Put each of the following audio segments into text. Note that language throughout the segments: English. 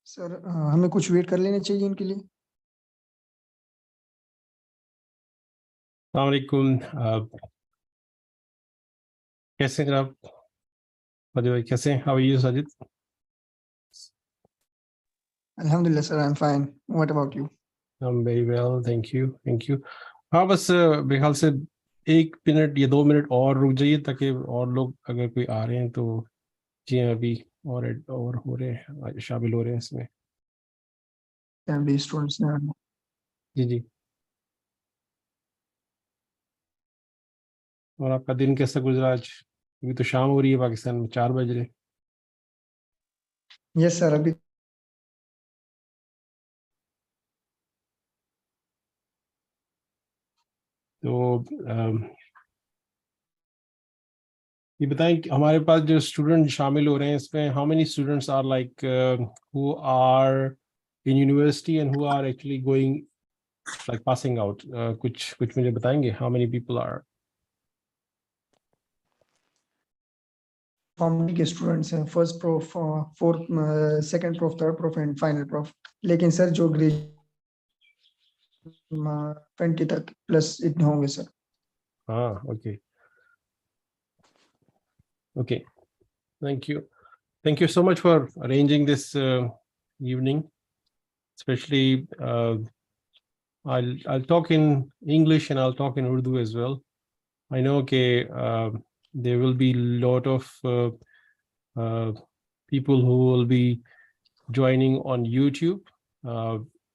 Sir हमें कुछ wait कर लेना चाहिए इनके लिए। अस्सलाम वालेकुम। कैसे हैं आप? भाई कैसे हैं? How are you Sajid? अल्हम्दुलिल्लाह sir, I am fine. What about you? I am very well, thank you. हाँ, बस मेरे ख्याल से 1 मिनट या 2 मिनट और रुक जाइए ताकि और लोग अगर कोई आ रहे हैं तो जी हाँ, अभी और हो रहे हैं, शामिल हो रहे हैं इसमें। फैमिली स्टूडेंट्स ने। जी। और आपका दिन कैसा गुजरा आज? अभी तो शाम हो रही है, पाकिस्तान में 4 बज रहे। यस सर, अभी तो ये बताएं कि हमारे पास जो स्टूडेंट शामिल हो रहे हैं इसमें, how many students are like who are in university and who are actually going like passing out? कुछ मुझे बताएंगे, how many people are? Formally के स्टूडेंट्स हैं, first proof, fourth, second proof, third proof and final proof. लेकिन sir जो grade 20 तक plus इतने होंगे सर। हाँ, okay, thank you so much for arranging this evening, especially I'll talk in English and I'll talk in Urdu as well. I know there will be a lot of people who will be joining on YouTube,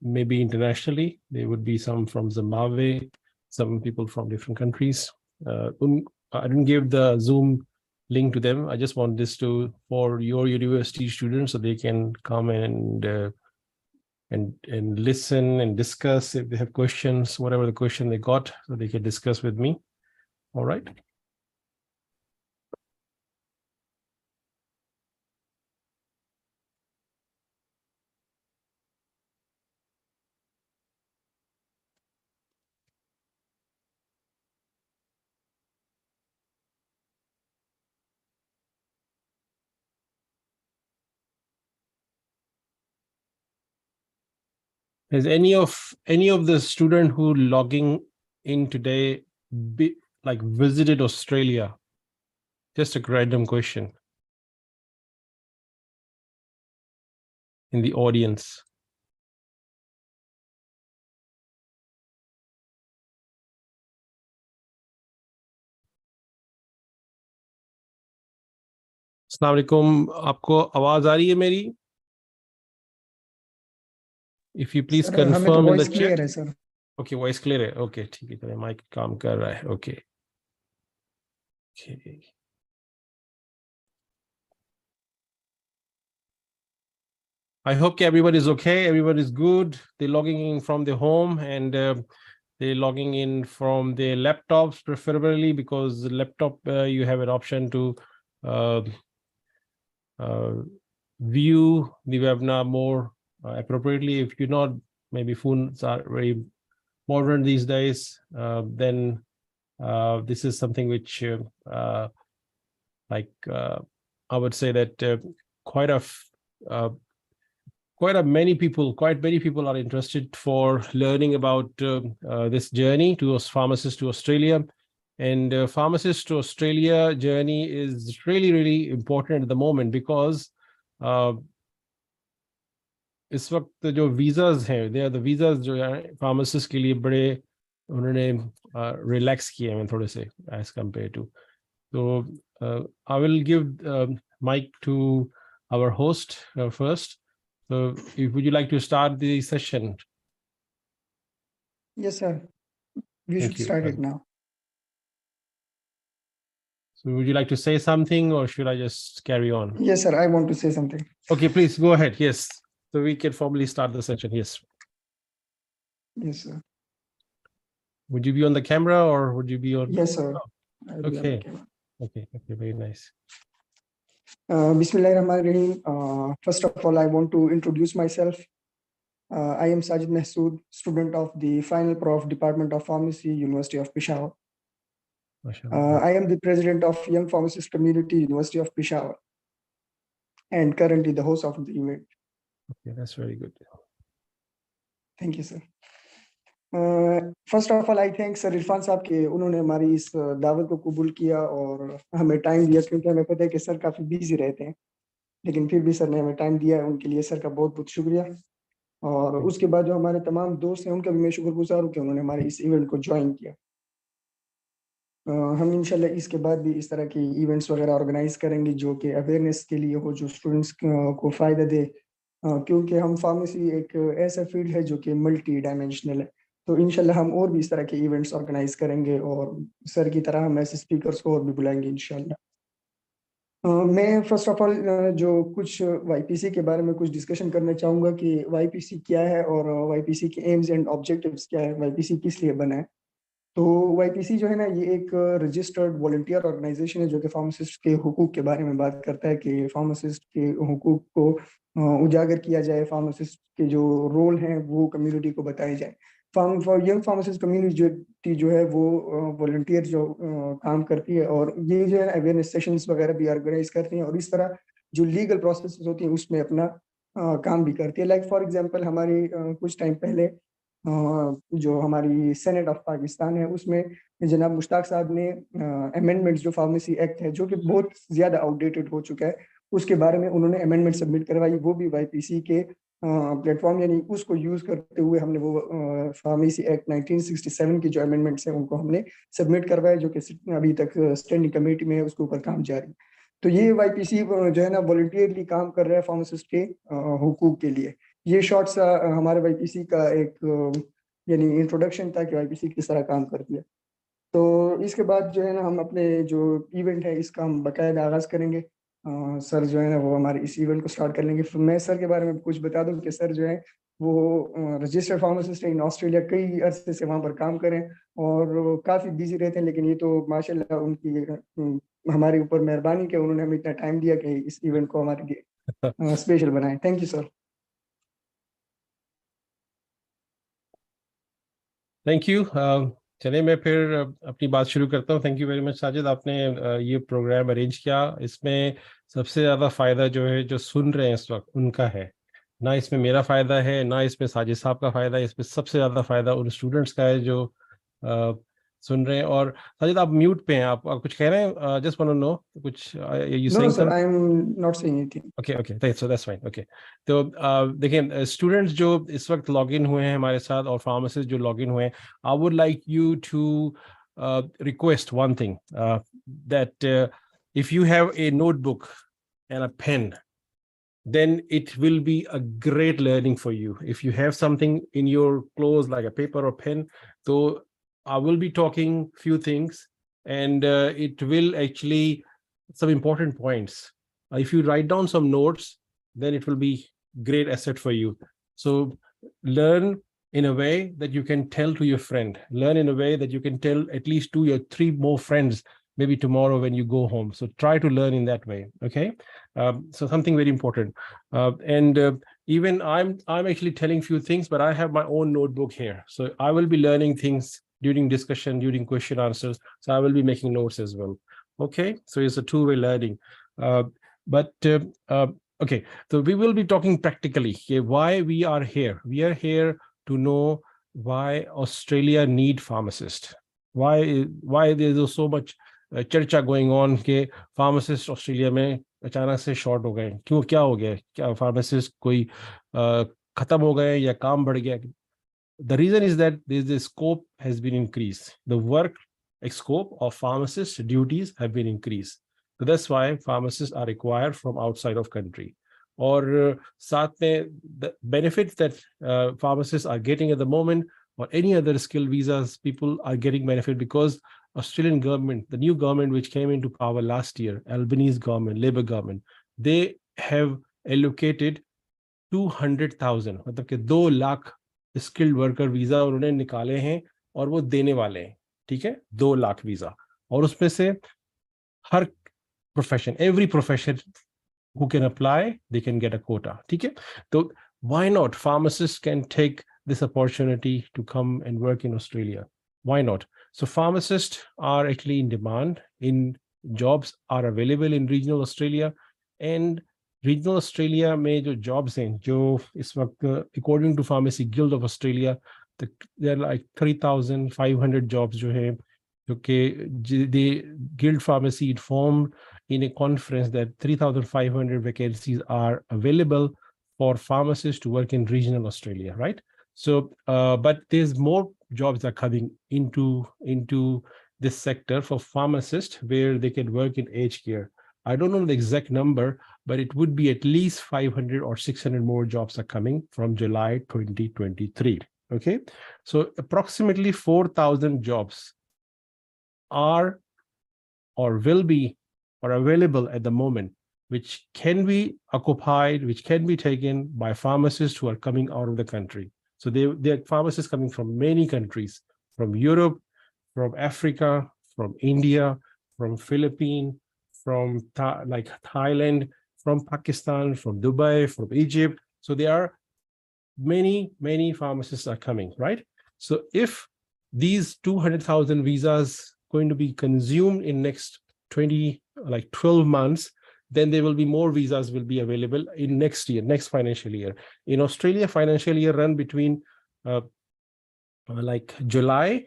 maybe internationally. There would be some from Zimbabwe, some people from different countries. I didn't give the Zoom link to them. I just want this for your university students so they can come and listen and discuss if they have questions, whatever the question they got, so they can discuss with me. All right. Has any of the student who logging in today visited Australia? Just a random question in the audience. अस्सलाम वालेकुम, आपको आवाज आ रही है मेरी? If you please sir हमें तो confirm in the voice clear chat. है सर। Okay, voice clear है. Okay, ठीक है, तो माइक काम कर रहा है. Okay. I hope everyone is okay. Everyone is good. They're logging in from their home and they're logging in from their laptops, preferably, because the laptop you have an option to view the webinar more appropriately. If you're not, maybe phones are very modern these days, then this is something which I would say that quite many people are interested for learning about this journey to Pharmacist to Australia. And Pharmacist to Australia journey is really important at the moment because इस वक्त जो visas हैं, they are the visas जो है pharmacist के लिए बड़े उन्होंने रिलैक्स किए हैं थोड़े से as compare to. So I will give mic to our host first. So would you like to start the session? Yes sir, we should start it now. So would you like to say something or should I just carry on? Yes sir, I want to say something. Okay, please go ahead. Yes, so we can formally start the session. Yes sir. Would you be on the camera or would you be on? Yes sir. Okay, very nice. Bismillahirrahmanirrahim. First of all, I want to introduce myself. I am Sajid Mahsood, student of the final prof Department of Pharmacy, University of Peshawar. I am the president of Young Pharmacist Community, University of Peshawar, and currently the host of the event. Okay, that's very good. Thank you sir. First of all I thank sir Irfan साहब के उन्होंने हमारी इस दावत को कबूल किया और हमें टाइम दिया, क्योंकि हमें पता है कि सर काफ़ी बिजी रहते हैं, लेकिन फिर भी सर ने हमें टाइम दिया है. उनके लिए सर का बहुत बहुत शुक्रिया. और उसके बाद जो हमारे तमाम दोस्त हैं उनका भी मैं शुक्रगुजार हूँ कि उन्होंने हमारे इस इवेंट को ज्वाइन किया. हम इंशाल्लाह इसके बाद भी इस तरह की इवेंट्स वगैरह ऑर्गेनाइज करेंगे जो कि अवेयरनेस के लिए हो, जो स्टूडेंट्स को फ़ायदा दे, क्योंकि हम फार्मेसी एक ऐसा फील्ड है जो कि मल्टी डायमेंशनल है. तो इंशाल्लाह हम और भी इस तरह के इवेंट्स ऑर्गेनाइज करेंगे और सर की तरह हम ऐसे स्पीकर्स को और भी बुलाएंगे इंशाल्लाह. मैं फर्स्ट ऑफ ऑल जो कुछ वाईपीसी के बारे में कुछ डिस्कशन करना चाहूँगा कि वाईपीसी क्या है और वाईपीसी के एम्स एंड ऑब्जेक्टिव्स क्या है, वाईपीसी किस लिए बना है. तो वाईपीसी जो है ना, ये एक रजिस्टर्ड वॉलंटियर ऑर्गेनाइजेशन है जो कि फार्मासिस्ट के हुकूक के बारे में बात करता है कि फार्मासिस्ट के हुकूक को उजागर किया जाए, फार्मासिस्ट के जो रोल हैं वो कम्युनिटी को बताए जाए. यंग फार्मासिस्ट कम्युनिटी जो है वो वॉलंटियर जो काम करती है, और ये जो है अवेयरनेस सेशंस वगैरह भी ऑर्गेनाइज करती हैं, और इस तरह जो लीगल प्रोसेस होती हैं उसमें अपना काम भी करती है. लाइक फॉर एग्जांपल हमारी कुछ टाइम पहले जो हमारी सेनेट ऑफ पाकिस्तान है उसमें जनाब मुश्ताक साहब ने अमेंडमेंट्स जो फार्मेसी एक्ट है जो कि बहुत ज़्यादा आउटडेटेड हो चुका है, उसके बारे में उन्होंने अमेंडमेंट सबमिट करवाई. वो भी वाईपीसी के प्लेटफॉर्म यानी उसको यूज़ करते हुए हमने वो फार्मेसी एक्ट 1967 की जो अमेंडमेंट्स हैं उनको हमने सबमिट करवाए, जो कि अभी तक स्टैंडिंग कमेटी में है, उसके ऊपर काम जारी. तो ये वाईपीसी जो है ना वॉलंटियरली काम कर रहा है फार्मासिस्ट के हुकूक के लिए. ये शॉर्ट सा हमारे वाईपीसी का एक यानी इंट्रोडक्शन था कि वाईपीसी किस तरह काम करती है. तो इसके बाद जो है ना हम अपने जो इवेंट है इसका हम बाकायदा आगाज़ करेंगे. सर जो है ना वो हमारे इस इवेंट को स्टार्ट कर लेंगे. फिर मैं सर के बारे में कुछ बता दूं कि सर जो है वो रजिस्टर्ड फार्मासिस्ट है इन ऑस्ट्रेलिया, कई अरसे से वहाँ पर काम करें और काफ़ी बिजी रहते हैं, लेकिन ये तो माशाल्लाह उनकी हमारे ऊपर मेहरबानी कि उन्होंने हमें इतना टाइम दिया कि इस इवेंट को हमारे लिए स्पेशल बनाए. Thank you sir. Thank you. चलिए मैं फिर अपनी बात शुरू करता हूँ. Thank you very much Sajid, आपने ये प्रोग्राम अरेंज किया. इसमें सबसे ज़्यादा फ़ायदा जो है जो सुन रहे हैं इस वक्त उनका है, ना इसमें मेरा फ़ायदा है ना इसमें साजिद साहब का फ़ायदा है. इसमें सबसे ज़्यादा फ़ायदा उन स्टूडेंट्स का है जो सुन रहे हैं. और साजिद आप म्यूट पे हैं, आप कुछ कह रहे हैं? जस्ट वांट टू नो कुछ you know saying sir, something? I am not saying anything. Okay okay, so that's fine. Okay, तो देखिए स्टूडेंट्स जो इस वक्त लॉग इन हुए हैं हमारे साथ और फार्मासिस्ट जो लॉग इन हुए हैं, I would like you to request one thing, that if you have a notebook and a pen, then it will be a great learning for you. If you have something in your clothes like a paper or pen, so I will be talking few things, and it will actually some important points. If you write down some notes, then it will be great asset for you. So learn in a way that you can tell to your friend. Learn in a way that you can tell at least 2 or 3 more friends maybe tomorrow when you go home. So try to learn in that way. Okay. So something very important. And even I'm actually telling few things, but I have my own notebook here. So I will be learning things during discussion, during question answers. So I will be making notes as well. Okay. So it's a two-way learning. Okay. So we will be talking practically. Okay, why we are here. We are here to know why Australia need pharmacists. Why there's so much चर्चा going on के pharmacist Australia में अचानक से short हो गए. क्यों, क्या हो गया? क्या फार्मासिस्ट कोई खत्म हो गए या काम बढ़ गया? The reason is that the scope has been increased. The work scope of pharmacists' duties have been increased. So that's why pharmacists are required from outside of country. और साथ में the benefits that pharmacists are getting at the moment, or any other skill visas, people are getting benefit because Australian government, the new government which came into power last year, Albanese government, Labour government, they have allocated 200,000, मतलब कि 2 lakh skilled worker visa उन्होंने निकाले हैं और वो देने वाले हैं. ठीक है, 2 लाख वीजा, और उसमें से हर profession, every profession who can apply, they can get a quota. ठीक है, तो why not pharmacists can take this opportunity to come and work in Australia? Why not? So pharmacists are actually in demand, in jobs are available in regional Australia, and regional Australia में जो jobs हैं, जो इस वक्त according to pharmacy guild of Australia, there like 3,500 jobs जो हैं, जो कि the guild pharmacy informed in a conference that 3,500 vacancies are available for pharmacists to work in regional Australia, right? So, but there's more jobs that are coming into this sector for pharmacists where they can work in aged care. I don't know the exact number, but it would be at least 500 or 600 more jobs are coming from July 2023. Okay, so approximately 4,000 jobs are or will be or available at the moment, which can be occupied, which can be taken by pharmacists who are coming out of the country. So they are pharmacists coming from many countries, from Europe, from Africa, from India, from Philippines, from like Thailand, from Pakistan, from Dubai, from Egypt. So there are many pharmacists are coming, right? So if these 200,000 visas going to be consumed in next 12 months, then there will be more visas will be available in next year, next financial year. In Australia, financial year run between like July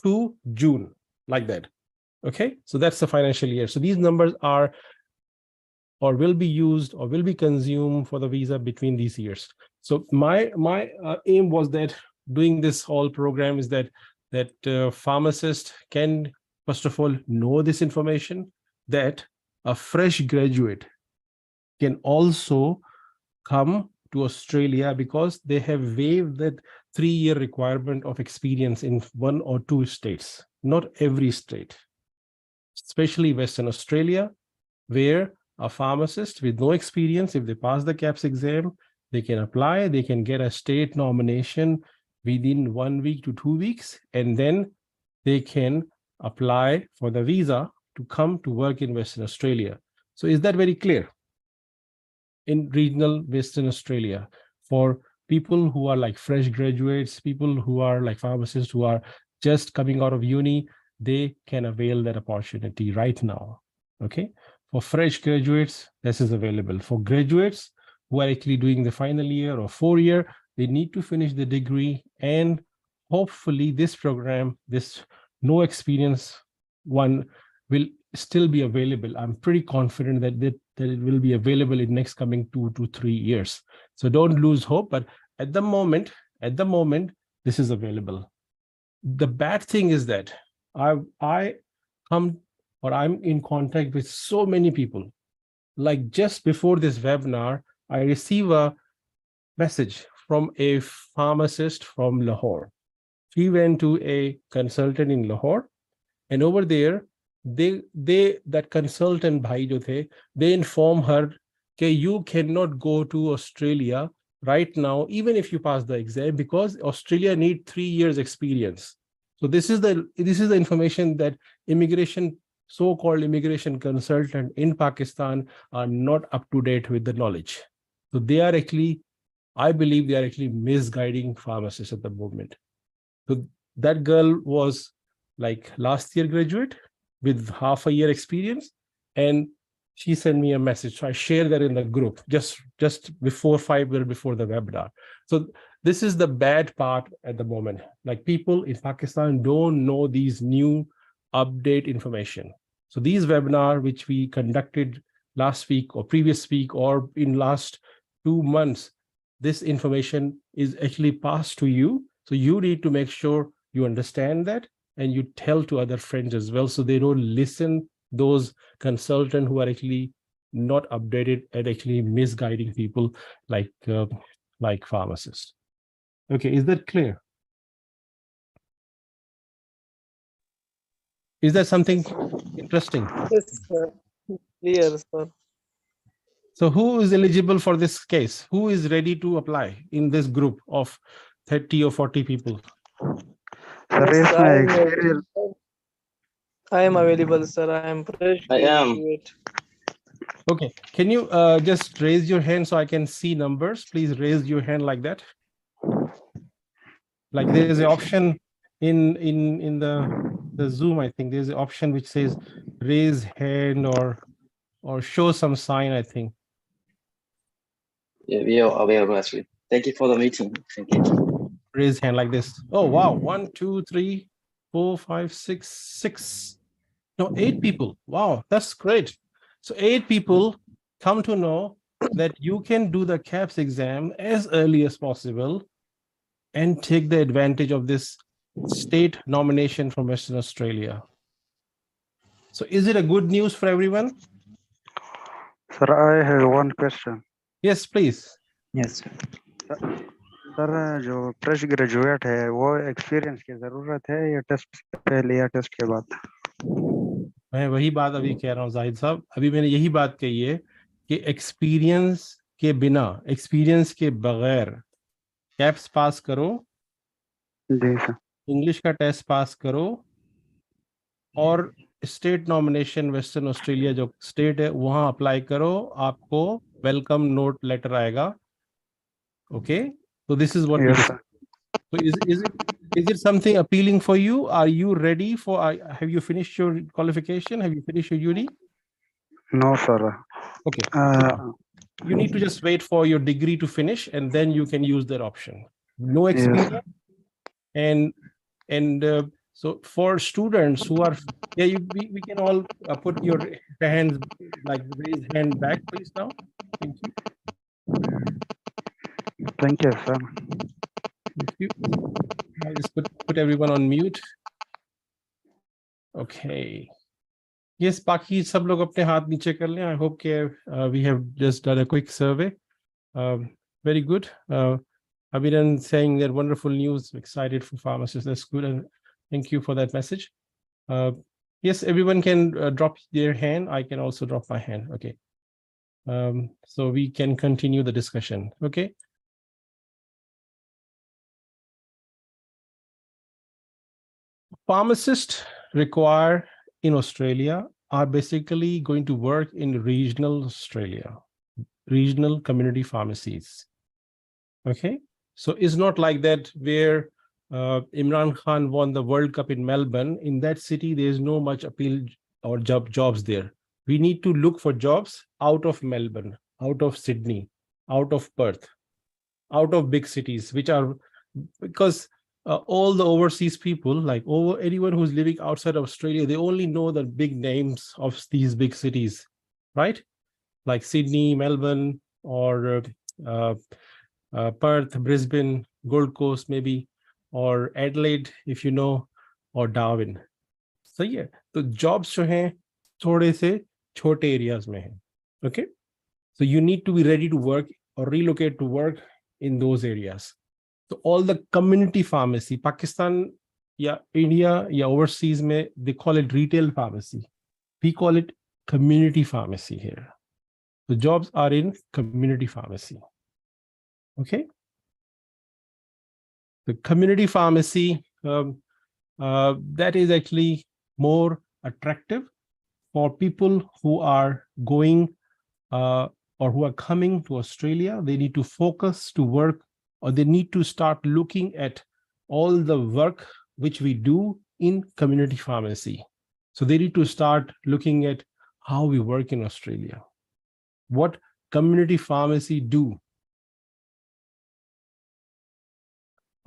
to June, like that. Okay, so that's the financial year. So these numbers are or will be used or will be consumed for the visa between these years. So my aim was that doing this whole program is that pharmacists can first of all know this information, that a fresh graduate can also come to Australia because they have waived that 3-year requirement of experience in 1 or 2 states, not every state, especially Western Australia, where a pharmacist with no experience, if they pass the KAPs exam, they can apply, they can get a state nomination within 1 week to 2 weeks, and then they can apply for the visa to come to work in Western Australia. So is that very clear? In regional Western Australia, for people who are like fresh graduates, people who are like pharmacists who are just coming out of uni, they can avail that opportunity right now. Okay, for fresh graduates, this is available. For graduates who are actually doing the final year or 4-year, they need to finish the degree, and hopefully this program, this no experience one, will still be available. I'm pretty confident that it will be available in next coming 2 to 3 years. So don't lose hope, but at the moment, this is available. The bad thing is that I'm in contact with so many people. Like just before this webinar, I receive a message from a pharmacist from Lahore. She went to a consultant in Lahore, and over there, that consultant bhai jo the, they inform her that you cannot go to Australia right now, even if you pass the exam, because Australia need 3 years experience. So this is the information that so-called immigration consultant in Pakistan are not up to date with the knowledge. So they are actually, I believe they are actually misguiding pharmacists at the moment. So that girl was like last year graduate with half a year experience, and she sent me a message. So I share that in the group just before 5 minutes before the webinar. So this is the bad part at the moment. Like people in Pakistan don't know these new update information. So these webinar, which we conducted last week or previous week or in last 2 months, this information is actually passed to you. So you need to make sure you understand that and you tell to other friends as well, so they don't listen those consultants who are actually not updated and actually misguiding people like pharmacists. Okay, is that clear? Is that something interesting? Yes, sir. Clear, sir. So who is eligible for this case? Who is ready to apply in this group of 30 or 40 people? Yes, I am available, sir. I am fresh graduate. Okay, can you just raise your hand so I can see numbers? Please raise your hand like that. Like there's an option in the Zoom, I think there's an option which says raise hand or show some sign, I think. Yeah, we are available actually. Thank you for the meeting. Thank you. Raise hand like this. Oh, wow. 1, 2, 3, 4, 5, 6, 6. No, 8 people. Wow, that's great. So 8 people come to know that you can do the KAPs exam as early as possible and take the advantage of this state nomination from Western Australia. So is it a good news for everyone? Sir, I have one question. Yes, please. Yes. Sir जो fresh graduate है वो experience की जरूरत है या test से पहले या टेस्ट के बाद? मैं वही बात अभी कह रहा हूँ जाहिद साहब, अभी मैंने यही बात कही है कि एक्सपीरियंस के बिना, एक्सपीरियंस के बगैर कैप्स पास करो, जी सर, इंग्लिश का टेस्ट पास करो और स्टेट नॉमिनेशन वेस्टर्न ऑस्ट्रेलिया जो स्टेट है वहां अप्लाई करो, आपको वेलकम नोट लेटर आएगा. Okay, so this is what we yes, discussed. So is it something appealing for you? Are you ready for, have you finished your qualification? Have you finished your uni? no sir. Okay, so you need to just wait for your degree to finish and then you can use that option. No experience. Yes. And so for students who are, yeah, we can all put your hands, like raise hand back please now. Thank you. Thank you sir. Thank you. I'll just put everyone on mute. Okay. Yes, बाकी सब लोग अपने हाथ नीचे कर लें. I hope we have just done a quick survey. Very good. Abiran saying that wonderful news. Excited for pharmacists. That's good. And thank you for that message. Yes, everyone can drop their hand. I can also drop my hand. Okay. So we can continue the discussion. Okay. Pharmacists required in Australia are basically going to work in regional Australia, regional community pharmacies. Okay, so it's not like that where Imran Khan won the World Cup in Melbourne. In that city, there is no much appeal or jobs there. We need to look for jobs out of Melbourne, out of Sydney, out of Perth, out of big cities, which are, because all the overseas people, like anyone who's living outside of Australia, they only know the big names of these big cities, right? Like Sydney, Melbourne, or Perth, Brisbane, Gold Coast, maybe, or Adelaide, if you know, or Darwin. So yeah, the jobs जो हैं थोड़े से छोटे areas में हैं. Okay, so you need to be ready to work or relocate to work in those areas. So all the community pharmacy, Pakistan, yeah, India, yeah, overseas में, they call it retail pharmacy. We call it community pharmacy here. The jobs are in community pharmacy. Okay. The community pharmacy, that is actually more attractive for people who are going or who are coming to Australia. They need to focus to work, or they need to start looking at all the work which we do in community pharmacy. So they need to start looking at how we work in Australia, what community pharmacy do.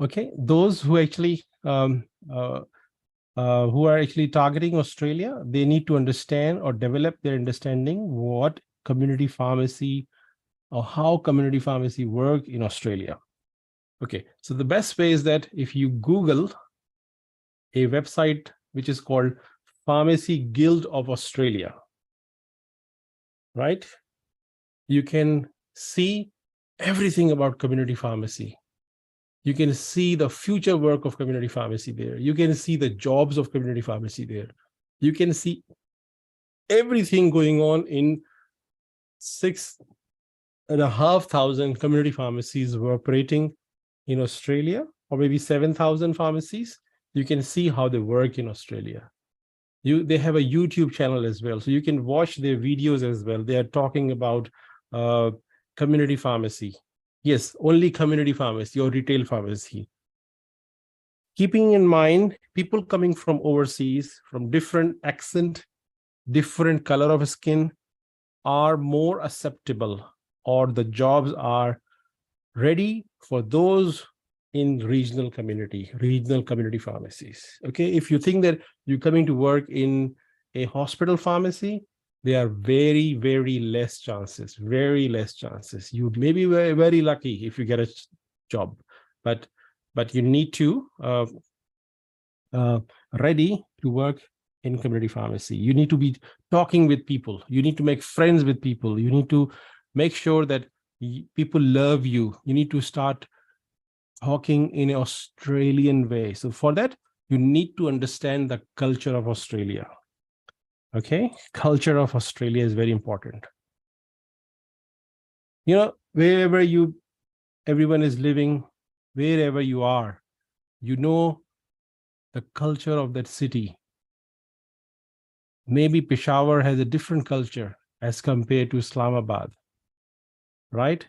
Okay, those who actually who are actually targeting Australia, they need to understand or develop their understanding what community pharmacy or how community pharmacy work in Australia. Okay, so the best way is that if you Google a website which is called Pharmacy Guild of Australia, right? You can see everything about community pharmacy. You can see the future work of community pharmacy there. You can see the jobs of community pharmacy there. You can see everything going on in 6,500 community pharmacies who are operating in Australia, or maybe 7,000 pharmacies. You can see how they work in Australia. They have a YouTube channel as well, so you can watch their videos as well. They are talking about community pharmacy. Yes, only community pharmacy or retail pharmacy. Keeping in mind, people coming from overseas, from different accent, different color of skin, are more acceptable or the jobs are ready for those in regional community pharmacies. Okay, if you think that you're coming to work in a hospital pharmacy, there are very, very less chances, You may be very, very lucky if you get a job, but you need to ready to work in community pharmacy. You need to be talking with people. You need to make friends with people. You need to make sure that people love you. You need to start talking in an Australian way. So for that, you need to understand the culture of Australia. Okay, culture of Australia is very important. You know, wherever everyone is living, wherever you are, you know the culture of that city. Maybe Peshawar has a different culture as compared to Islamabad, right?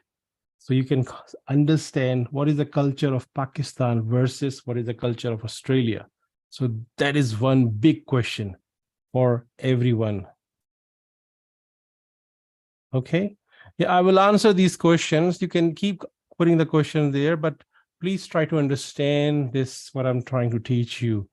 So you can understand what is the culture of Pakistan versus what is the culture of Australia. So that is one big question for everyone. Okay. Yeah, I will answer these questions. You can keep putting the question there, but please try to understand this, what I'm trying to teach you.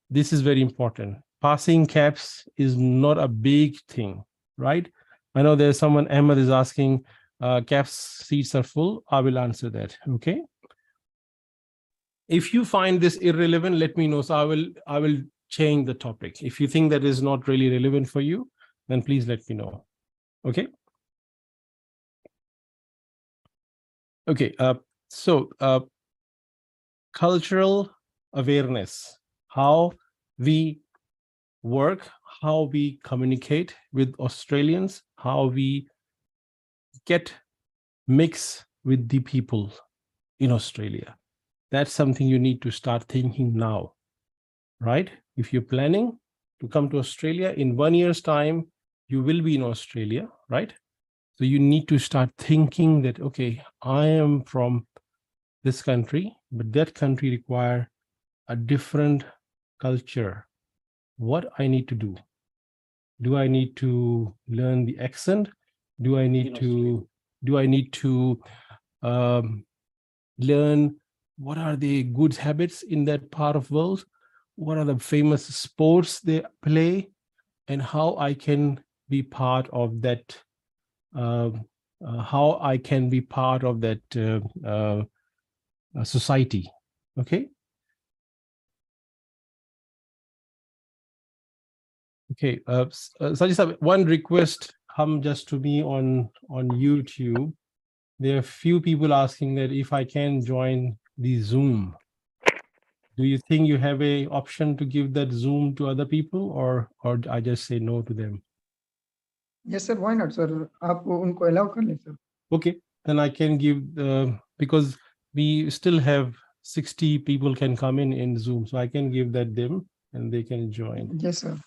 This is very important. Passing KAPs is not a big thing, right? I know there's someone, Ahmed is asking, KAPs seats are full. I will answer that, okay? If you find this irrelevant, let me know. So I will change the topic. If you think that is not really relevant for you, then please let me know, okay? Okay, so cultural awareness, how we work, how we communicate with Australians, how we get mix with the people in Australia. That's something you need to start thinking now, right? If you're planning to come to Australia in 1 year's time, you will be in Australia, right? So you need to start thinking that, okay, I am from this country, but that country require a different culture. What I need to do? Do I need to learn the accent? Do I need to learn what are the good habits in that part of world? What are the famous sports they play? And how I can be part of that, society, okay? Okay, Sajid, one request come just to me on YouTube. There are few people asking that if I can join the Zoom. Do you think you have a option to give that Zoom to other people, or I just say no to them? Yes, sir. Why not, sir? आप उनको allow कर लें, sir. Okay, then I can give, because we still have 60 people can come in Zoom, so I can give that them and they can join. Yes, sir.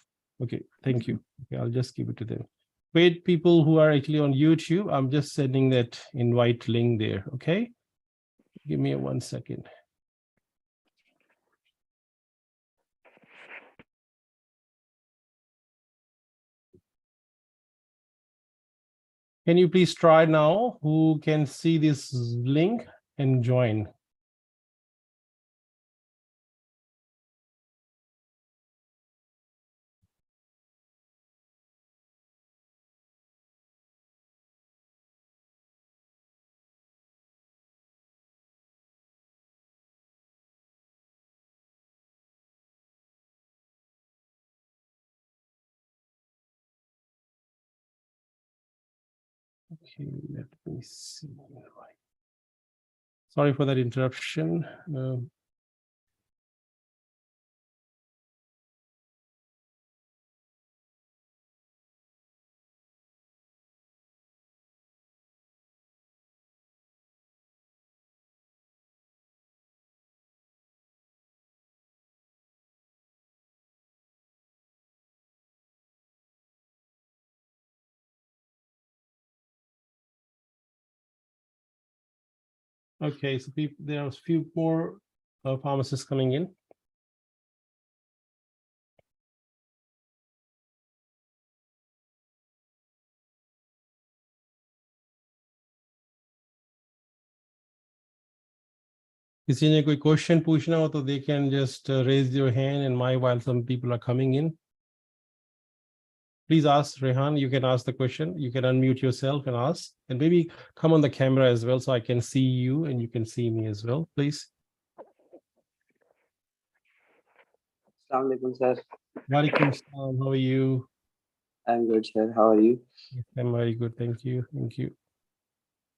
Okay, thank you. Okay, I'll just give it to them. Wait, people who are actually on YouTube, I'm just sending that invite link there, okay? Give me 1 second. Can you please try now? Who can see this link and join? Okay, let me see. Sorry for that interruption. Okay, so there are a few more pharmacists coming in. किसी ने कोई question पूछना हो तो they can just raise your hand and while some people are coming in. Please ask, Rehan. You can ask the question. You can unmute yourself and ask, and maybe come on the camera as well so I can see you and you can see me as well, please. Assalamu alaikum, sir. Walaikum salam. How are you? I'm good, sir. How are you? I'm very good. Thank you. Thank you.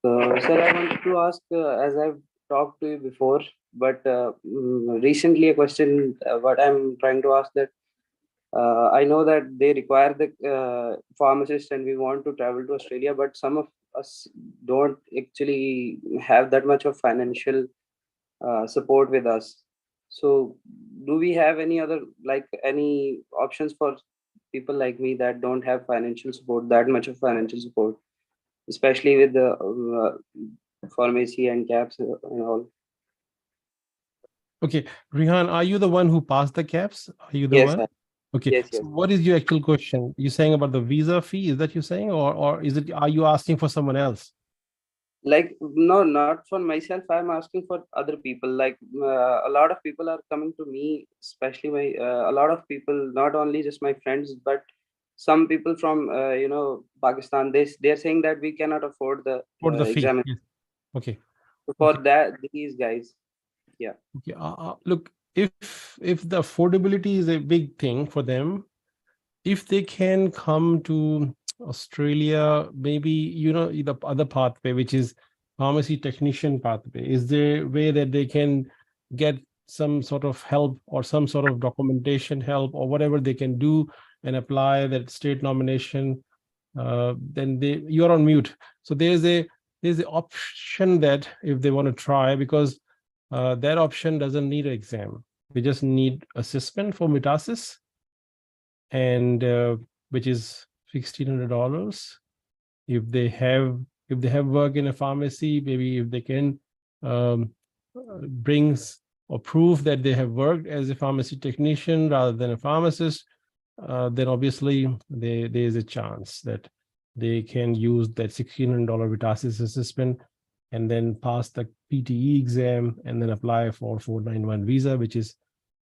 So, sir, I wanted to ask, as I've talked to you before, but recently a question, what I'm trying to ask that I know that they require the pharmacist and we want to travel to Australia, but some of us don't actually have that much of financial support with us. So do we have any other, like any options for people like me that don't have financial support, that much of financial support, especially with the pharmacy and KAPs and all? Okay, Rehan, are you the one who passed the KAPs? Are you the Yes, one? sir. Okay, Yes, so yes. what is your actual question? You saying about the visa fee? Is that you saying, or is it? Are you asking for someone else? Like, no, not for myself. I'm asking for other people. Like a lot of people are coming to me, especially my a lot of people, not only just my friends, but some people from Pakistan. They're saying that we cannot afford the For the fee? exam. Yes. Okay. For Okay. that, these guys, yeah. Okay. Look, if the affordability is a big thing for them, if they can come to Australia, maybe the other pathway, which is pharmacy technician pathway, is there a way that they can get some sort of help or some sort of documentation help or whatever they can do and apply that state nomination? Then you're on mute. So there's the option that if they want to try, because that option doesn't need an exam. We just need assessment for metastasis, and which is $1,600. If they have work in a pharmacy, maybe if they can brings or prove that they have worked as a pharmacy technician rather than a pharmacist, then obviously there is a chance that they can use that $1,600 metastasis assessment and then pass the PTE exam and then apply for 491 visa, which is,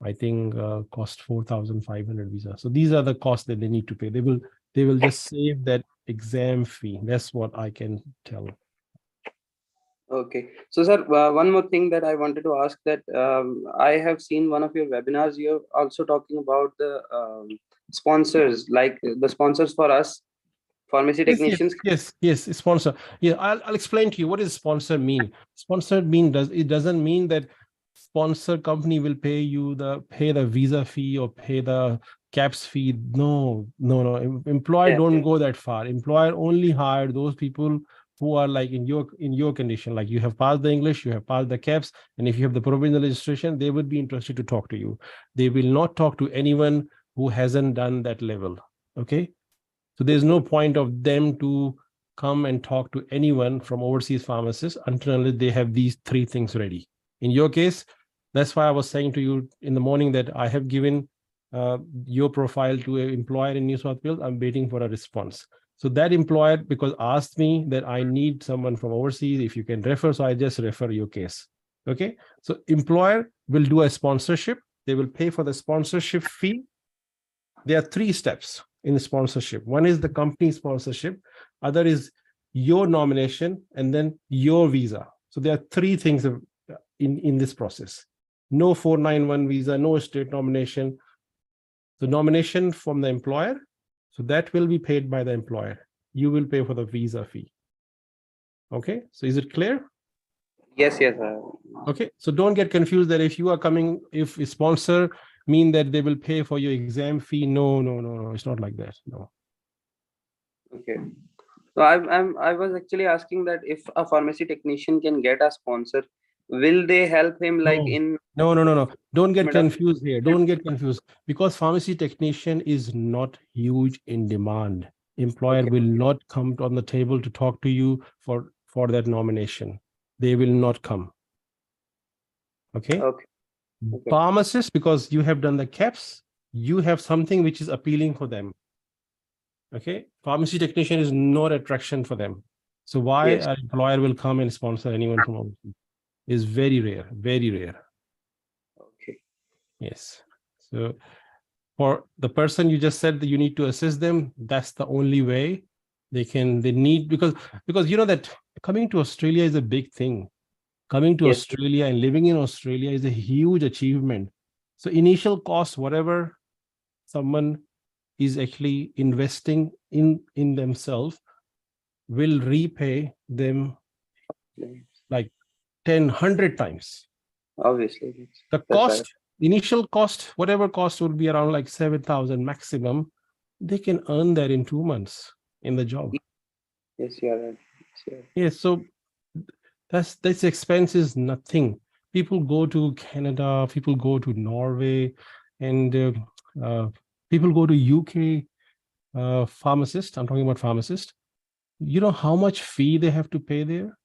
I think, cost 4,500 visa. So these are the costs that they need to pay. They will just save that exam fee. That's what I can tell. Okay. So, sir, one more thing that I wanted to ask, that I have seen one of your webinars. You're also talking about the sponsors, like the sponsors for us, pharmacy technicians. Yes, sponsor. Yeah, I'll explain to you what does sponsor mean. Sponsor doesn't mean that sponsor company will pay the visa fee or pay the KAPs fee. No. Employer don't go that far. Employer only hire those people who are like in your condition, like you have passed the English, you have passed the KAPs, and if you have the provisional registration, they would be interested to talk to you. They will not talk to anyone who hasn't done that level. Okay. So there's no point of them to come and talk to anyone from overseas pharmacists until they have these three things ready. In your case, that's why I was saying to you in the morning that I have given your profile to an employer in New South Wales. I'm waiting for a response. So that employer, because asked me that I need someone from overseas, if you can refer, so I just refer your case. Okay. So employer will do a sponsorship. They will pay for the sponsorship fee. There are three steps in sponsorship. One is the company sponsorship, other is your nomination, and then your visa. So there are three things in this process. No 491 visa, no state nomination. The nomination from the employer, so that will be paid by the employer. You will pay for the visa fee. Okay, so is it clear? Yes. Okay, so don't get confused that if you are coming, if a sponsor mean that they will pay for your exam fee. No, it's not like that. No. Okay. So I was actually asking that if a pharmacy technician can get a sponsor, will they help him like in? No. Don't get confused here. Don't get confused, because pharmacy technician is not huge in demand. Employer will not come on the table to talk to you for that nomination. They will not come. Okay. Pharmacist, because you have done the KAPs, you have something which is appealing for them. Okay. Pharmacy technician is not attraction for them. So why an employer will come and sponsor anyone from overseas? is very rare, very rare. Okay. Yes. So for the person you just said that you need to assist them, that's the only way they need, because you know that coming to Australia is a big thing. Coming to Yes. Australia and living in Australia is a huge achievement. So initial cost, whatever someone is actually investing in themselves, will repay them like 10, 100 times. Obviously. The That's cost, right. initial cost, whatever cost would be around like 7,000 maximum, they can earn that in 2 months in the job. Yes, you are right. Yes, Yes, so this expense is nothing. People go to Canada, people go to Norway, and people go to UK. Pharmacist, I'm talking about pharmacist. You know how much fee they have to pay there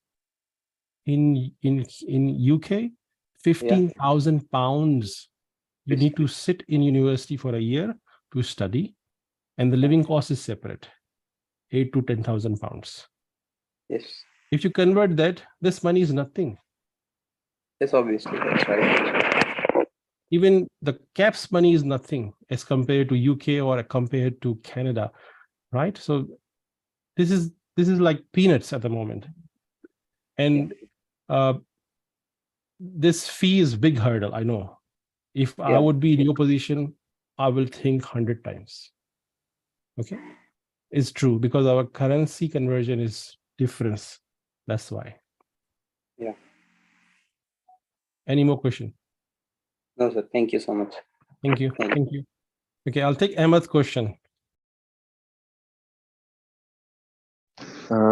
in UK? 15,000 pounds. You need to sit in university for a year to study, and the living cost is separate, 8 to 10,000 pounds. Yes. If you convert that, this money is nothing. Yes, obviously, that's right. Even the KAPs money is nothing as compared to UK or compared to Canada, right? So this is like peanuts at the moment. And this fee is big hurdle, I know. If I would be in your position, I will think 100 times. Okay? It's true, because our currency conversion is difference. That's why. Yeah. Any more question? No, sir. Thank you so much. Thank you. Thank you. Okay, I'll take Ahmed's question.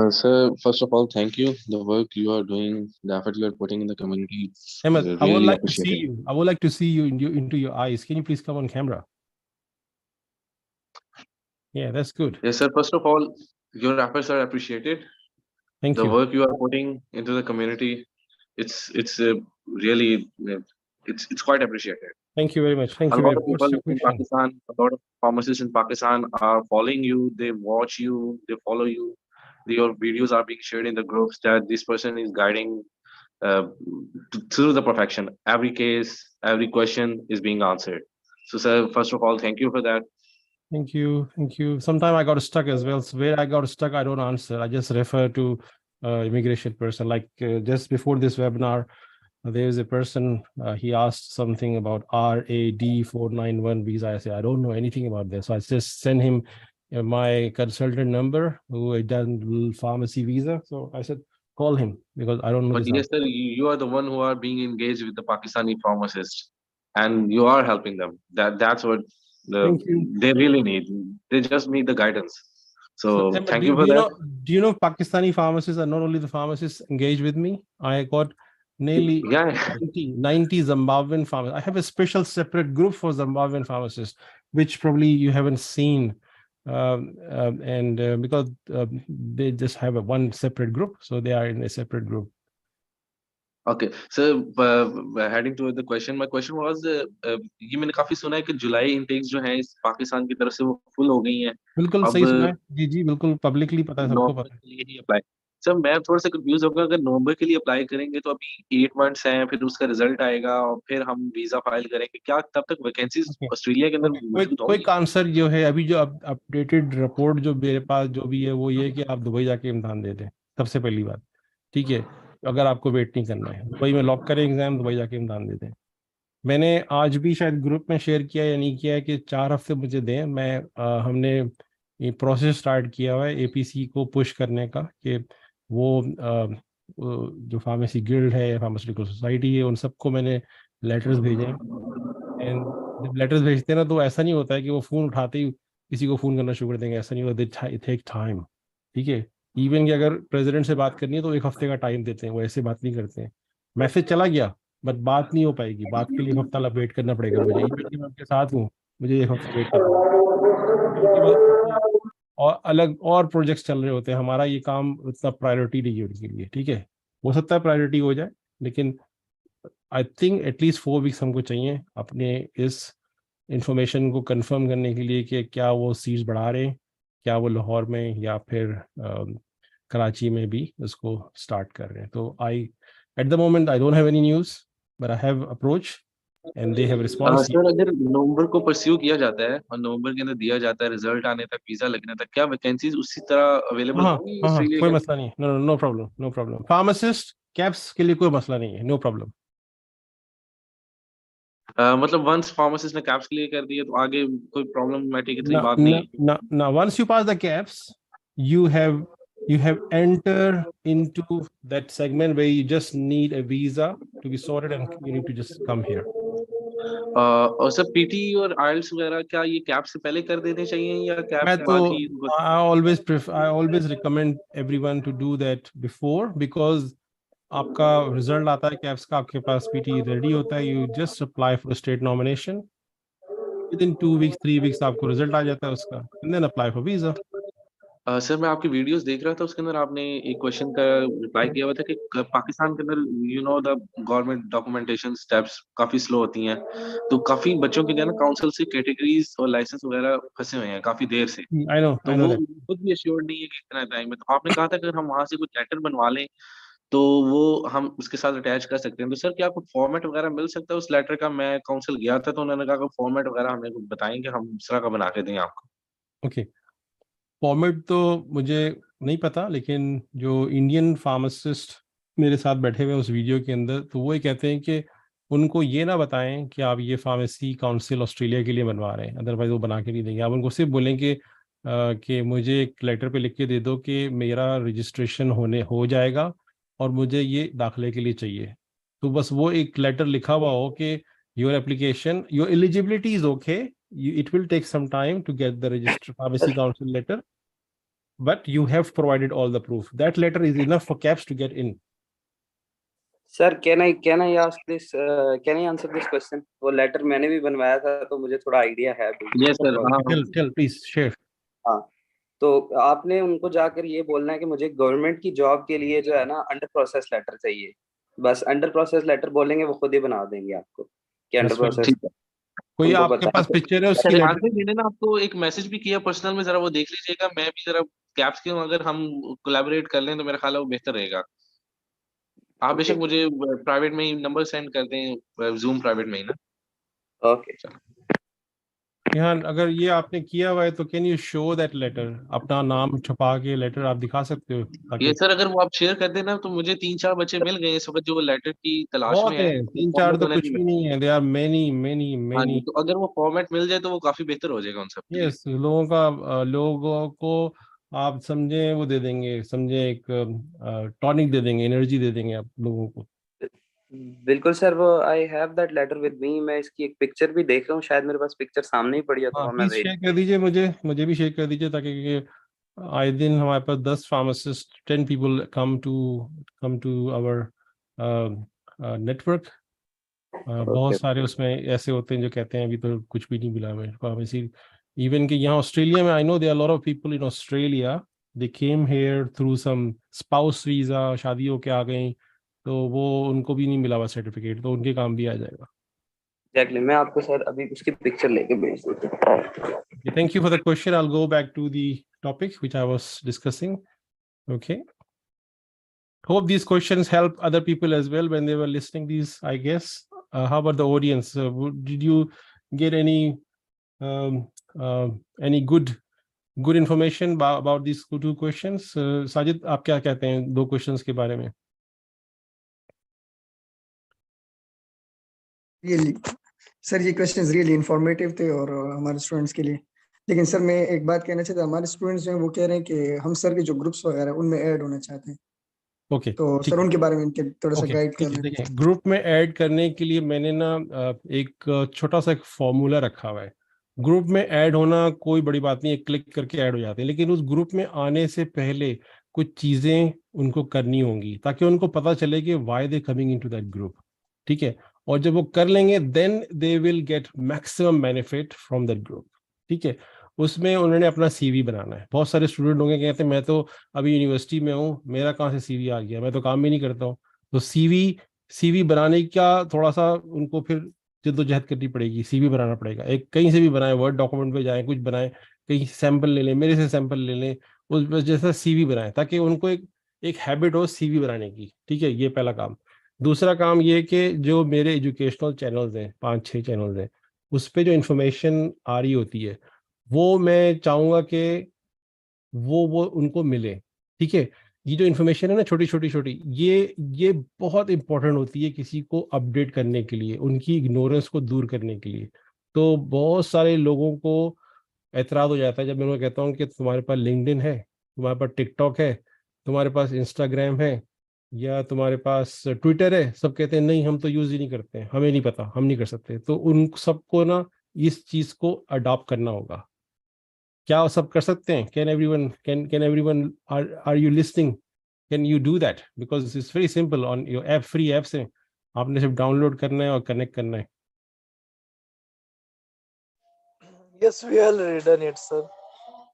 Sir, first of all, thank you. The work you are doing, the effort you are putting in the community, Ahmed, really I would like to appreciate see it. you. I would like to see you into your eyes. Can you please come on camera? Yeah, that's good. Yes, sir. First of all, your efforts are appreciated. Thank the you. work you are putting into the community, it's really it's quite appreciated. Thank you very much. Thank A you lot very of much. What's people your in question? Pakistan, a lot of pharmacists in Pakistan are following you. They watch you. They follow you. Your videos are being shared in the groups that this person is guiding through the perfection. Every case, every question is being answered. So, sir, first of all, thank you for that. Thank you. Thank you. Sometimes I got stuck as well. So where I got stuck, I don't answer. I just refer to immigration person. Like just before this webinar, there is a person, he asked something about RAD 491 visa. I said, I don't know anything about this. So I just send him my consultant number who had done pharmacy visa. So I said, call him because I don't know But this. yes, sir, you are the one who are being engaged with the Pakistani pharmacists, and you are helping them. That's what Thank you. they really need. They just need the guidance. So Ahmed, thank you for that. Do you know Pakistani pharmacists are not only the pharmacists engaged with me? I got nearly 90 Zimbabwean pharmacists. I have a special separate group for Zimbabwean pharmacists, which probably you haven't seen. Because they just have one separate group, so they are in a separate group. Okay, so heading to the question, my question was, ये मैंने काफी सुना है कि जुलाई intakes जो हैं इस पाकिस्तान की तरफ से वो full हो गई हैं. बिल्कुल सही सुना है जी जी बिल्कुल पब्लिकली पता है सबको पता है. के लिए ही अप्लाई. सर मैं थोड़ा सा कंफ्यूज हो गया. अगर नवंबर के लिए अप्लाई करेंगे तो अभी 8 months हैं, फिर उसका रिजल्ट आएगा और फिर हम वीजा फाइल करेंगे. क्या तब तक वैकेंसीज ऑस्ट्रेलिया के अंदर मौजूद होंगी? क्विक आंसर जो है अभी जो अपडेटेड रिपोर्ट जो मेरे पास जो भी है वो ये है कि आप दुबई जाके इम्तिहान दे दें. सबसे पहली बात, ठीक है, अगर आपको वेट नहीं करना है दुबई में लॉक करें एग्जाम, दुबई जाके इम्तिहान दे दें. मैंने आज भी शायद ग्रुप में शेयर किया या नहीं किया है कि 4 हफ्ते मुझे दें. हमने ये प्रोसेस स्टार्ट किया हुआ है एपीसी को पुश करने का कि वो जो फार्मेसी गिल्ड है, फार्मास्यूटिकल सोसाइटी है, उन सबको मैंने लेटर्स भेजे हैं. एंड जब लेटर्स भेजते हैं ना तो ऐसा नहीं होता है कि वो फ़ोन उठाते ही किसी को फ़ोन करना शुरू कर देंगे. ऐसा नहीं होता. It take time. ठीक है, इवन कि अगर प्रेसिडेंट से बात करनी है तो 1 हफ्ते का टाइम देते हैं. वो ऐसे बात नहीं करते हैं. मैसेज चला गया बट बात नहीं हो पाएगी. बात के लिए 1 हफ्ता वेट करना पड़ेगा मुझे. इवन कि मैं आपके साथ हूँ, मुझे 1 हफ्ता वेट करना पड़ेगा. और अलग और प्रोजेक्ट्स चल रहे होते हैं. हमारा ये काम इतना प्रायोरिटी नहीं है उनके लिए. ठीक है, हो सकता है प्रायोरिटी हो जाए, लेकिन आई थिंक एटलीस्ट 4 वीक्स हमको चाहिए अपने इस इंफॉर्मेशन को कंफर्म करने के लिए कि क्या वो सीट्स बढ़ा रहे हैं, क्या वो लाहौर में या फिर कराची में भी इसको स्टार्ट कर रहे हैं. तो आई At the moment, I don't have any news, but I have approached and they have response. Sir अगर नवंबर को परस्यू किया जाता है और नवंबर के अंदर दिया जाता है, रिजल्ट आने तक, वीजा लगने तक, क्या वैकेंसीज उसी तरह अवेलेबल होंगी ऑस्ट्रेलिया कोई के? मसला नहीं, no problem, no problem. Pharmacist KAPS के लिए कोई मसला नहीं है, नो प्रॉब्लम। मतलब वंस फार्मासिस्ट ने कैप्स क्लियर कर दिए तो आगे कोई प्रॉब्लमेटिक इतनी बात नहीं है? Now, once you pass the caps, you have entered into that segment where you just need a visa to be sorted and you need to just come here. और सर पीटी और आइल्स वगैरह क्या ये cap से पहले कर देने चाहिए या कैप के बाद ही? I always recommend everyone to do that before, because आपका रिजल्ट आता है कैप्स का, आपके पास पीटी रेडी होता है, you just apply for state nomination, within 2 weeks 3 weeks आपको रिजल्ट आ जाता है उसका, and then apply for visa. Sir मैं आपकी वीडियोस देख रहा था, उसके अंदर आपने एक क्वेश्चन का रिप्लाई किया हुआ था कि पाकिस्तान के अंदर द गवर्नमेंट डॉक्यूमेंटेशन स्टेप्स काफी स्लो होती हैं, तो काफी बच्चों के ना काउंसिल से कैटेगरीज और लाइसेंस वगैरह फंसे हुए हैं काफी देर से। I know वो खुद भी एश्योर्ड नहीं है कि कितना टाइम है। तो आपने कहा था कि अगर हम वहां से कुछ लेटर बनवा लें तो वो हम उसके साथ अटैच कर सकते हैं। तो सर क्या कुछ फॉर्मेट वगैरह मिल सकता है उस लेटर का? मैं काउंसिल गया था तो उन्होंने कहा कि फॉर्मेट वगैरह हमें कुछ बताएं कि हम इस तरह का बना के दें आपको। ओके, फॉर्मेट तो मुझे नहीं पता, लेकिन जो इंडियन फार्मासिस्ट मेरे साथ बैठे हुए उस वीडियो के अंदर, तो वो ये कहते हैं कि उनको ये ना बताएं कि आप ये फार्मेसी काउंसिल ऑस्ट्रेलिया के लिए बनवा रहे हैं, अदरवाइज वो बना के नहीं देंगे। आप उनको सिर्फ बोलेंगे कि मुझे एक लेटर पे लिख के दे दो कि मेरा रजिस्ट्रेशन हो जाएगा और मुझे ये दाखिले के लिए चाहिए। तो बस वो एक लेटर लिखा हुआ हो कि your application, your eligibility is okay, it will take some time to get the registered pharmacy council letter, but you have provided all the proof. That letter is enough for CAPs to get in. Sir, can I ask this? Can I answer this question? वो letter मैंने भी बनवाया था तो मुझे थोड़ा idea है। Yes sir, tell please share. हाँ, तो आपने उनको जाकर ये बोलना है कि मुझे गवर्नमेंट की जॉब के लिए जो है ना अंडर प्रोसेस लेटर चाहिए। बस अंडर प्रोसेस लेटर बोलेंगे, वो खुद ही बना देंगे आपको कि अंडर प्रोसेस। कोई आपके पास पिक्चर है उसकी? मैंने ना आपको एक मैसेज भी किया पर्सनल में, जरा वो देख लीजिएगा। मैं भी जरा कैप्स के अगर हम कोलैबोरेट कर लें तो मेरा ख्याल है वो बेहतर रहेगा। आप बेशक मुझे प्राइवेट में ही नंबर सेंड कर दें, जूम प्राइवेट में ही ना। ओके, यहाँ अगर ये आपने किया हुआ है तो can you show that letter? अपना नाम छुपा के लेटर आप दिखा सकते हो? ये सर अगर वो आप शेयर कर देना तो मुझे 3-4 बच्चे मिल गए इस वक्त जो वो लेटर की तलाश बहुत में है, है। 3-4 तो कुछ भी नहीं है, दे आर मेनी। तो अगर वो फॉर्मेट मिल जाए तो वो काफी बेहतर हो जाएगा उन सब के लिए। यस, लोगों को आप समझे वो दे देंगे, समझे एक टॉनिक दे देंगे, एनर्जी दे देंगे आप लोगों को। बिल्कुल सर, वो I have that letter with me. मैं इसकी एक पिक्चर भी देख रहा हूँ, शायद मेरे पास पिक्चर सामने ही पड़ी है, तो मैं शेयर कर दीजिए मुझे भी शेयर कर दीजिए, ताकि आए दिन हमारे पास 10 pharmacist 10 people come to our network. बहुत सारे उसमें ऐसे होते हैं जो कहते हैं अभी तो कुछ भी नहीं मिला हमें फार्मेसी। इवन कि यहाँ ऑस्ट्रेलिया में I know there are lot of people in Australia, they came here through some spouse visa, शादी होके आ गई, तो वो उनको भी नहीं मिला हुआ सर्टिफिकेट, तो उनके काम भी आ जाएगा। एग्जैक्टली, मैं आपको सर अभी उसकी पिक्चर लेके भेज दूंगा। Thank you for the question. I'll go back to the topic which I was discussing. Okay. Hope these questions help other people as well when they were listening these, I guess. How about the audience? Did you get any good information about these two questions? Sajid, आप क्या कहते हैं 2 questions के बारे में? Really, sir ये questions really informative थे और हमारे स्टूडेंट्स के लिए। लेकिन सर मैं एक बात कहना चाहता हूँ, हमारे स्टूडेंट्स जो हैं वो कह रहे हैं कि हम सर के जो ग्रुप्स वगैरह उनमें ऐड होना चाहते हैं। ओके, तो सर उनके बारे में इनके थोड़ा सा गाइड कर देखिए, ग्रुप में ऐड करने के लिए मैंने ना एक छोटा सा एक फॉर्मूला रखा हुआ है। ग्रुप में ऐड होना कोई बड़ी बात नहीं है, क्लिक करके ऐड हो जाते हैं, लेकिन उस ग्रुप में आने से पहले कुछ चीजें उनको करनी होंगी ताकि उनको पता चले कि why they coming into that group. ठीक है, और जब वो कर लेंगे then they will get maximum benefit from that group. ठीक है, उसमें उन्होंने अपना सीवी बनाना है। बहुत सारे स्टूडेंट होंगे कहते हैं मैं तो अभी यूनिवर्सिटी में हूँ, मेरा कहाँ से सीवी आ गया, मैं तो काम भी नहीं करता हूँ। तो सीवी बनाने का थोड़ा सा उनको फिर जद्दोजहद करनी पड़ेगी, सीवी बनाना पड़ेगा। एक कहीं से भी बनाए, वर्ड डॉक्यूमेंट पे जाए, कुछ बनाए, कहीं सैंपल ले लें, मेरे से सैंपल ले लें, उस जैसा सीवी बनाए ताकि उनको एक हैबिट हो सीवी बनाने की। ठीक है, ये पहला काम। दूसरा काम ये कि जो मेरे एजुकेशनल चैनल्स हैं, 5-6 चैनल्स हैं, उस पर जो इन्फॉर्मेशन आ रही होती है वो मैं चाहूँगा कि वो उनको मिले। ठीक है, ये जो इन्फॉर्मेशन है ना, छोटी छोटी छोटी, ये बहुत इंपॉर्टेंट होती है किसी को अपडेट करने के लिए, उनकी इग्नोरेंस को दूर करने के लिए। तो बहुत सारे लोगों को एतराज़ हो जाता है जब मैं उनको कहता हूँ कि तुम्हारे पास लिंक्डइन है, तुम्हारे पास टिकटॉक है, तुम्हारे पास इंस्टाग्राम है, या तुम्हारे पास ट्विटर है। सब कहते हैं नहीं हम तो यूज़ ही नहीं करते हैं, हमें नहीं पता, हम नहीं कर सकते। तो उन सबको ना इस चीज़ को अडॉप्ट करना होगा। क्या वो सब कर सकते हैं? Can everyone, are you listening? Can you do that? Because it's very simple, on your app, free apps हैं, आपने सिर्फ डाउनलोड करना है और कनेक्ट करना है। Yes, we already done it, sir.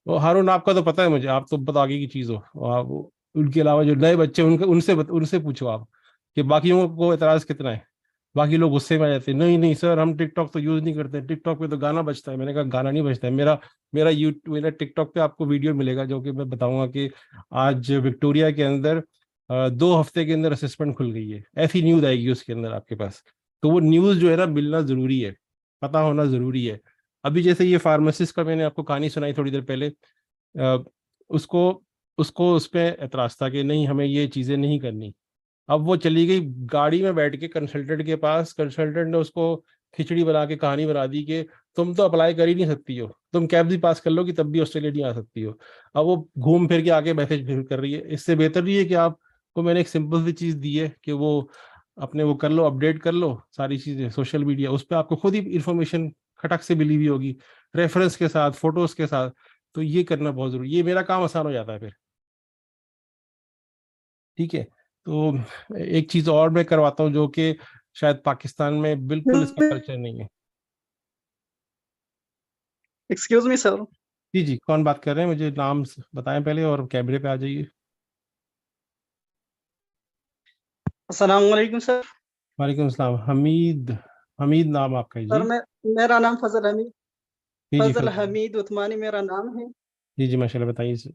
वो हारून, आपका तो पता है मुझे, आप तो बहुत आगे की चीज़ हो। आप उनके अलावा जो नए बच्चे उनके उनसे पूछो आप कि बाकियों को एतराज़ कितना है। बाकी लोग गुस्से में आ जाते हैं, नहीं नहीं सर हम टिकटॉक तो यूज़ नहीं करते, टिकटॉक पे तो गाना बजता है। मैंने कहा गाना नहीं बजता है, मेरा टिकटॉक पे आपको वीडियो मिलेगा जो कि मैं बताऊंगा कि आज विक्टोरिया के अंदर 2 हफ्ते के अंदर असेसमेंट खुल गई है। ऐसी न्यूज़ आएगी उसके अंदर आपके पास। तो वो न्यूज़ जो है ना मिलना ज़रूरी है, पता होना ज़रूरी है। अभी जैसे ये फार्मासिस्ट का मैंने आपको कहानी सुनाई थोड़ी देर पहले, अ, उसको उसको उस पर एतराज़ था कि नहीं हमें ये चीज़ें नहीं करनी। अब वो चली गई गाड़ी में बैठ के कंसल्टेंट के पास, कंसल्टेंट ने उसको खिचड़ी बना के कहानी बना दी कि तुम तो अप्लाई कर ही नहीं सकती हो, तुम कैब भी पास कर लो कि तब भी ऑस्ट्रेलिया नहीं आ सकती हो। अब वो घूम फिर के आके मैसेज फिर कर रही है। इससे बेहतर ये है कि आपको मैंने एक सिंपल सी चीज़ दी है कि वो अपने वो कर लो, अपडेट कर लो सारी चीज़ें सोशल मीडिया, उस पर आपको खुद ही इंफॉर्मेशन खटक से मिली हुई होगी, रेफरेंस के साथ, फोटोज के साथ। तो ये करना बहुत जरूरी, ये मेरा काम आसान हो जाता है फिर। ठीक है, तो एक चीज और मैं करवाता हूँ जो कि शायद पाकिस्तान में बिल्कुल इसका कल्चर नहीं है। Excuse me sir. जी जी, कौन बात कर रहे हैं? मुझे नाम बताएं पहले और कैमरे पे आ जाइए। अस्सलाम वालेकुम सर। वालेकुम अस्सलाम। हमीद, हमीद नाम आपका है सर जी? मेरा नाम फजल हमीद, जी जी फजल फजल, हमीद उस्मानी मेरा नाम है। जी जी माशाल्लाह, बताइए सर।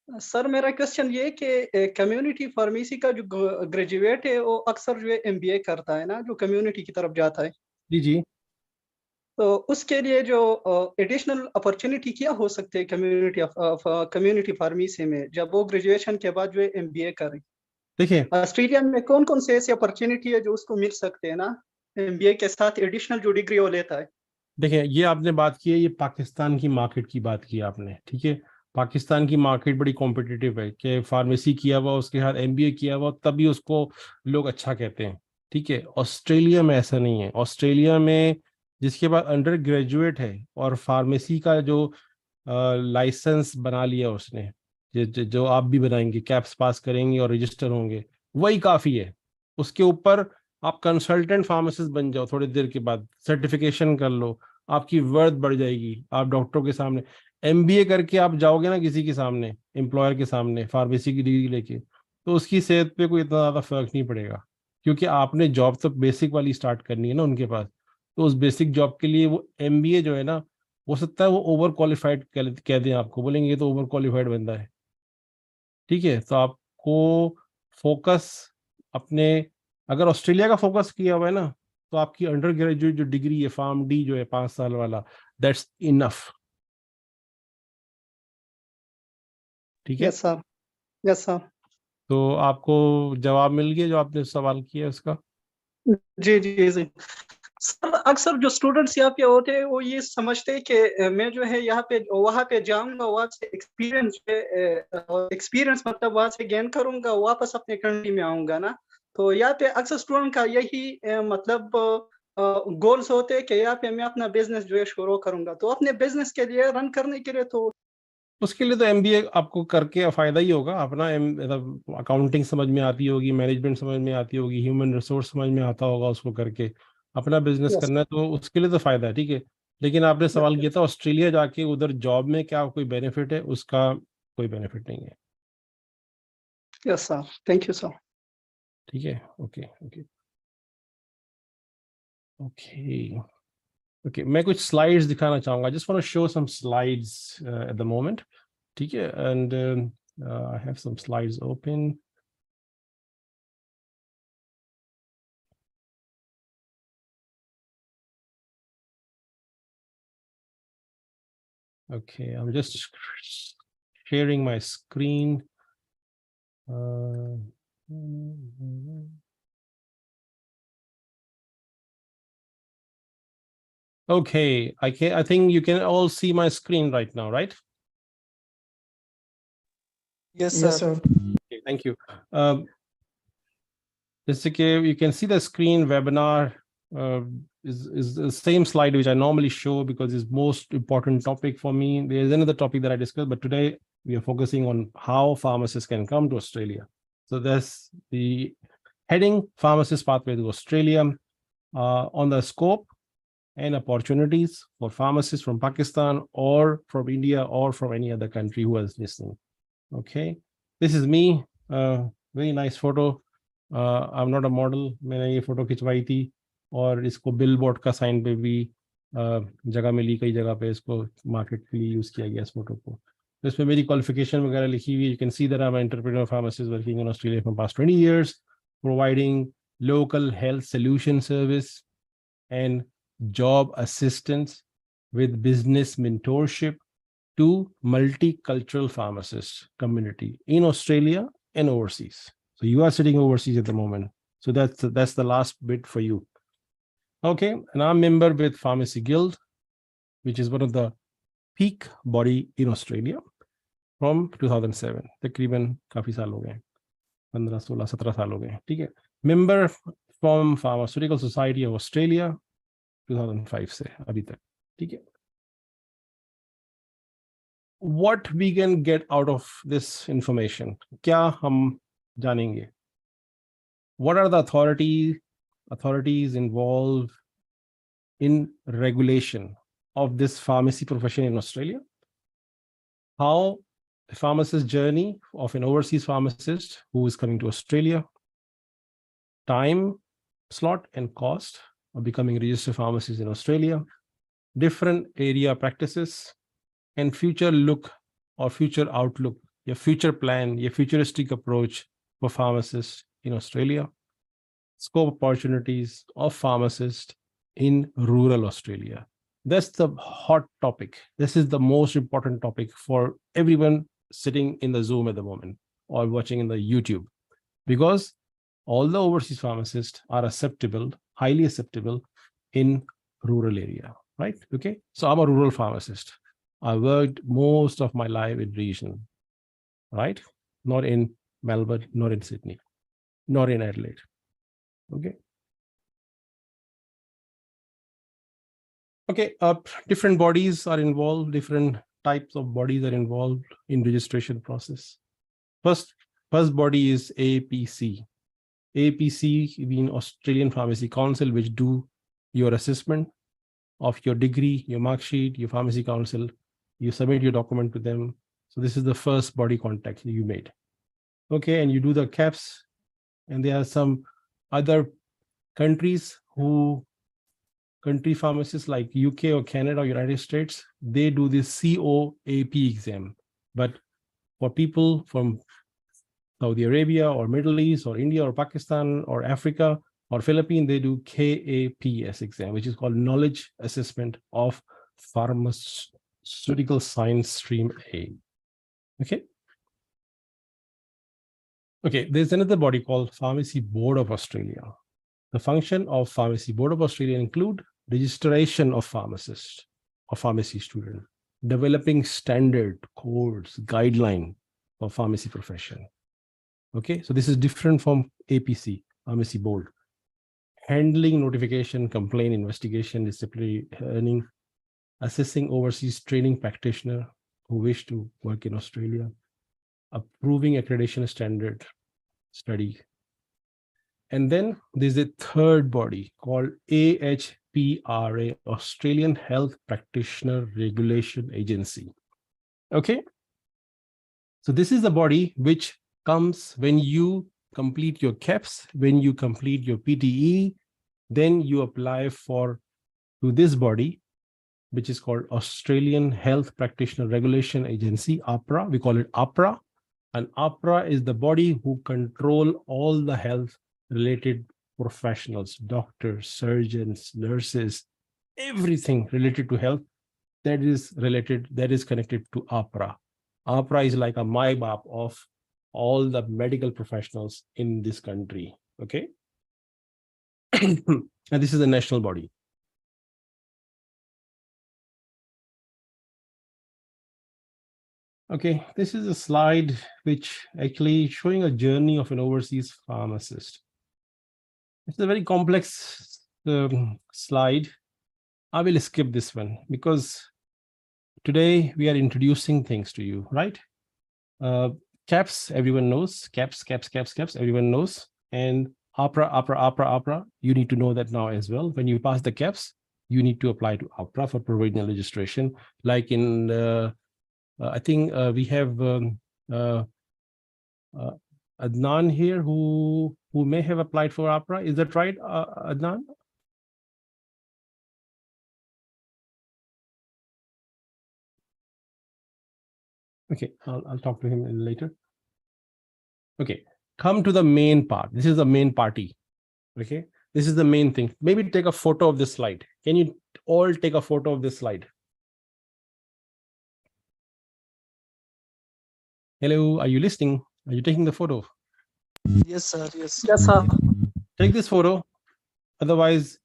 सर मेरा क्वेश्चन ये कि कम्युनिटी फार्मेसी का जो ग्रेजुएट है वो अक्सर जो है एमबीए करता है ना, जो कम्युनिटी की तरफ जाता है, जी जी, तो उसके लिए जो एडिशनल अपॉर्चुनिटी क्या हो सकते हैं कम्युनिटी फार्मेसी में जब वो ग्रेजुएशन के बाद जो है एमबीए करे? देखिए ऑस्ट्रेलिया में कौन कौन से ऐसी अपॉर्चुनिटी है जो उसको मिल सकते हैं ना एमबीए के साथ एडिशनल जो डिग्री वो लेता है? देखिए, ये आपने बात की है, ये पाकिस्तान की मार्केट की बात की आपने। ठीक है, पाकिस्तान की मार्केट बड़ी कॉम्पिटिटिव है कि फार्मेसी किया हुआ उसके साथ एमबीए किया हुआ तभी उसको लोग अच्छा कहते हैं। ठीक है, ऑस्ट्रेलिया में ऐसा नहीं है। ऑस्ट्रेलिया में जिसके बाद अंडर ग्रेजुएट है और फार्मेसी का जो लाइसेंस बना लिया उसने, जो आप भी बनाएंगे, कैप्स पास करेंगे और रजिस्टर होंगे, वही काफ़ी है। उसके ऊपर आप कंसल्टेंट फार्मासिस्ट बन जाओ, थोड़ी देर के बाद सर्टिफिकेशन कर लो, आपकी वर्थ बढ़ जाएगी। आप डॉक्टरों के सामने एमबीए करके आप जाओगे ना किसी के सामने, एम्प्लॉयर के सामने, फार्मेसी की डिग्री लेके, तो उसकी सेहत पे कोई इतना ज़्यादा फर्क नहीं पड़ेगा, क्योंकि आपने जॉब तो बेसिक वाली स्टार्ट करनी है ना उनके पास। तो उस बेसिक जॉब के लिए वो एमबीए जो है ना, हो सकता है वो ओवर क्वालिफाइड कह दें, आपको बोलेंगे ये तो ओवर क्वालिफाइड बंदा है। ठीक है, तो आपको फोकस अपने, अगर ऑस्ट्रेलिया का फोकस किया हुआ है ना, तो आपकी अंडर ग्रेजुएट जो डिग्री है, फार्म डी जो है 5 साल वाला, दैट्स इनफ। ठीक है, यस सर, यस सर। तो आपको जवाब मिल गया जो आपने सवाल किया उसका? जी जी जी सर, अक्सर जो स्टूडेंट्स यहाँ पे होते हैं वो ये समझते हैं कि मैं जो है यहाँ पे वहाँ पे जाऊंगा, वहाँ से एक्सपीरियंस मतलब वहाँ से गेन करूंगा, वापस अपने कंट्री में आऊंगा ना। तो यहाँ पे अक्सर स्टूडेंट का यही मतलब गोल्स होते हैं कि यहाँ पे मैं अपना बिजनेस जो है शुरू करूंगा। तो अपने बिजनेस के लिए रन करने के लिए तो उसके लिए तो एमबीए आपको करके फायदा ही होगा अपना। मतलब अकाउंटिंग समझ में आती होगी, मैनेजमेंट समझ में आती होगी, ह्यूमन रिसोर्स समझ में आता होगा, उसको करके अपना बिजनेस यस करना है तो उसके लिए तो फायदा है। ठीक है, लेकिन आपने सवाल किया था ऑस्ट्रेलिया जाके उधर जॉब में क्या कोई बेनिफिट है, उसका कोई बेनिफिट नहीं है। Yes sir, thank you sir. ठीक है, ओके ओके ओके ओके, मैं कुछ स्लाइड्स दिखाना चाहूंगा। Just want to show some slides at the moment. ठीक है, and I have some slides open. Okay, I'm just sharing my screen. Okay, I think you can all see my screen right now, right? Yes, Yes, sir. sir. Okay, thank you. Just okay, you can see the screen webinar is the same slide which I normally show because it's most important topic for me. There's another topic that I discussed, but today we are focusing on how pharmacists can come to Australia. So that's the heading, Pharmacist Pathway to Australia, on the scope and opportunities for pharmacists from Pakistan or from India or from any other country who is listening. Okay, this is me, very nice photo. I'm not a model. मैंने ये photo खिंचवाई थी और इसको billboard का sign पे भी जगह मिली, कई जगह पे इसको मार्केट के लिए यूज किया गया इस फोटो को. तो इसमें मेरी क्वालिफिकेशन वगैरह लिखी हुई. You can see that I'm an entrepreneur pharmacist working in Australia for past 20 years, providing local health solution service and job assistance with business mentorship to multicultural pharmacist community in Australia and overseas. So you are sitting overseas at the moment. So that's the last bit for you. Okay, and I'm a member with Pharmacy Guild, which is one of the peak body in Australia from 2007. तकरीबन काफी साल हो गए, 15, 16, 17 साल हो गए. ठीक है. Member from Pharmaceutical Society of Australia 2005 से अभी तक. ठीक है. What we can get out of this information? क्या हम जानेंगे? What are the authorities involved in regulation of this pharmacy profession in Australia? How the pharmacist journey of an overseas pharmacist who is coming to Australia, time, slot, and cost of becoming a registered pharmacist in Australia, different area practices, and future look or future outlook, your future plan, your futuristic approach for pharmacists in Australia, scope opportunities of pharmacists in rural Australia. That's the hot topic. This is the most important topic for everyone sitting in the Zoom at the moment or watching in the YouTube, because all the overseas pharmacists are acceptable, highly acceptable in rural area, right? Okay, so I'm a rural pharmacist. I worked most of my life in region, right? Not in Melbourne, not in Sydney, not in Adelaide. Okay. Okay, different bodies are involved, different types of bodies are involved in registration process. First body is APC. APC being Australian Pharmacy Council, which do your assessment of your degree, your mark sheet, your pharmacy council. You submit your document to them. So this is the first body contact you made. Okay, and you do the KAPs, and there are some other countries country pharmacists like UK or Canada or United States, they do this COAP exam. But for people from Saudi Arabia or Middle East or India or Pakistan or Africa or Philippines, they do KAPS exam, which is called Knowledge Assessment of Pharmaceutical Science Stream A. Okay. Okay, there's another body called Pharmacy Board of Australia. The function of Pharmacy Board of Australia include registration of pharmacists or pharmacy student, developing standard codes, guideline for pharmacy profession. Okay, so this is different from APC, Pharmacy Board. Handling notification, complaint, investigation, disciplinary learning, assessing overseas training practitioner who wish to work in Australia, approving accreditation standard study. And then there's a third body called AHPRA, Australian Health Practitioner Regulation Agency. Okay. So this is the body which comes when you complete your KAPs, when you complete your PTE, then you apply to this body, which is called Australian Health Practitioner Regulation Agency, AHPRA. We call it AHPRA. And AHPRA is the body who control all the health related professionals, doctors, surgeons, nurses, everything related to health that is related, that is connected to APRA. APRA is like a MyBap of all the medical professionals in this country. Okay. And this is a national body. Okay, this is a slide which actually showing a journey of an overseas pharmacist. It's a very complex slide. I will skip this one because today we are introducing things to you, right? KAPs, everyone knows. KAPs, everyone knows. And APRA, you need to know that now as well. When you pass the KAPs, you need to apply to APRA for provisional registration. Like in, I think we have Adnan here who may have applied for APRA. Is that right, Adnan? Okay, I'll talk to him later. Okay, come to the main part. This is the main party. Okay, this is the main thing. Maybe take a photo of this slide. Can you all take a photo of this slide? Hello, are you listening? Are you taking the photo? Yes, sir. Yes. Yes, sir. Take this photo. Otherwise,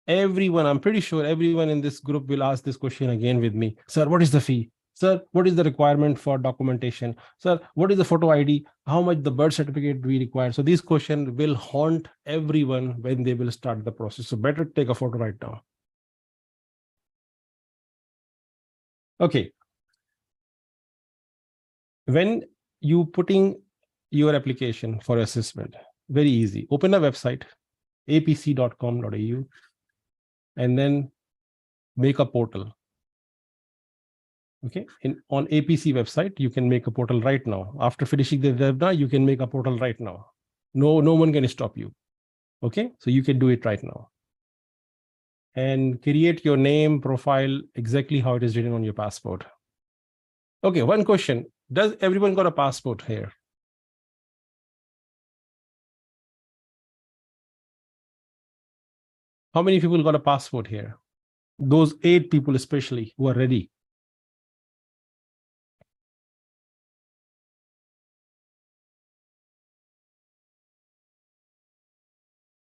everyone, I'm pretty sure everyone in this group will ask this question again with me. Sir, what is the fee? Sir, what is the requirement for documentation? Sir, what is the photo ID? How much the birth certificate do we require? So these questions will haunt everyone when they will start the process. So better take a photo right now. Okay. When you putting your application for assessment, very easy. Open a website, apc.com.au, and then make a portal. Okay, on APC website, you can make a portal right now. After finishing the webinar, you can make a portal right now. No one can stop you. Okay, so you can do it right now. And create your name, profile, exactly how it is written on your passport. Okay, one question. Does everyone got a passport here? How many people got a passport here? Those 8 people especially who are ready.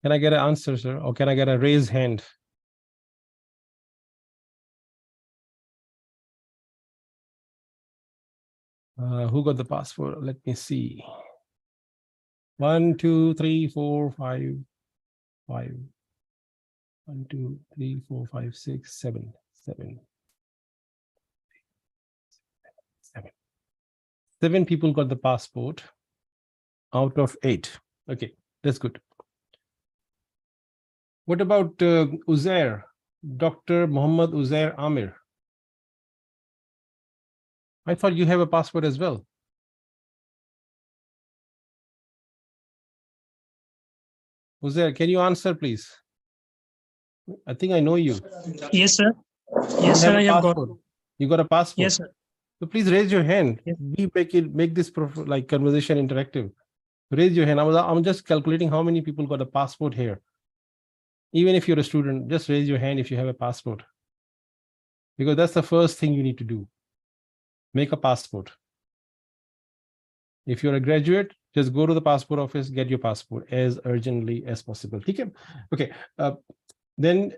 Can I get an answer, sir? Or can I get a raised hand? Who got the passport? Let me see. 1, 2, 3, 4, 5, 5. 1, 2, 3, 4, 5, 6, 7, 7. 7 people got the passport out of 8. Okay, that's good. What about Uzair? Dr. Muhammad Uzair Amir? I thought you have a passport as well. Uzair, can you answer, please? I think I know you. Yes, sir. Yes, sir, I have got. You got a passport? Yes, sir. So please raise your hand. Yes. We make this like conversation interactive. Raise your hand. I'm just calculating how many people got a passport here. Even if you're a student, just raise your hand if you have a passport. Because that's the first thing you need to do. Make a passport. If you're a graduate, just go to the passport office, get your passport as urgently as possible. Okay. Then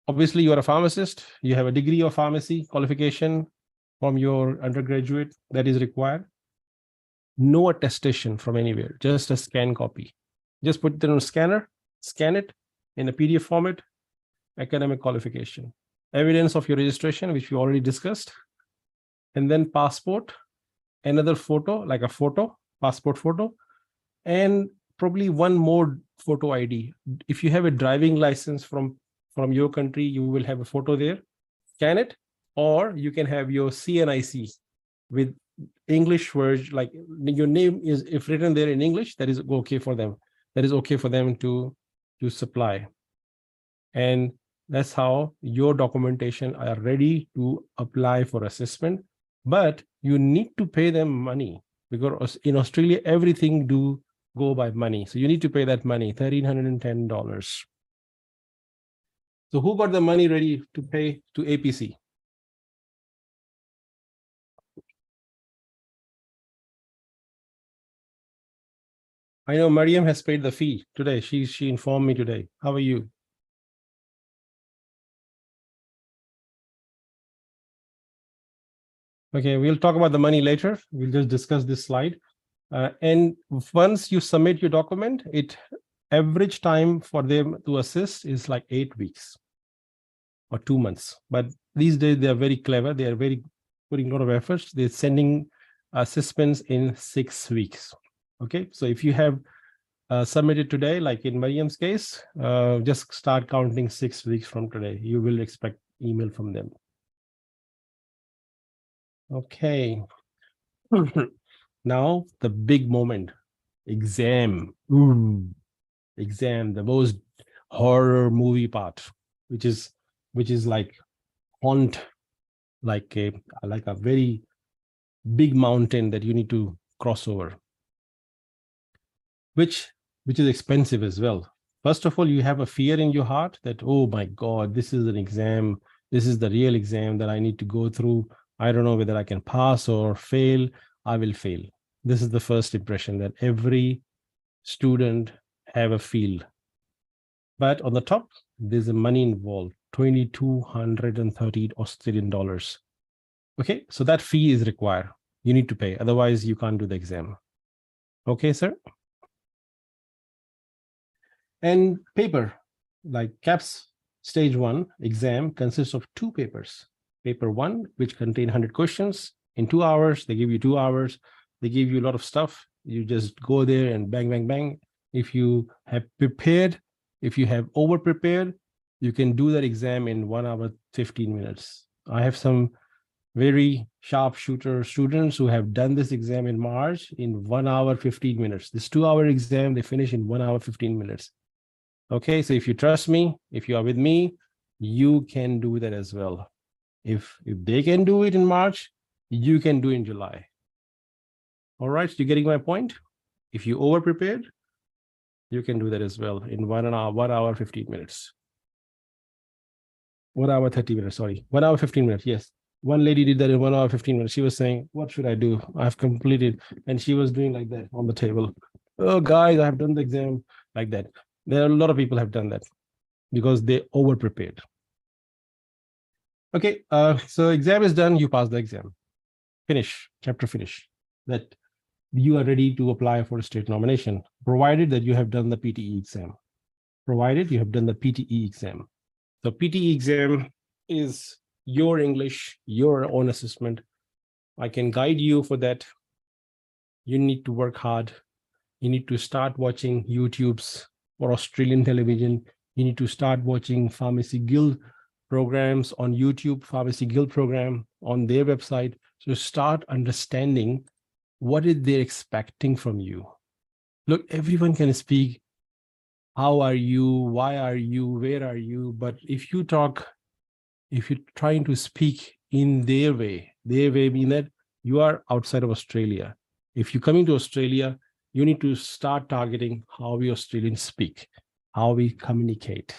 obviously you are a pharmacist. You have a degree of pharmacy qualification from your undergraduate that is required. No attestation from anywhere, just a scan copy. Just put it in a scanner, scan it in a PDF format, academic qualification, evidence of your registration, which we already discussed, and then passport, another photo, like a photo, passport photo, and probably one more photo ID. If you have a driving license from your country, you will have a photo there, scan it, or you can have your CNIC with English version, like your name is, if written there in English, that is okay for them. That is okay for them to supply. And that's how your documentation are ready to apply for assessment. But you need to pay them money, because in Australia, everything do go by money. So you need to pay that money, $1,310. So who got the money ready to pay to APC? I know Mariam has paid the fee today. She informed me today. How are you? Okay, we'll talk about the money later. We'll just discuss this slide. And once you submit your document, average time for them to assist is like 8 weeks or 2 months. But these days they are very clever. They are putting a lot of efforts. They're sending assessments in 6 weeks. Okay, so if you have submitted today, like in Mariam's case, just start counting 6 weeks from today. You will expect email from them. Okay. Now the big moment, exam. Exam, the most horror movie part, which is like haunt, like a very big mountain that you need to cross over, which is expensive as well. First of all, you have a fear in your heart that, oh my God, this is an exam. This is the real exam that I need to go through. I don't know whether I can pass or fail. I will fail. This is the first impression that every student have a feel. But on the top, there's a money involved, 2,230 Australian dollars. Okay, so that fee is required. You need to pay, otherwise you can't do the exam. Okay, sir? And paper, like KAPs stage 1 exam consists of 2 papers. Paper 1, which contain 100 questions in 2 hours. They give you 2 hours. They give you a lot of stuff. You just go there and bang, bang, bang. If you have prepared, if you have over prepared, you can do that exam in 1 hour, 15 minutes. I have some very sharpshooter students who have done this exam in March in 1 hour, 15 minutes. This 2-hour exam, they finish in 1 hour, 15 minutes. Okay, so if you trust me, if you are with me, you can do that as well. If they can do it in March, you can do it in July. All right, so you're getting my point? If you over prepared, you can do that as well in 1 hour, 15 minutes. 1 hour, 30 minutes, sorry. 1 hour, 15 minutes, yes. One lady did that in 1 hour, 15 minutes. She was saying, what should I do? I've completed. And she was doing like that on the table. Oh, guys, I've done the exam like that. There are a lot of people have done that because they over prepared. Okay, so exam is done, you pass the exam. Finish, chapter finish. That you are ready to apply for a state nomination, provided that you have done the PTE exam. Provided you have done the PTE exam. So PTE exam is your English, your own assessment. I can guide you for that. You need to work hard. You need to start watching YouTubes or Australian television. You need to start watching Pharmacy Guild programs on YouTube, Pharmacy Guild program on their website. So start understanding what is they expecting from you. Look, everyone can speak, how are you, why are you, where are you? But if you're trying to speak in their way mean that you are outside of Australia. If you're coming to Australia, you need to start targeting how we Australians speak, how we communicate.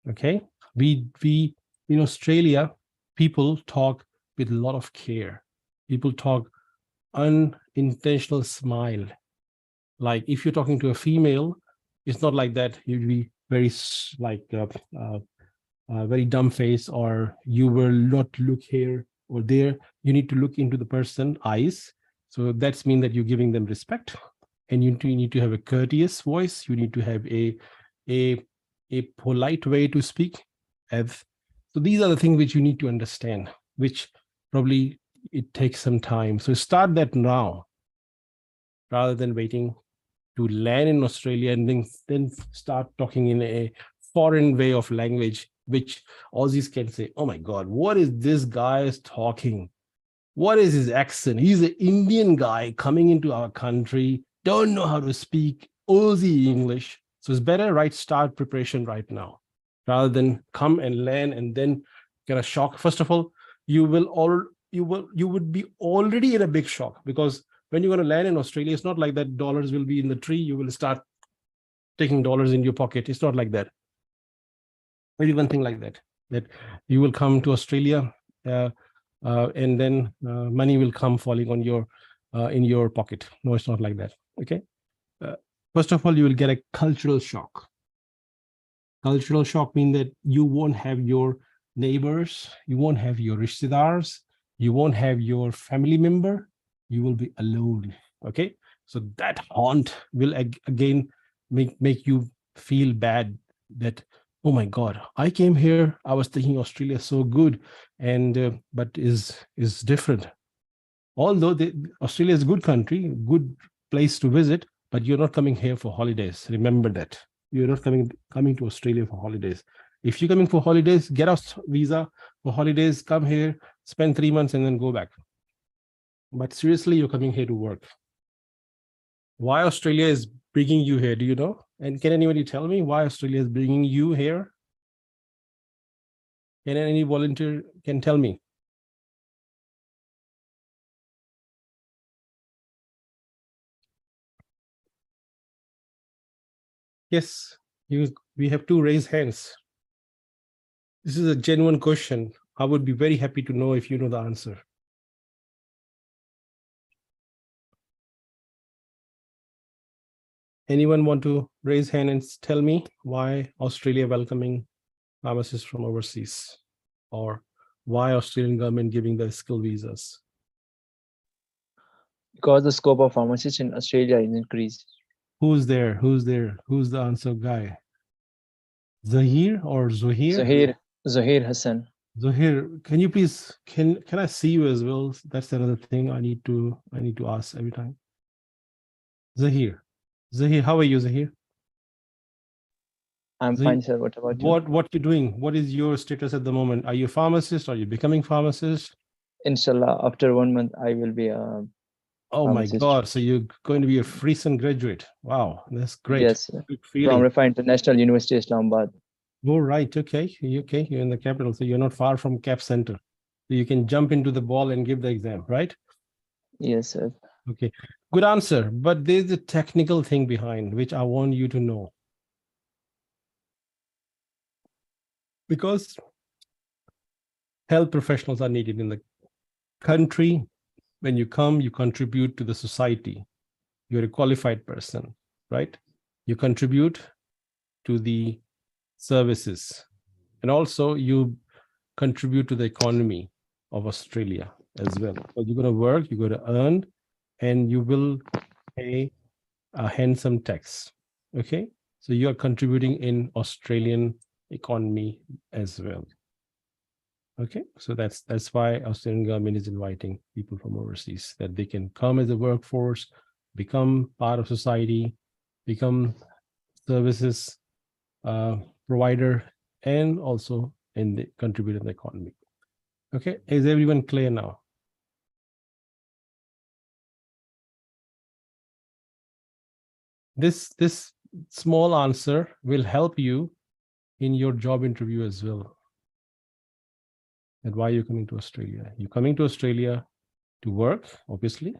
Okay? We in Australia, people talk with a lot of care. People talk unintentional smile. Like if you're talking to a female, it's not like that. You'd be very very dumb face, or you will not look here or there. You need to look into the person's eyes. So that's mean that you're giving them respect, and you need to have a courteous voice. You need to have a polite way to speak. So these are the things which you need to understand, which probably it takes some time. So start that now, rather than waiting to land in Australia and then start talking in a foreign way of language, which Aussies can say, oh my God, what is this guy talking? What is his accent? He's an Indian guy coming into our country, don't know how to speak Aussie English. So it's better, start preparation right now, rather than come and land and then get a shock. First of all, you would be already in a big shock, because when you're going to land in Australia, it's not like that dollars will be in the tree. You will start taking dollars in your pocket. It's not like that. Maybe one thing like that you will come to Australia and then money will come falling on your in your pocket. No, it's not like that. Okay. First of all, you will get a cultural shock. Cultural shock means that you won't have your neighbors, you won't have your rishtedars, you won't have your family member, you will be alone, okay? So that haunt will again make you feel bad that, oh my God, I came here, I was thinking Australia is so good, and but is different. Although Australia is a good country, good place to visit, but you're not coming here for holidays. Remember that. You're not coming to Australia for holidays. If you're coming for holidays, get a visa for holidays, come here, spend 3 months and then go back. But seriously, you're coming here to work. Why Australia is bringing you here, do you know? And can anybody tell me why Australia is bringing you here? Can any volunteer can tell me? Yes, we have 2 raised hands. This is a genuine question. I would be very happy to know if you know the answer. Anyone want to raise hand and tell me why Australia welcoming pharmacists from overseas, or why Australian government giving the skill visas? Because the scope of pharmacists in Australia is increased. Who's there? Who's there? Who's the answer guy? Zahir or Zohir? Zahir Hassan. Zohir, can you please, can I see you as well? That's another thing I need to ask every time. Zahir, how are you, Zahir? I'm Zahir, fine, sir. What about you? What you doing? What is your status at the moment? Are you a pharmacist? Are you becoming pharmacist? Inshallah, after 1 month, I will be a Oh my pharmacist. God! So you're going to be a recent graduate? Wow, that's great. Yes, Good from feeling. Rifa International University, Islamabad. Oh, right. Okay. You're in the capital, so you're not far from CAP Center. So you can jump into the ball and give the exam, right? Yes, sir. Okay. Good answer. But there's a technical thing behind which I want you to know. Because health professionals are needed in the country. When you come, you contribute to the society. You're a qualified person, right? You contribute to the services, and also you contribute to the economy of Australia as well. So you're going to work, you're going to earn, and you will pay a handsome tax. Okay, so you are contributing in Australian economy as well. Okay, so that's why Australian government is inviting people from overseas, that they can come as a workforce, become part of society, become services provider, and also contribute in the economy. Okay, is everyone clear now? This small answer will help you in your job interview as well. And why you're coming to Australia? You're coming to Australia to work, obviously.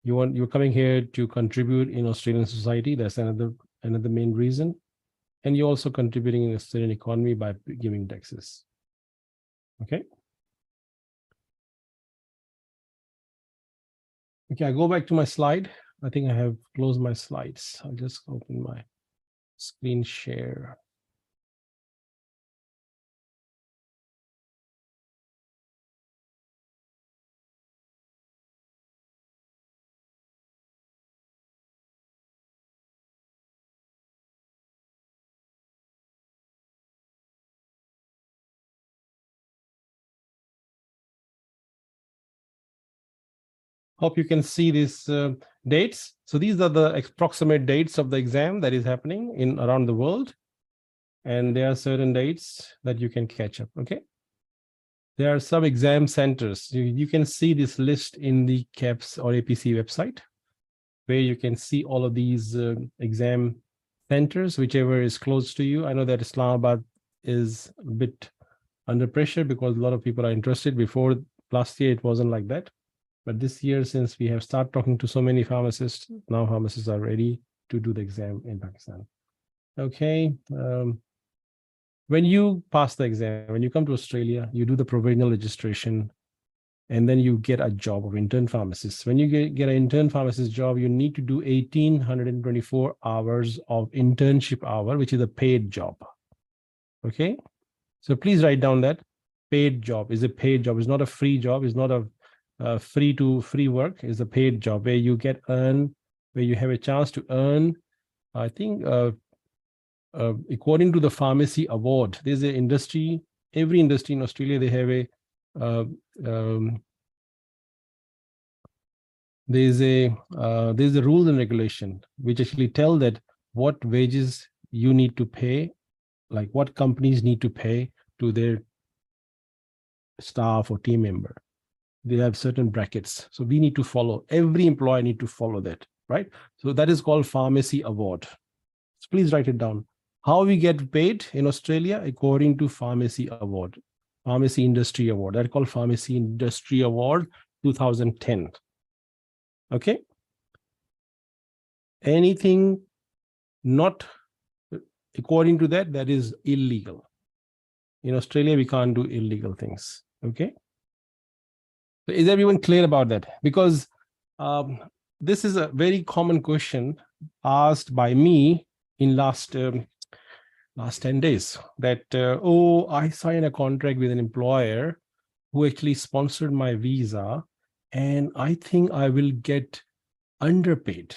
You're coming here to contribute in Australian society. That's another main reason. And you're also contributing in the Australian economy by giving taxes. Okay. Okay, I go back to my slide. I think I have closed my slides. I'll just open my screen share. Hope you can see these dates. So these are the approximate dates of the exam that is happening in around the world. And there are certain dates that you can catch up, okay? There are some exam centers. You can see this list in the KAPs or APC website, where you can see all of these exam centers, whichever is close to you. I know that Islamabad is a bit under pressure because a lot of people are interested. Before last year, it wasn't like that. But this year, since we have started talking to so many pharmacists, now pharmacists are ready to do the exam in Pakistan. Okay. When you pass the exam, when you come to Australia, you do the provisional registration, and then you get a job of intern pharmacist. When you get an intern pharmacist job, you need to do 1,824 hours of internship hour, which is a paid job. Okay, so please write down that paid job is a paid job. It's not a free job. It's not a free work. It's a paid job where you where you have a chance to earn. I think according to the pharmacy award, there's an industry. Every industry in Australia, they have a there's a rules and regulation which actually tell that what wages you need to pay, like what companies need to pay to their staff or team member. They have certain brackets, so we need to follow. Every employer need to follow that, right? So that is called pharmacy award. So please write it down. How we get paid in Australia according to pharmacy award, pharmacy industry award. That's called pharmacy industry award 2010. Okay. Anything not according to that, that is illegal. In Australia, we can't do illegal things. Okay. So is everyone clear about that? Because this is a very common question asked by me in last 10 days that, oh, I signed a contract with an employer who actually sponsored my visa, and I think I will get underpaid.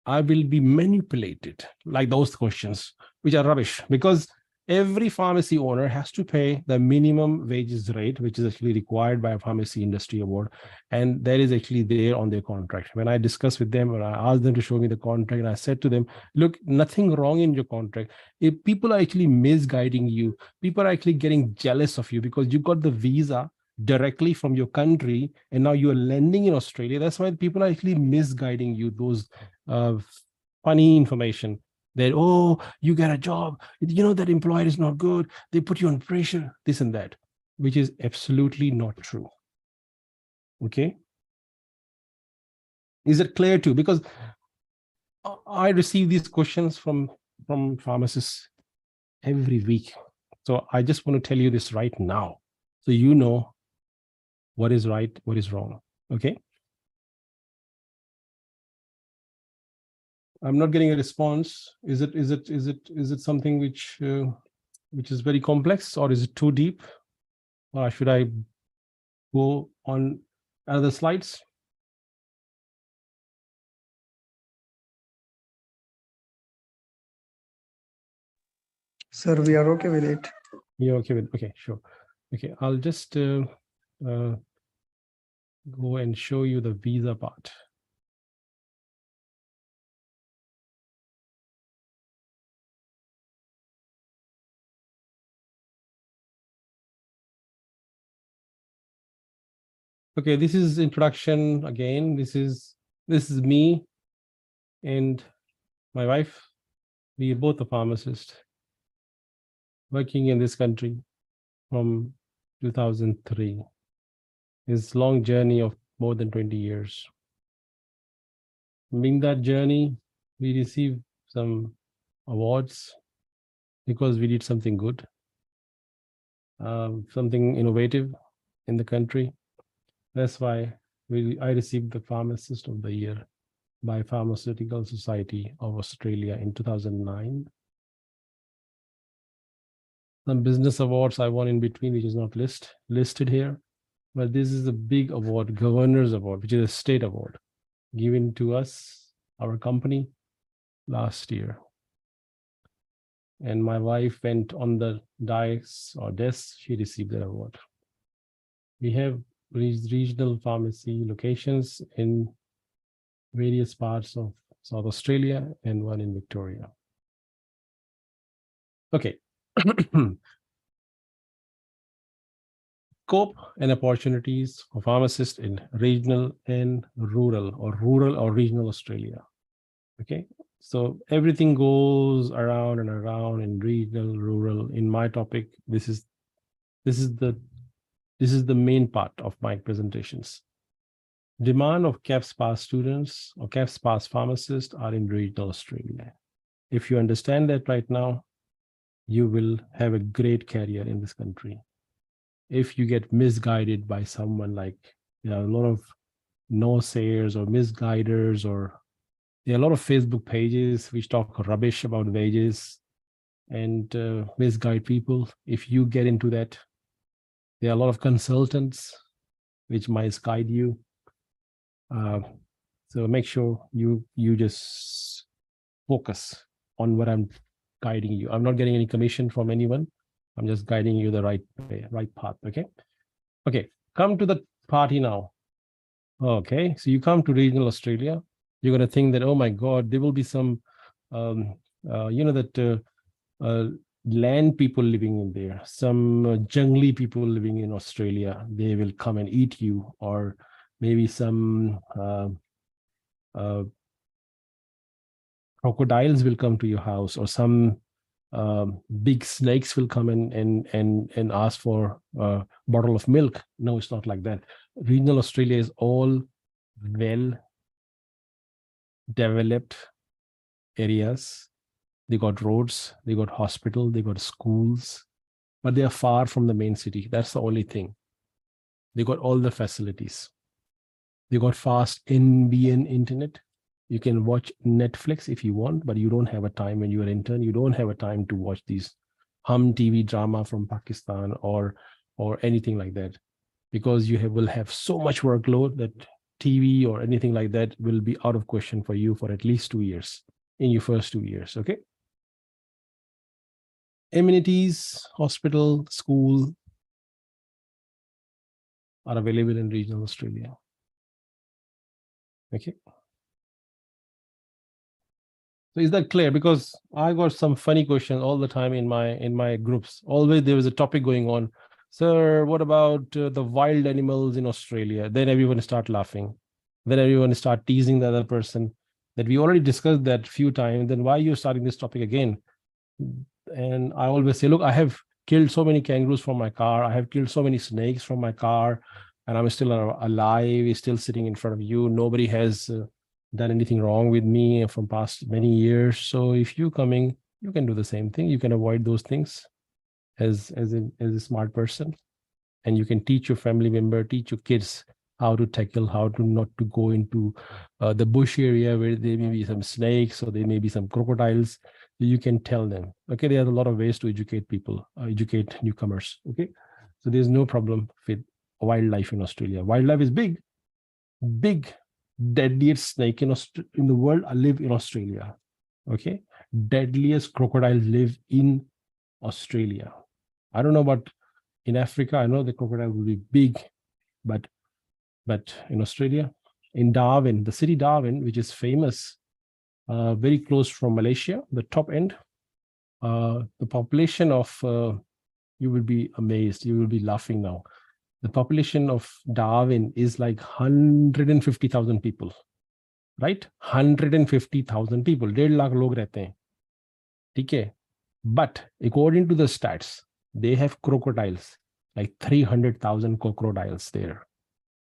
I will be manipulated, like those questions, which are rubbish, because every pharmacy owner has to pay the minimum wages rate, which is actually required by a pharmacy industry award. And that is actually there on their contract. When I discussed with them, or I asked them to show me the contract, and I said to them, look, nothing wrong in your contract. If people are actually misguiding you, people are actually getting jealous of you because you got the visa directly from your country, and now you are landing in Australia. That's why people are actually misguiding you, those funny information. That, oh, you get a job, you know, that employer is not good, they put you on pressure, this and that, which is absolutely not true. Okay. Is it clear too? Because I receive these questions from pharmacists every week. So I just want to tell you this right now, so you know what is right, what is wrong. Okay. I'm not getting a response. Is it something which is very complex, or is it too deep? Or should I go on other slides? Sir, we are okay with it. You're okay with it? Okay, sure. Okay, I'll just go and show you the visa part. Okay, this is introduction again. This is me and my wife. We are both a pharmacist working in this country from 2003. It's a long journey of more than 20 years. In that journey, we received some awards because we did something good, something innovative in the country. That's why I received the Pharmacist of the Year by Pharmaceutical Society of Australia in 2009. Some business awards I won in between, which is not listed here, but this is a big award, Governor's Award, which is a state award given to us, our company, last year. And my wife went on the desk, she received the award. We have regional pharmacy locations in various parts of South Australia and one in Victoria. Okay. Scope and opportunities for pharmacists in regional and rural or regional Australia. Okay, so everything goes around and around in regional, rural. In my topic, this is the main part of my presentations. Demand of KAPs pass students or KAPs pass pharmacists are in regional Australia. If you understand that right now, you will have a great career in this country. If you get misguided by someone like There are a lot of no-sayers or misguiders, or there are a lot of Facebook pages which talk rubbish about wages and misguide people. If you get into that, there are a lot of consultants which might guide you. So make sure you just focus on what I'm guiding you. I'm not getting any commission from anyone. I'm just guiding you the right way, right path. Okay. Okay. Come to the party now. Okay. So you come to regional Australia. You're going to think that, oh my God, there will be some, land people living in there, some jungly people living in Australia. They will come and eat you, or maybe some crocodiles will come to your house, or some big snakes will come and ask for a bottle of milk. No, it's not like that. Regional Australia is all well developed areas. They got roads, they got hospital, they got schools, but they are far from the main city. That's the only thing. They got all the facilities. They got fast NBN internet. You can watch Netflix if you want, but you don't have a time when you're an intern. You don't have a time to watch these Hum TV drama from Pakistan or anything like that, because you will have so much workload that TV or anything like that will be out of question for you for at least 2 years, in your first 2 years. Okay. Amenities, hospital, school are available in regional Australia. Okay. So is that clear? Because I got some funny questions all the time in my groups. Always there was a topic going on. Sir, what about the wild animals in Australia? Then everyone start laughing. Then everyone start teasing the other person that we already discussed that a few times. Then why are you starting this topic again? And I always say, look, I have killed so many kangaroos from my car. I have killed so many snakes from my car, and I'm still alive, still sitting in front of you. Nobody has done anything wrong with me from past many years. So if you're coming, you can do the same thing. You can avoid those things as a smart person, and you can teach your family member, teach your kids how to tackle, how to not to go into the bush area where there may be some snakes or there may be some crocodiles. You can tell them. Okay, there are a lot of ways to educate people, educate newcomers. Okay, so there's no problem with wildlife in Australia. Wildlife is big, deadliest snake in the world live in Australia. Okay, deadliest crocodiles live in Australia. I don't know about in Africa. I know the crocodile will be big, but in Australia, in Darwin, the city Darwin, which is famous, very close from Malaysia, the top end, the population of, you will be amazed, you will be laughing now. The population of Darwin is like 150,000 people, right? 150,000 people, 1.5 lakh log rehte hain. Okay. But according to the stats, they have crocodiles, like 300,000 crocodiles there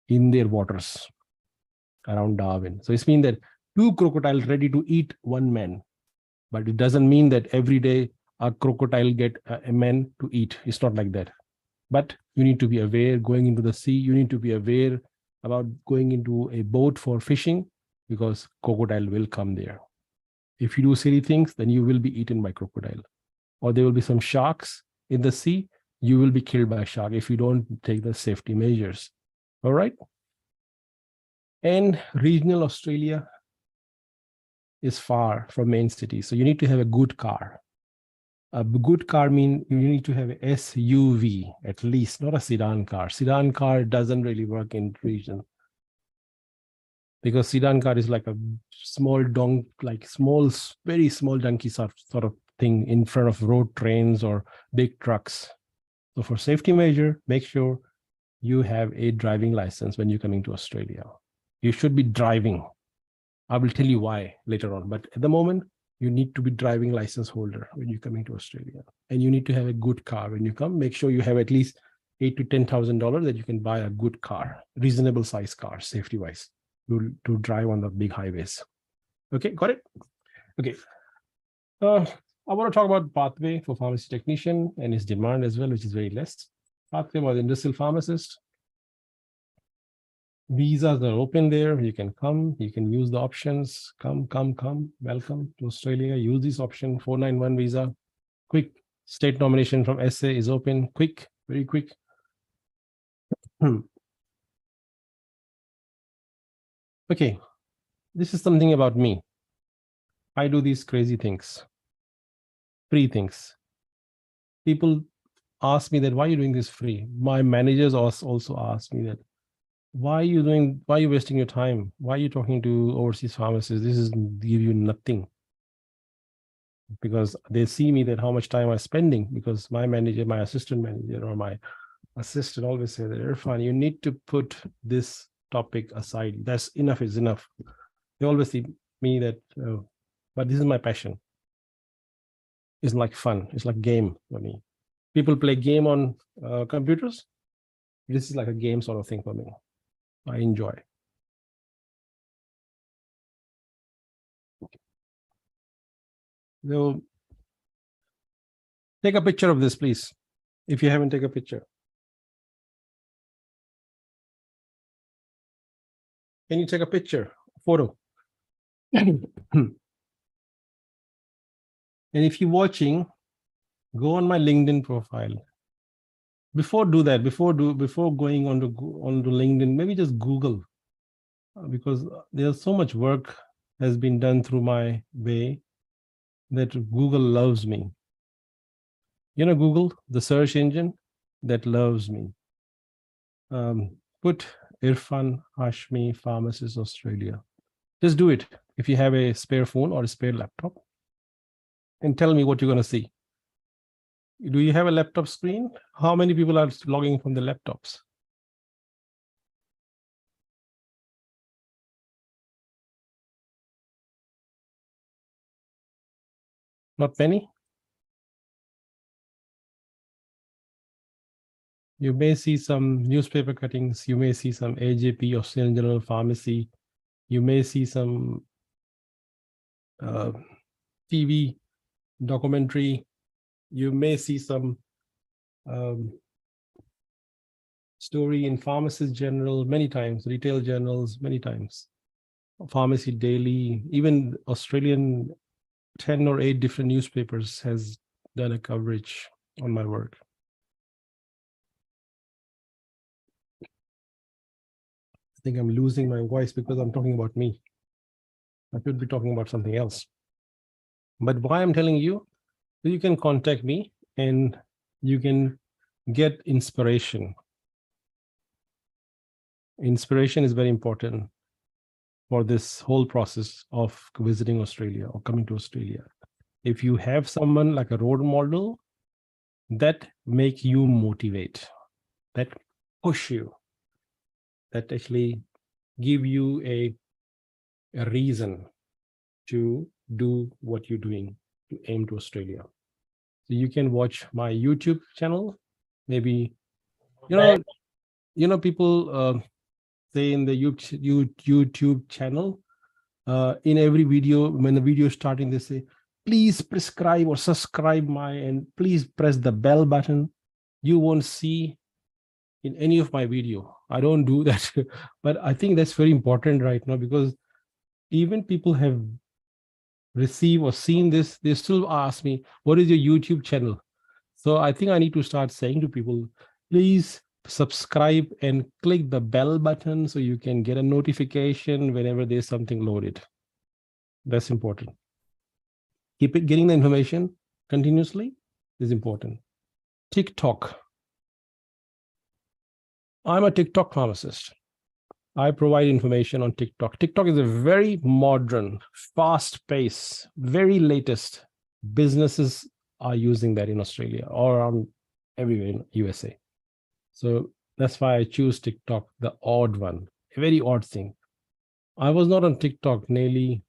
in their waters around Darwin. So it's mean that 2 crocodiles ready to eat 1 man, but it doesn't mean that every day a crocodile get a man to eat. It's not like that. But you need to be aware going into the sea. You need to be aware about going into a boat for fishing, because crocodile will come there. If you do silly things, then you will be eaten by crocodile. Or there will be some sharks in the sea. You will be killed by a shark if you don't take the safety measures. All right. And regional Australia is far from main cities. So you need to have a good car. A good car means you need to have a SUV, at least, not a sedan car. Sedan car doesn't really work in region, because sedan car is like a small very small donkey sort of thing in front of road trains or big trucks. So for safety measure, make sure you have a driving license when you're coming to Australia. You should be driving. I will tell you why later on, but at the moment, you need to be driving license holder when you're coming to Australia, and you need to have a good car when you come. Make sure you have at least $8,000 to $10,000 that you can buy a good car, reasonable size car, safety wise, to drive on the big highways. Okay, got it? Okay. I want to talk about pathway for pharmacy technician and its demand as well, which is very less. Pathway was industrial pharmacist. Visas are open there. You can come, you can use the options. Come. Welcome to Australia. Use this option, 491 visa. Quick state nomination from SA is open. Quick, very quick. Okay, this is something about me. I do these crazy things, free things. People ask me that, why are you doing this free? My managers also ask me that, why are you wasting your time? Why are you talking to overseas pharmacists? This is give you nothing. Because they see me that how much time I'm spending, because my manager, my assistant manager, or my assistant always say that, Irfan, you need to put this topic aside. That's enough is enough. They always see me that, but this is my passion. It's like fun. It's like game for me. People play game on computers. This is like a game sort of thing for me. I enjoy. So take a picture of this, please. If you haven't taken a picture. Can you take a picture, photo? And if you're watching, go on my LinkedIn profile. Before going onto LinkedIn, maybe just Google, because there's so much work has been done through my way that Google loves me. You know, Google, the search engine that loves me. Put Irfan Hashmi Pharmacist Australia. Just do it if you have a spare phone or a spare laptop, and tell me what you're going to see. Do you have a laptop screen? How many people are logging from the laptops? Not many. You may see some newspaper cuttings. You may see some AJP, Australian General Pharmacy. You may see some TV documentary. You may see some story in Pharmacist General many times, retail journals many times, Pharmacy Daily, even Australian 10 or 8 different newspapers has done a coverage on my work. I think I'm losing my voice because I'm talking about me. I should be talking about something else. But why I'm telling you, you can contact me and you can get inspiration. Inspiration is very important for this whole process of visiting Australia or coming to Australia. If you have someone like a role model, that make you motivate, that push you, that actually give you a reason to do what you're doing to aim to Australia. So you can watch my YouTube channel. Maybe, people say in the YouTube channel, in every video, when the video is starting, they say, please prescribe or subscribe and please press the bell button. You won't see in any of my video. I don't do that, but I think that's very important right now, because even people have received or seen this, they still ask me, what is your YouTube channel? So I think I need to start saying to people, please subscribe and click the bell button so you can get a notification whenever there's something loaded. That's important. Keep getting the information continuously is important. TikTok. I'm a TikTok pharmacist. I provide information on TikTok. TikTok is a very modern, fast-paced, very latest. Businesses are using that in Australia or around everywhere in USA. So that's why I choose TikTok, the odd one, a very odd thing. I was not on TikTok nearly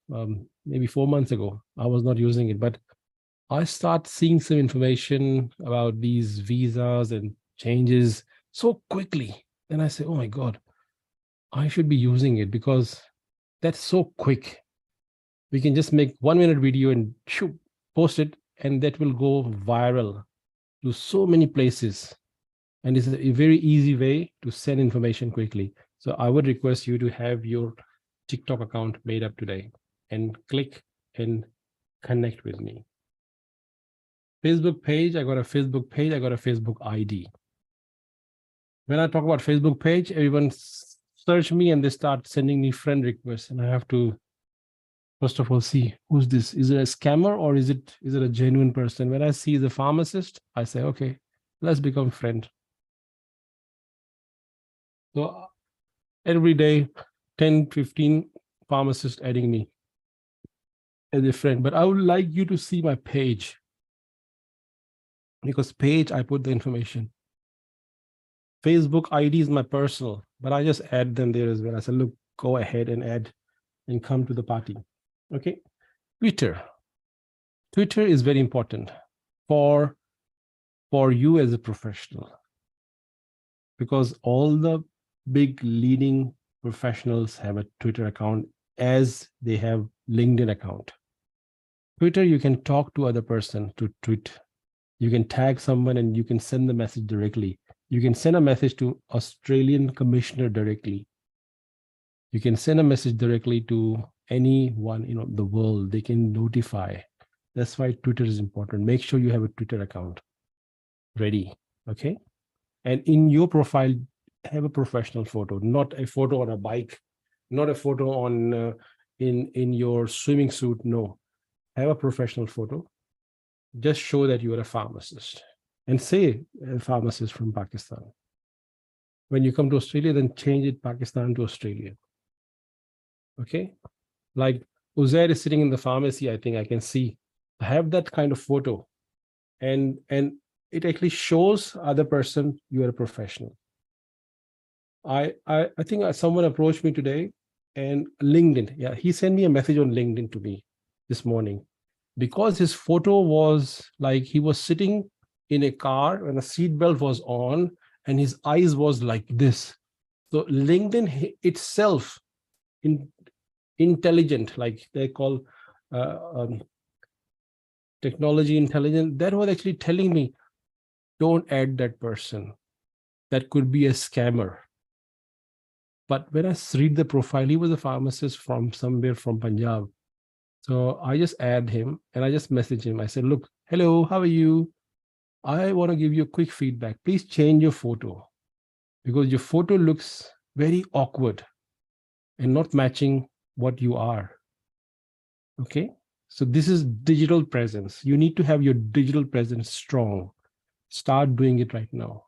maybe 4 months ago. I was not using it, but I start seeing some information about these visas and changes so quickly. Then I say, oh my God, I should be using it because that's so quick. We can just make 1 minute video and shoot, post it, and that will go viral to so many places. And it's a very easy way to send information quickly. So I would request you to have your TikTok account made up today and click and connect with me. Facebook page, I got a Facebook page, I got a Facebook ID. When I talk about Facebook page, everyone search me and they start sending me friend requests, and I have to first of all see who's this. Is it a scammer or is it a genuine person? When I see the pharmacist, I say, okay, let's become friends. So every day, 10, 15 pharmacists adding me as a friend. But I would like you to see my page, because page, I put the information. Facebook ID is my personal, but I just add them there as well. I said, look, go ahead and add and come to the party. Okay. Twitter. Twitter is very important for you as a professional, because all the big leading professionals have a Twitter account as they have LinkedIn account. Twitter, you can talk to other person to tweet. You can tag someone and you can send the message directly. You can send a message to Australian commissioner directly. You can send a message directly to anyone in the world. They can notify. That's why Twitter is important. Make sure you have a Twitter account ready, okay? And in your profile, have a professional photo, not a photo on a bike, not a photo on in your swimming suit. No, have a professional photo. Just show that you are a pharmacist, and say a pharmacist from Pakistan. When you come to Australia, then change it Pakistan to Australia. Okay, like Uzair is sitting in the pharmacy. I think I can see. Have that kind of photo, and it actually shows other person you are a professional. I think someone approached me today, and LinkedIn. Yeah, he sent me a message on LinkedIn to me this morning, because his photo was like he was sitting in a car and a seatbelt was on and his eyes was like this. So LinkedIn itself, intelligent, like they call technology intelligent, that was actually telling me, don't add that person. That could be a scammer. But when I read the profile, he was a pharmacist from somewhere from Punjab. So I just add him and I just message him. I said, look, hello, how are you? I want to give you a quick feedback. Please change your photo, because your photo looks very awkward and not matching what you are. Okay. So this is digital presence. You need to have your digital presence strong. Start doing it right now.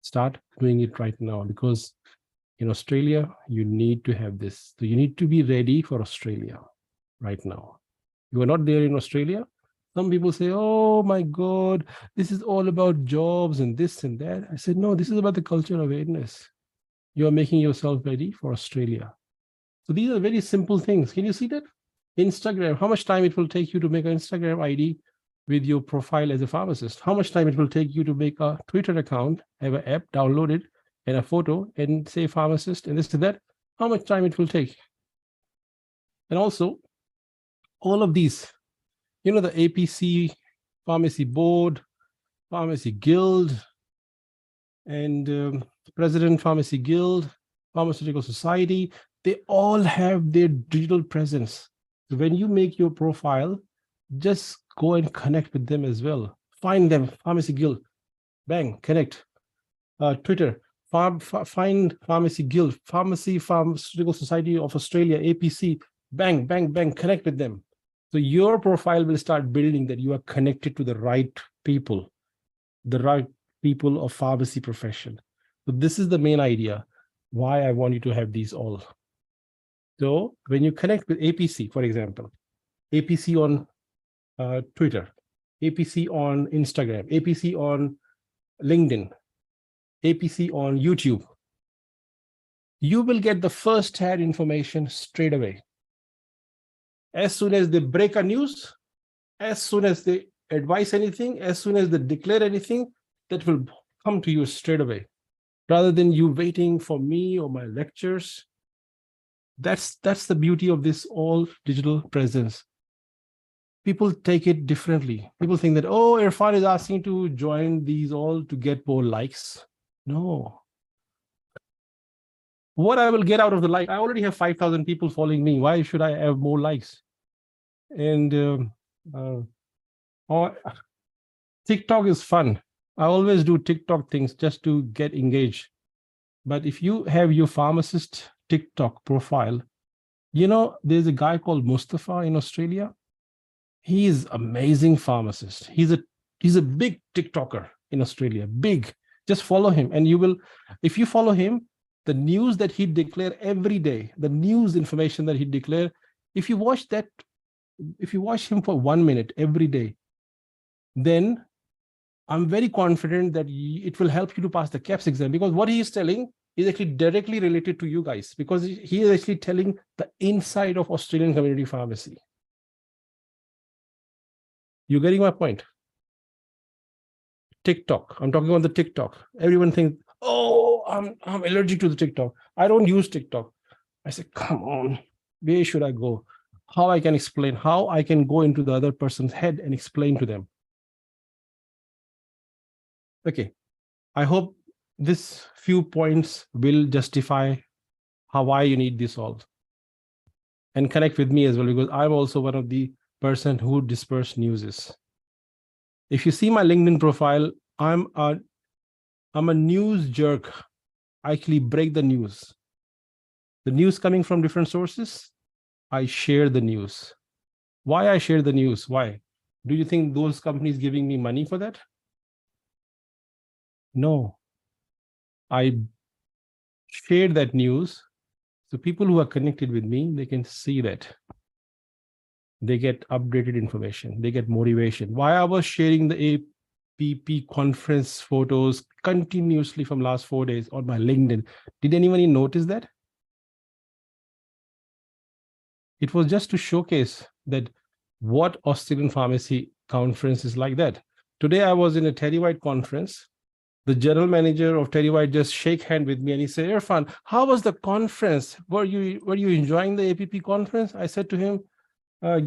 Start doing it right now, because in Australia, you need to have this. So you need to be ready for Australia right now. You are not there in Australia. Some people say, oh my God, this is all about jobs and this and that. I said, no, this is about the cultural awareness. You are making yourself ready for Australia. So these are very simple things. Can you see that? Instagram, how much time it will take you to make an Instagram ID with your profile as a pharmacist? How much time it will take you to make a Twitter account, have an app, download it, and a photo, and say pharmacist and this and that? How much time it will take? And also, all of these, the APC, Pharmacy Board, Pharmacy Guild, and President Pharmacy Guild, Pharmaceutical Society, they all have their digital presence. So when you make your profile, just go and connect with them as well. Find them, Pharmacy Guild, bang, connect. Twitter, find Pharmacy Guild, Pharmaceutical Society of Australia, APC, bang, bang, bang, connect with them. So your profile will start building that you are connected to the right people of pharmacy profession. So this is the main idea, why I want you to have these all. So when you connect with APC, for example, APC on Twitter, APC on Instagram, APC on LinkedIn, APC on YouTube, you will get the first-hand information straight away. As soon as they break a news, as soon as they advise anything, as soon as they declare anything, that will come to you straight away, rather than you waiting for me or my lectures. That's the beauty of this all digital presence. People take it differently. People think that, oh, Irfan is asking to join these all to get more likes. No. what I will get out of the like. I already have 5,000 people following me. Why should I have more likes? And TikTok is fun. I always do TikTok things just to get engaged. But if you have your pharmacist TikTok profile, you know, there's a guy called Mustafa in Australia. He is amazing pharmacist. He's a big TikToker in Australia, big. Just follow him and you will, if you follow him, the news that he declare every day, the news information that he declare, if you watch him for 1 minute every day, then I'm very confident that it will help you to pass the KAPs exam, because what he is telling is actually directly related to you guys, because he is actually telling the inside of Australian community pharmacy. You getting my point? TikTok. I'm talking about the TikTok. Everyone thinks, oh, I'm allergic to the TikTok. I don't use TikTok. I said, come on, where should I go? How I can explain, how I can go into the other person's head and explain to them. Okay, I hope this few points will justify why you need this all. And connect with me as well, because I'm also one of the person who disperse news. If you see my LinkedIn profile, I'm a news jerk. I actually break the news. The news coming from different sources, I share the news. Why I share the news? Why? Do you think those companies giving me money for that? No. I share that news so people who are connected with me, they can see that. They get updated information. They get motivation. Why I was sharing the APP conference photos continuously from last 4 days on my LinkedIn. Did anybody notice that? It was just to showcase that what Australian pharmacy conference is like that. Today I was in a Terry White conference. The general manager of Terry White just shake hand with me and he said, Irfan, how was the conference? Were you enjoying the APP conference? I said to him,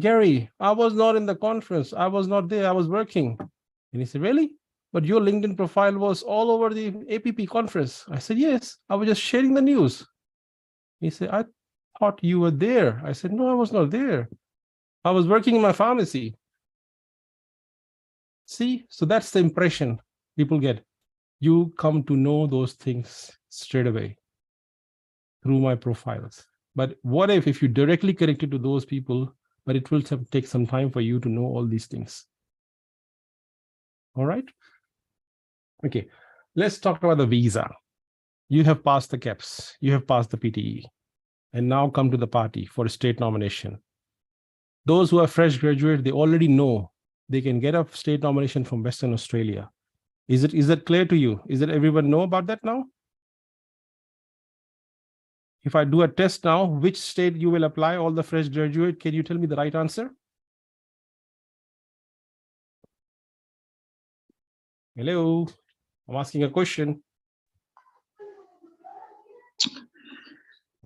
Gary, I was not in the conference. I was not there. I was working. And he said, really? But your LinkedIn profile was all over the APP conference. I said, yes, I was just sharing the news. He said, I thought you were there. I said, no, I was not there. I was working in my pharmacy. See, so that's the impression people get. You come to know those things straight away through my profiles. But what if you directly connected to those people, but it will take some time for you to know all these things. All right. Okay, let's talk about the visa. You have passed the KAPs, you have passed the PTE, and now come to the party for a state nomination. Those who are fresh graduate, they already know they can get a state nomination from Western Australia. Is that clear to you? Is that everyone know about that now? If I do a test now, which state you will apply, all the fresh graduate, can you tell me the right answer? Hello, I'm asking a question.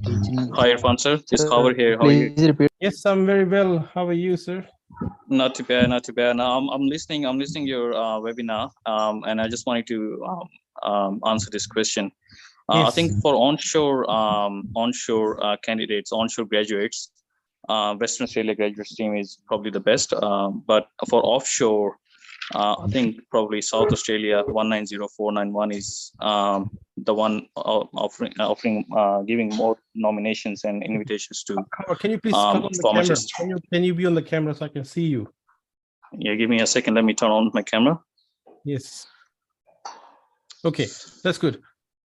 Hi, Irfan, sir. This is Howard here. How are you? Yes, I'm very well. How are you, sir? Not too bad, not too bad. Now I'm listening your webinar, and I just wanted to answer this question. Yes. I think for onshore candidates, onshore graduates, Western Australia graduate stream is probably the best. But for offshore, I think probably South Australia 190491 is the one offering giving more nominations and invitations to. Can you please come on the pharmacists. camera? Can you be on the camera so I can see you? Yeah, give me a second. Let me turn on my camera. Yes. Okay, that's good.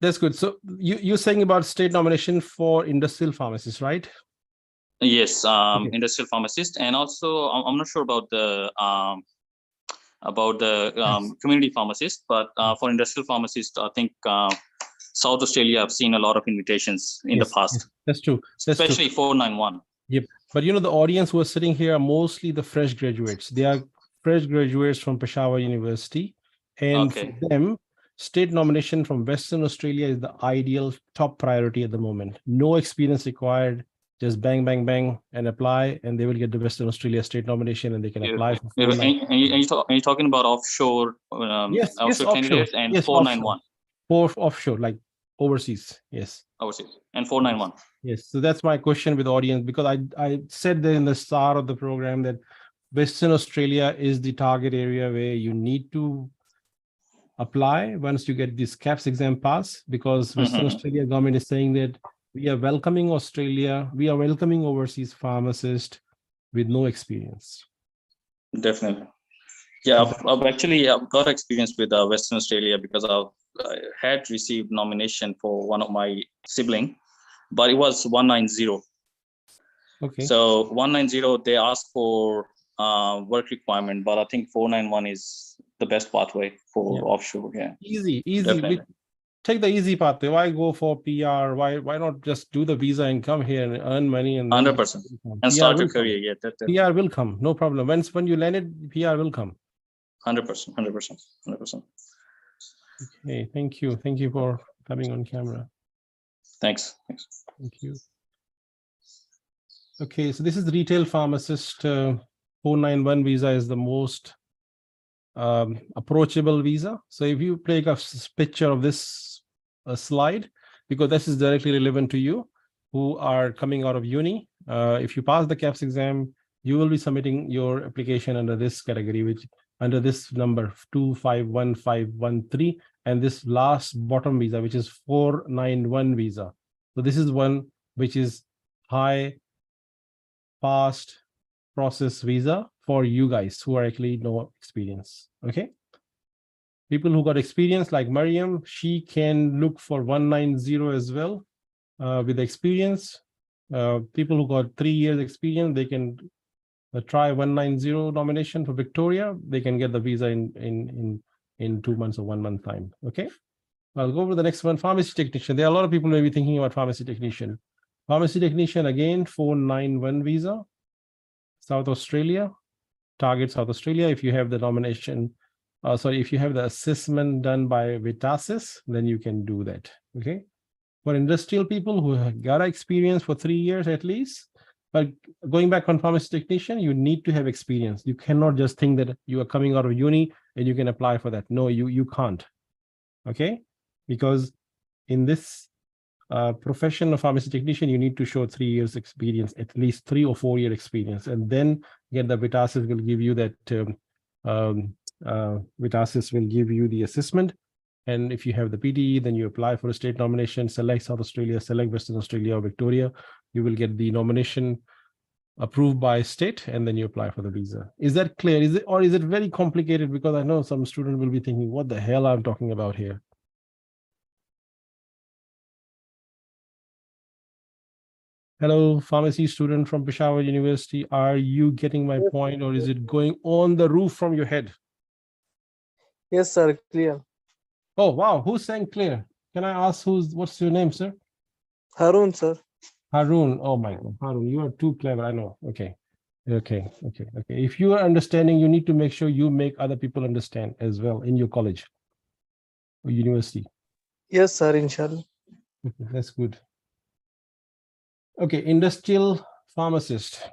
That's good. So you're saying about state nomination for industrial pharmacists, right? Yes, Okay. industrial pharmacist, and also I'm not sure about the community pharmacist, but for industrial pharmacist, I think South Australia, I've seen a lot of invitations in the past. Yes, that's true. That's especially true. 491. Yep. But you know, the audience who are sitting here are mostly the fresh graduates. They are fresh graduates from Peshawar University, and Okay. for them, state nomination from Western Australia is the ideal top priority at the moment. No experience required. Just bang, bang, bang, and apply, and they will get the Western Australia state nomination, and they can apply for 491. And you're talking about offshore, Yes, offshore candidates and 491. For offshore, like overseas. Yes. Overseas. And 491. Yes. So that's my question with the audience, because I said there in the start of the program that Western Australia is the target area where you need to apply once you get this KAPs exam pass, because Western Australia government is saying that we are welcoming Australia, we are welcoming overseas pharmacists with no experience. Definitely. Yeah, I've got experience with Western Australia because I had received nomination for one of my sibling, but it was 190. Okay. So 190, they asked for work requirement, but I think 491 is the best pathway for offshore. Yeah. Easy. Definitely. Take the easy pathway. Why go for PR? Why not just do the visa and come here and earn money and 100%. And start your career. Yeah, PR will come. No problem. When you land it, PR will come. 100%. Okay, thank you. Thank you for coming on camera. Thanks. Thank you. Okay, so this is retail pharmacist. 491 visa is the most approachable visa. So if you take a picture of this slide, because this is directly relevant to you who are coming out of uni. If you pass the KAPs exam, you will be submitting your application under this category, which under this number 251513, and this last bottom visa, which is 491 visa. So this is one which is high fast process visa for you guys who are actually no experience. Okay, people who got experience like Mariam, she can look for 190 as well with experience. People who got 3 years experience, they can try 190 nomination. For Victoria, they can get the visa in 2 months or 1 month time. Okay, I'll go over the next one. Pharmacy technician. There are a lot of people may be thinking about pharmacy technician. Pharmacy technician, again, 491 visa, South Australia, target South Australia. If you have the nomination, if you have the assessment done by Vitasis, then you can do that. Okay. For industrial people who have got experience for 3 years at least, but going back on pharmacy technician, you need to have experience. You cannot just think that you are coming out of uni and you can apply for that. No, you can't. Okay, because in this profession of pharmacy technician, you need to show 3 years experience, at least 3 or 4 year experience, and then again the Vitasis will give you that. Vitasis will give you the assessment, and if you have the PTE, then you apply for a state nomination. Select South Australia, select Western Australia or Victoria. You will get the nomination approved by state, and then you apply for the visa. Is that clear? Is it very complicated? Because I know some student will be thinking, what the hell I'm talking about here. Hello, pharmacy student from Peshawar University. Are you getting my point, or is it going on the roof from your head? Yes, sir. Clear. Oh, wow. Who's saying clear? Can I ask what's your name, sir? Harun, sir. Harun. Oh my God, Harun, you are too clever. I know. Okay. If you are understanding, you need to make sure you make other people understand as well in your college or university. Yes, sir. Inshallah. Okay, that's good. Okay, industrial pharmacist.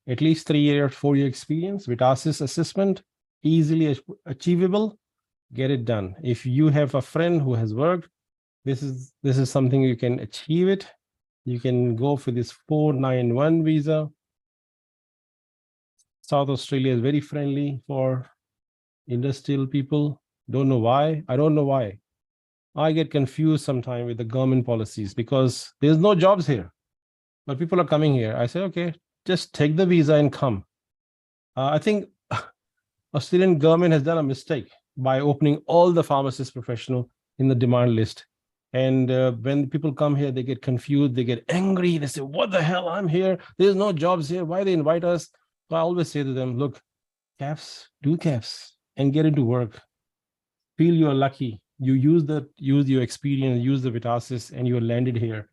At least 3 year, 4 year experience with assessment, easily achievable. Get it done. If you have a friend who has worked, this is something you can achieve it. You can go for this 491 visa. South Australia is very friendly for industrial people. Don't know why. I don't know why. I get confused sometimes with the government policies because there's no jobs here, but people are coming here. I say, okay, just take the visa and come. I think Australian government has done a mistake by opening all the pharmacist professional in the demand list. And when people come here, they get confused, they get angry. They say, what the hell, I'm here. There's no jobs here. Why they invite us? So I always say to them, look, KAPs, do KAPs and get into work. Feel you're lucky. You use your experience, use the Vitasis, and you're landed here.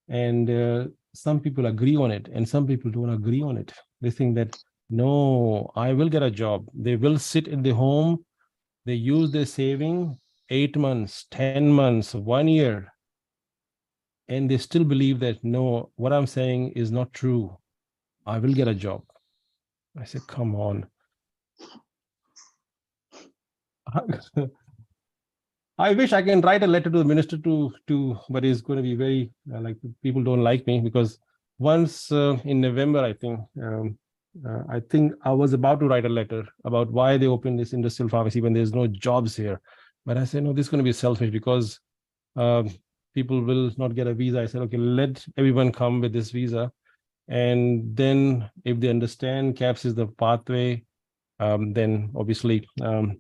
And some people agree on it and some people don't agree on it. They think that, no, I will get a job. They will sit in the home. They use their saving 8 months, 10 months, 1 year. And they still believe that, no, what I'm saying is not true. I will get a job. I said, come on. I wish I can write a letter to the minister but it's going to be very like people don't like me because once in November, I think I was about to write a letter about why they opened this industrial pharmacy when there's no jobs here. But I said, no, this is going to be selfish because people will not get a visa. I said, okay, let everyone come with this visa. And then if they understand KAPs is the pathway, then obviously, so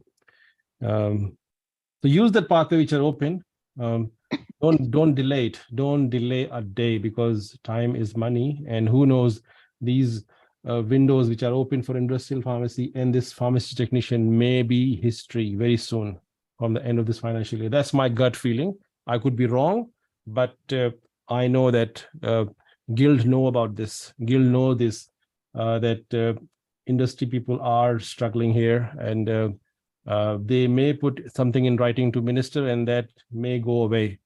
use that pathway which are open. Don't delay it. Don't delay a day because time is money. And who knows, these windows which are open for industrial pharmacy and this pharmacy technician may be history very soon from the end of this financial year. That's my gut feeling. I could be wrong, but I know that Guild know about this. Guild know this, that industry people are struggling here and they may put something in writing to minister and that may go away.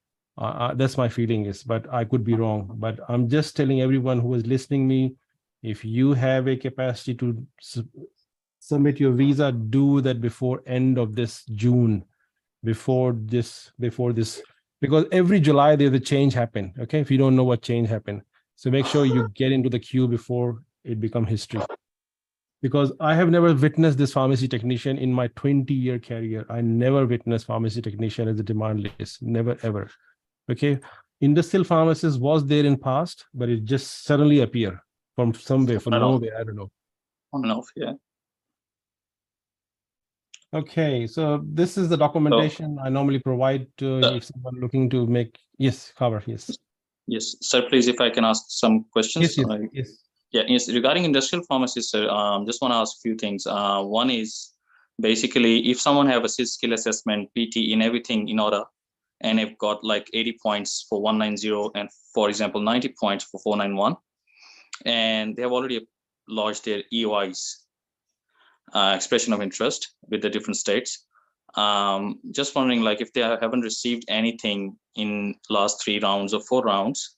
That's my feeling is, but I could be wrong. But I'm just telling everyone who is listening me, if you have a capacity to submit your visa, do that before end of this June, before this, because every July there's a change happen. Okay, if you don't know what change happened, so make sure you get into the queue before it become history. Because I have never witnessed this pharmacy technician in my 20-year career. I never witnessed pharmacy technician as a demand list, never ever. Okay, industrial pharmacist was there in past, but it just suddenly appeared from somewhere, from nowhere, I don't know. On and off, yeah. Okay, so this is the documentation I normally provide to if someone looking to make, yes, cover, yes. Yes, sir, please, if I can ask some questions. Yes. Yeah, yes, regarding industrial pharmacists, sir, just want to ask a few things. One is basically if someone have a skill assessment, PT in everything in order, and they've got like 80 points for 190 and for example, 90 points for 491, and they have already lodged their EOIs, expression of interest with the different states. Just wondering, like if they haven't received anything in last 3 rounds or 4 rounds,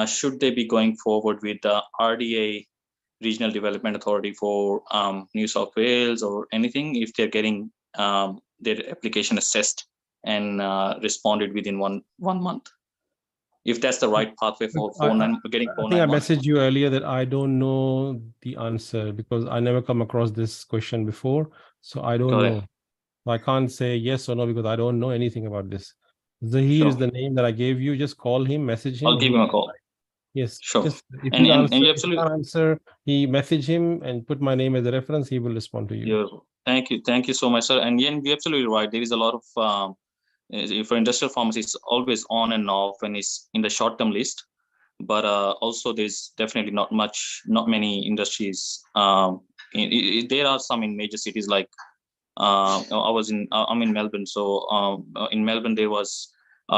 should they be going forward with the RDA, Regional Development Authority for New South Wales or anything if they're getting their application assessed and responded within one month? If that's the right pathway for getting 491. I think I messaged you earlier that I don't know the answer because I never come across this question before. So I don't know. I can't say yes or no because I don't know anything about this. Zahir is the name that I gave you. Just call him, message him. I'll give him a call. Yes, sure. Just, if and you you absolutely answer, he message him and put my name as a reference. He will respond to you. Yeah. Thank you so much, sir. And you're absolutely right. There is a lot of for industrial pharmacy, it's always on and off, and it's in the short-term list. But also, there's definitely not many industries. There are some in major cities like I'm in Melbourne, so in Melbourne there was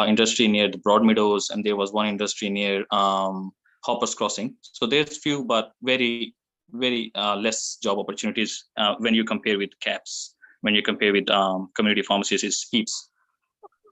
industry near the Broadmeadows, and there was one industry near Hoppers Crossing. So there's few, but very less job opportunities when you compare with KAPs. When you compare with community pharmacies, it's heaps.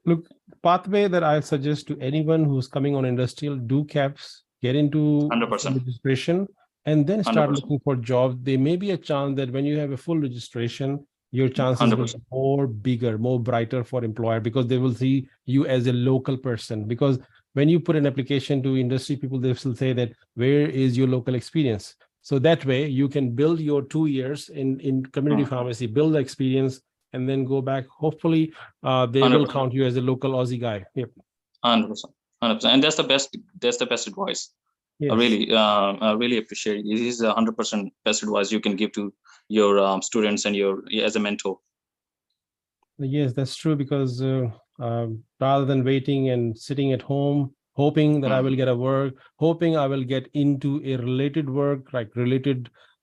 Look, pathway that I suggest to anyone who's coming on industrial, do KAPs, get into 100%. registration, and then start 100%. looking for jobs. There may be a chance that when you have a full registration, your chances 100%. will be more bigger, more brighter for employer because they will see you as a local person. Because when you put an application to industry people, they will say that, where is your local experience? So that way you can build your 2 years in community pharmacy, build the experience, and then go back. Hopefully they 100%. will count you as a local Aussie guy. Yep. 100%. And that's the best advice. Yes. I really appreciate it. This is 100% best advice you can give to your students and as a mentor. Yes, that's true, because rather than waiting and sitting at home, hoping that I will get a work, hoping I will get into a related work, like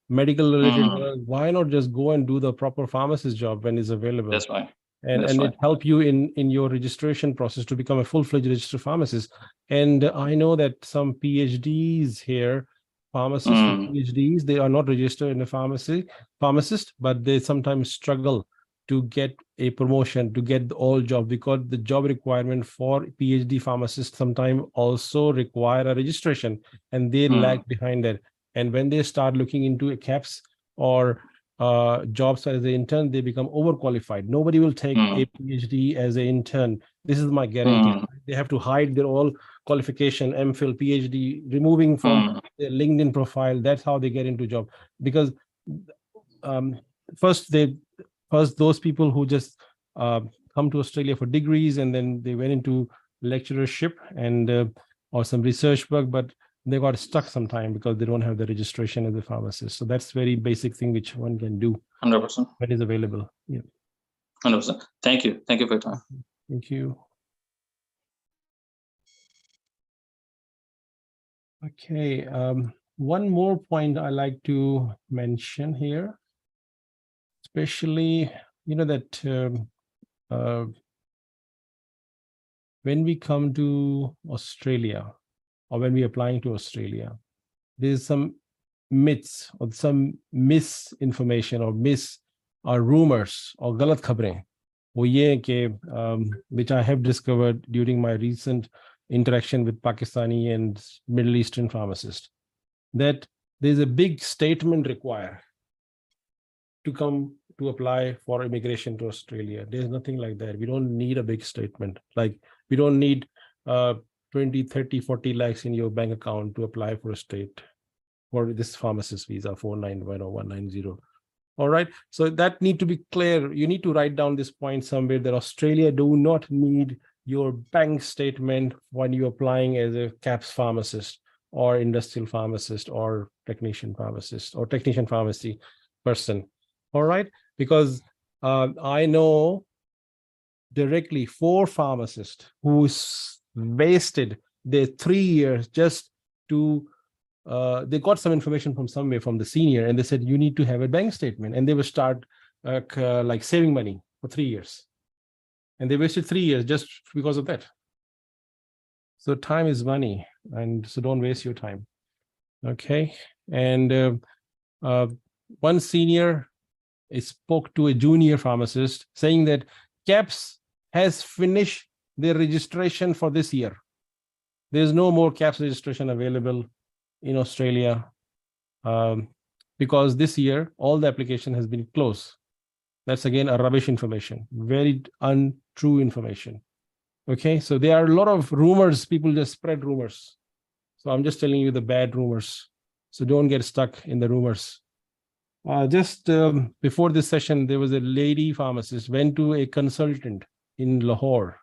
medical related work, why not just go and do the proper pharmacist job when it's available? That's right. And it help you in your registration process to become a full-fledged registered pharmacist. And I know that some PhDs here, pharmacists with PhDs, they are not registered in a pharmacist, but they sometimes struggle to get a promotion, to get all job, because the job requirement for PhD pharmacists sometimes also require a registration, and they lag behind that. And when they start looking into a KAPs or jobs as an intern, they become overqualified. Nobody will take a PhD as an intern. This is my guarantee. They have to hide their all qualification, MPhil, PhD, removing from their LinkedIn profile. That's how they get into job. Because first those people who just come to Australia for degrees, and then they went into lecturership and or some research work, but they got stuck sometime because they don't have the registration as a pharmacist. So that's very basic thing which one can do. 100%. That is available. Yeah. 100%. Thank you. Thank you for your time. Thank you. Okay. One more point I like to mention here, especially, that when we come to Australia, or when we're applying to Australia, there's some myths or some misinformation or rumors or galat khabrein, which I have discovered during my recent interaction with Pakistani and Middle Eastern pharmacists, that there's a big statement required to come to apply for immigration to Australia. There's nothing like that. We don't need a big statement. Like, we don't need 20, 30, 40 lakhs in your bank account to apply for a state for this pharmacist visa 491 or 190. All right. So that need to be clear. You need to write down this point somewhere, that Australia do not need your bank statement when you're applying as a KAPs pharmacist or industrial pharmacist or technician pharmacist or technician pharmacy person. All right. Because I know directly 4 pharmacists who wasted their 3 years just to they got some information from somewhere from the senior, and they said you need to have a bank statement, and they will start like saving money for 3 years, and they wasted 3 years just because of that. So time is money, and so don't waste your time. Okay. And one senior spoke to a junior pharmacist saying that KAPs has finished their registration for this year. There's no more KAPs registration available in Australia because this year all the application has been closed. That's again a rubbish information, very untrue information. Okay, so there are a lot of rumors. People just spread rumors. So I'm just telling you the bad rumors. So don't get stuck in the rumors. Just before this session, there was a lady pharmacist went to a consultant in Lahore,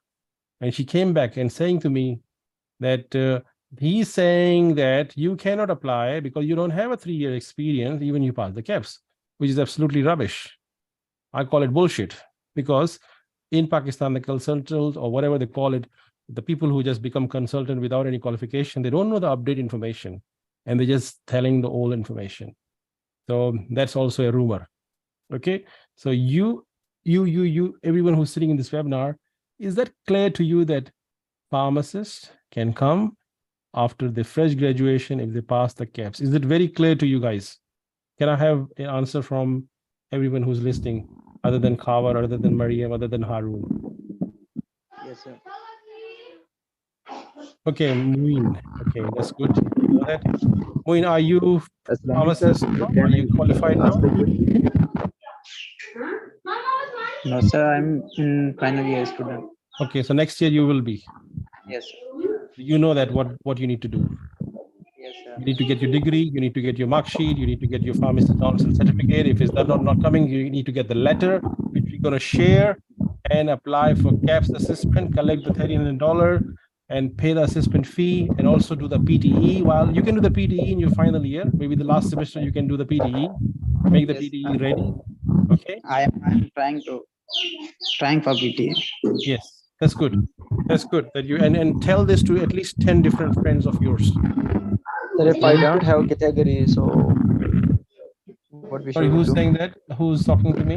and she came back and saying to me that he's saying that you cannot apply because you don't have a 3-year experience, even you pass the KAPs, which is absolutely rubbish. I call it bullshit, because in Pakistan, the consultants or whatever they call it, the people who just become consultant without any qualification, they don't know the update information, and they're just telling the old information. So that's also a rumor. Okay. So you, everyone who's sitting in this webinar, is that clear to you that pharmacists can come after the fresh graduation if they pass the KAPs? Is it very clear to you guys? Can I have an answer from everyone who's listening, other than Kawar, other than Mariam, other than Harun? Yes, sir. Okay, Muin. Okay, that's good. Go ahead. Muin, are you pharmacist? Are you qualified now? No, sir, I'm in final year student. Okay, so next year you will be. Yes, sir. You know that what you need to do. Yes, sir. You need to get your degree, you need to get your mark sheet, you need to get your pharmacist council certificate. If it's not coming, you need to get the letter, which we're going to share, and apply for KAPs assessment, collect the $1,300 and pay the assessment fee, and also do the PTE. While you can do the PTE in your final year, maybe the last semester you can do the PTE, make the PTE ready. Okay. I'm trying for PTE. Yes, that's good. That's good that you and tell this to at least 10 different friends of yours. Sir, if I don't have category, so what we Sorry, should who's do? saying that? Who's talking to me?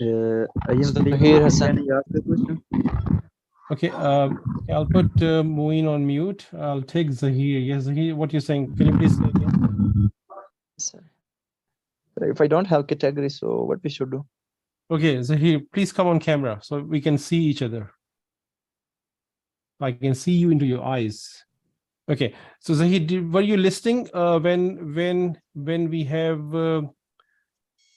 I am Zahir Hassan. Can I ask a question? Okay, I'll put Muin on mute. I'll take Zahir. Yes, Zahir, what you're saying? Can you please say again? Sir, if I don't have category, so what we should do? Okay, Zahir, please come on camera so we can see each other. I can see you into your eyes. Okay, so Zahir, were you listening when we have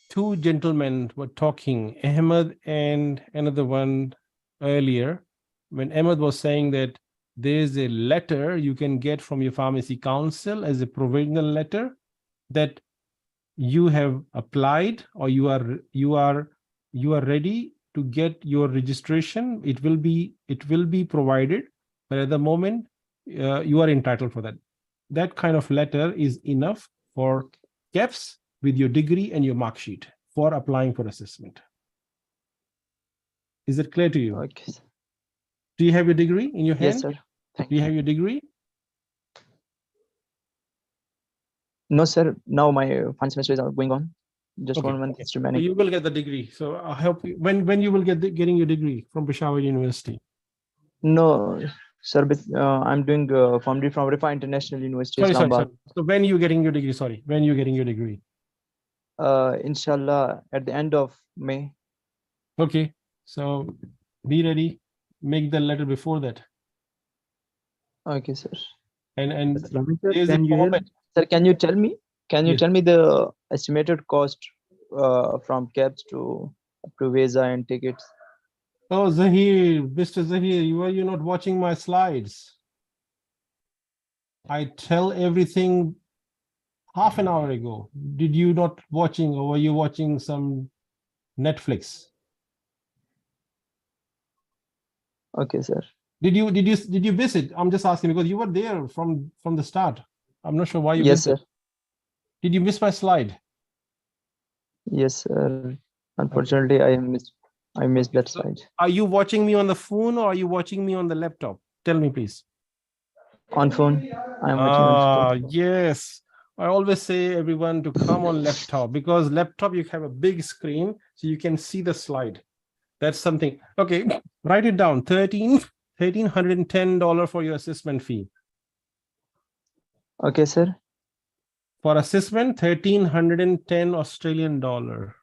two gentlemen were talking, Ahmed and another one earlier, when Ahmed was saying that there's a letter you can get from your pharmacy council as a provisional letter that you have applied or you are ready to get your registration. It will be provided, but at the moment you are entitled for that. That kind of letter is enough for KAPs with your degree and your mark sheet for applying for assessment. Is it clear to you? Okay. Do you have your degree in your hand? Yes, sir. Do you have your degree? No, sir. Now my final semester is going on. Just Okay, 1 month okay. is So remaining. you will get the degree. So I help you. When you will getting your degree from Peshawar University? No, sir. But, I'm doing from Rifa International University, Sorry. Islamabad. So when you getting your degree? Sorry, when you getting your degree? Inshallah, at the end of May. Okay. So be ready. Make the letter before that. Okay, sir. And Sir, there's a can you hear format. me? Sir, can you tell me? Can you Yes. tell me the estimated cost from KAPs to visa and tickets? Oh, Zahir, Mr. Zahir, you're not watching my slides. I tell everything half an hour ago. Did you not watching, or were you watching some Netflix? Okay, sir. Did you miss it? I'm just asking because you were there from the start. I'm not sure why you Yes, missed sir. it. Did you miss my slide? Yes, sir. Unfortunately, I missed that So slide. are you watching me on the phone or are you watching me on the laptop? Tell me, please. On phone. I am watching on phone. Yes. I always say everyone to come on laptop because laptop you have a big screen so you can see the slide. That's something. Okay, write it down. $1,310 for your assessment fee. Okay, sir. For assessment, 1,310 Australian dollar.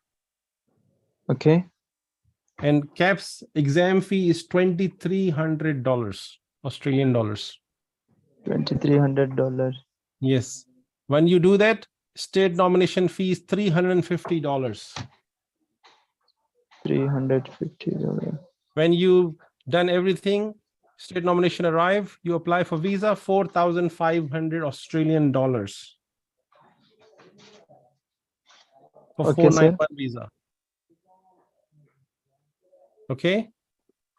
Okay. And KAPs exam fee is $2,300 Australian dollars. $2,300. Yes. When you do that, state nomination fee is $350. $350. When you've done everything, state nomination arrive, you apply for visa, 4,500 Australian dollars for Okay, sir. 491 visa. Okay.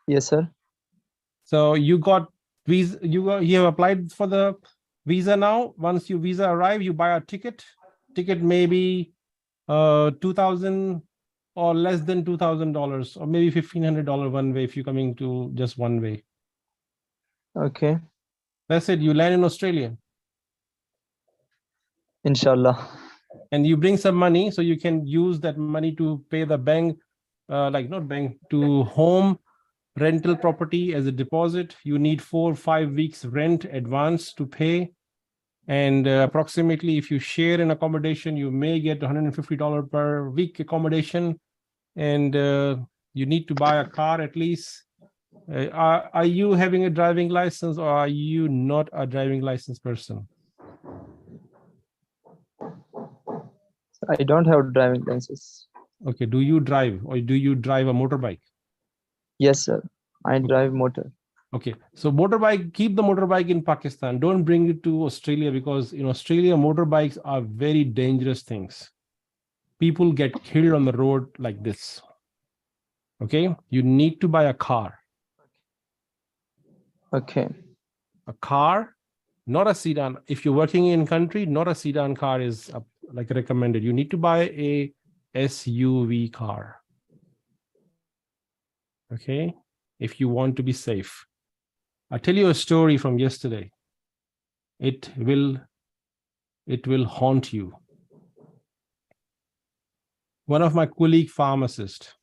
Yes, sir. So you got visa, you have applied for the visa now. Once your visa arrive, you buy a ticket. Ticket may be $2,000 or less than $2,000 or maybe $1,500 one way if you're coming to just one way. Okay. That's it. You land in Australia. Inshallah. And you bring some money so you can use that money to pay the bank, to home rental property as a deposit. You need 4 or 5 weeks rent advance to pay. And approximately if you share an accommodation, you may get $150 per week accommodation. And you need to buy a car at least. Are you having a driving license or are you not a driving license person? I don't have driving license. Okay, do you drive or do you drive a motorbike? Yes, sir. I drive motor. Okay, so motorbike, keep the motorbike in Pakistan. Don't bring it to Australia because in Australia, motorbikes are very dangerous things. People get killed on the road like this. Okay, you need to buy a car. Okay. A car, not a sedan. If you're working in country, not a sedan car is like recommended. You need to buy a SUV car. Okay, if you want to be safe. I'll tell you a story from yesterday. It will haunt you. One of my colleague pharmacists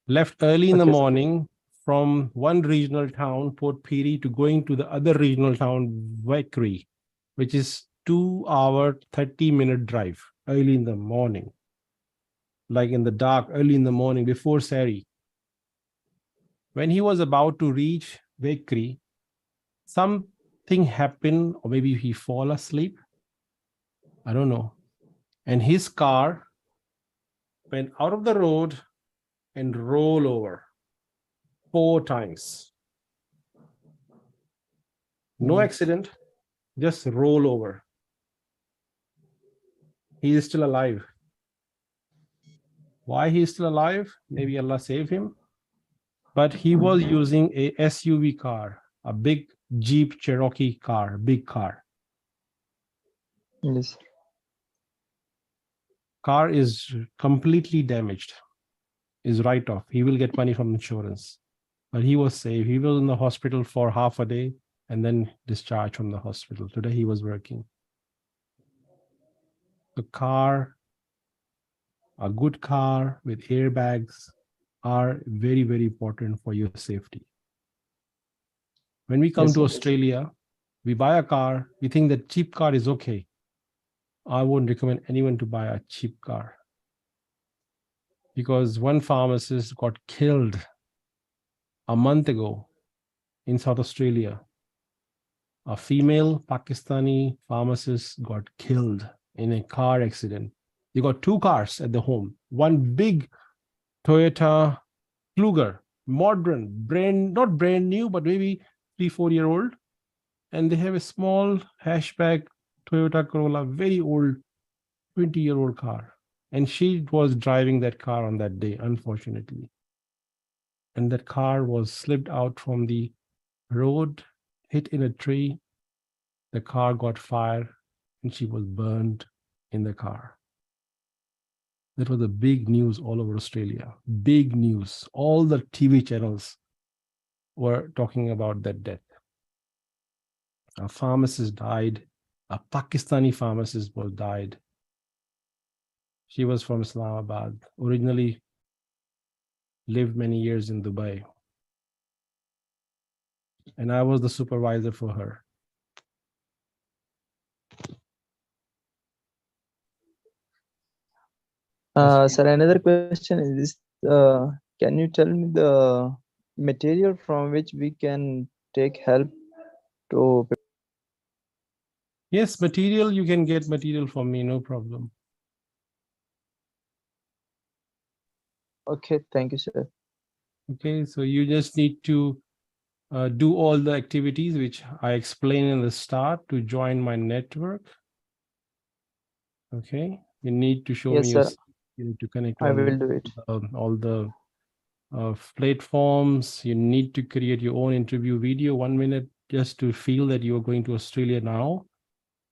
left early in the morning from one regional town, Port Pirie, to going to the other regional town, Vidoe, which is 2-hour, 30-minute drive early in the morning, like in the dark, early in the morning before Sari. When he was about to reach Vidoe, something happened, or maybe he fall asleep. I don't know. and his car went out of the road and roll over 4 times. No accident, just roll over. He is still alive. Why he is still alive? Maybe Allah saved him. But he was using a SUV car, a big Jeep Cherokee car, big car. Yes. Car is completely damaged, is write-off. He will get money from insurance. But he was safe. He was in the hospital for half a day and then discharged from the hospital. Today he was working. The car, a good car with airbags are very, very important for your safety. When we come to Australia, we buy a car, we think that cheap car is okay. I wouldn't recommend anyone to buy a cheap car, because one pharmacist got killed a month ago in South Australia. A female Pakistani pharmacist got killed in a car accident. They got 2 cars at the home. One big Toyota Kluger, modern, not brand new, but maybe 3-4 year old. And they have a small hatchback Toyota Corolla, very old, 20-year-old car. And she was driving that car on that day, unfortunately. And that car was slipped out from the road, hit in a tree. The car got fire and she was burned in the car. That was a big news all over Australia. Big news. All the TV channels were talking about that death. A pharmacist died. A Pakistani pharmacist died. She was from Islamabad, originally lived many years in Dubai. And I was the supervisor for her. Sir, another question is this, can you tell me the material from which we can take help to? Yes, material, you can get material from me, no problem. Okay, thank you, sir. Okay, so you just need to do all the activities which I explained in the start to join my network. Okay, you need to show Yes, me your, sir. you need to connect I will do it. all the platforms. You need to create your own interview video, 1 minute, just to feel that you are going to Australia now.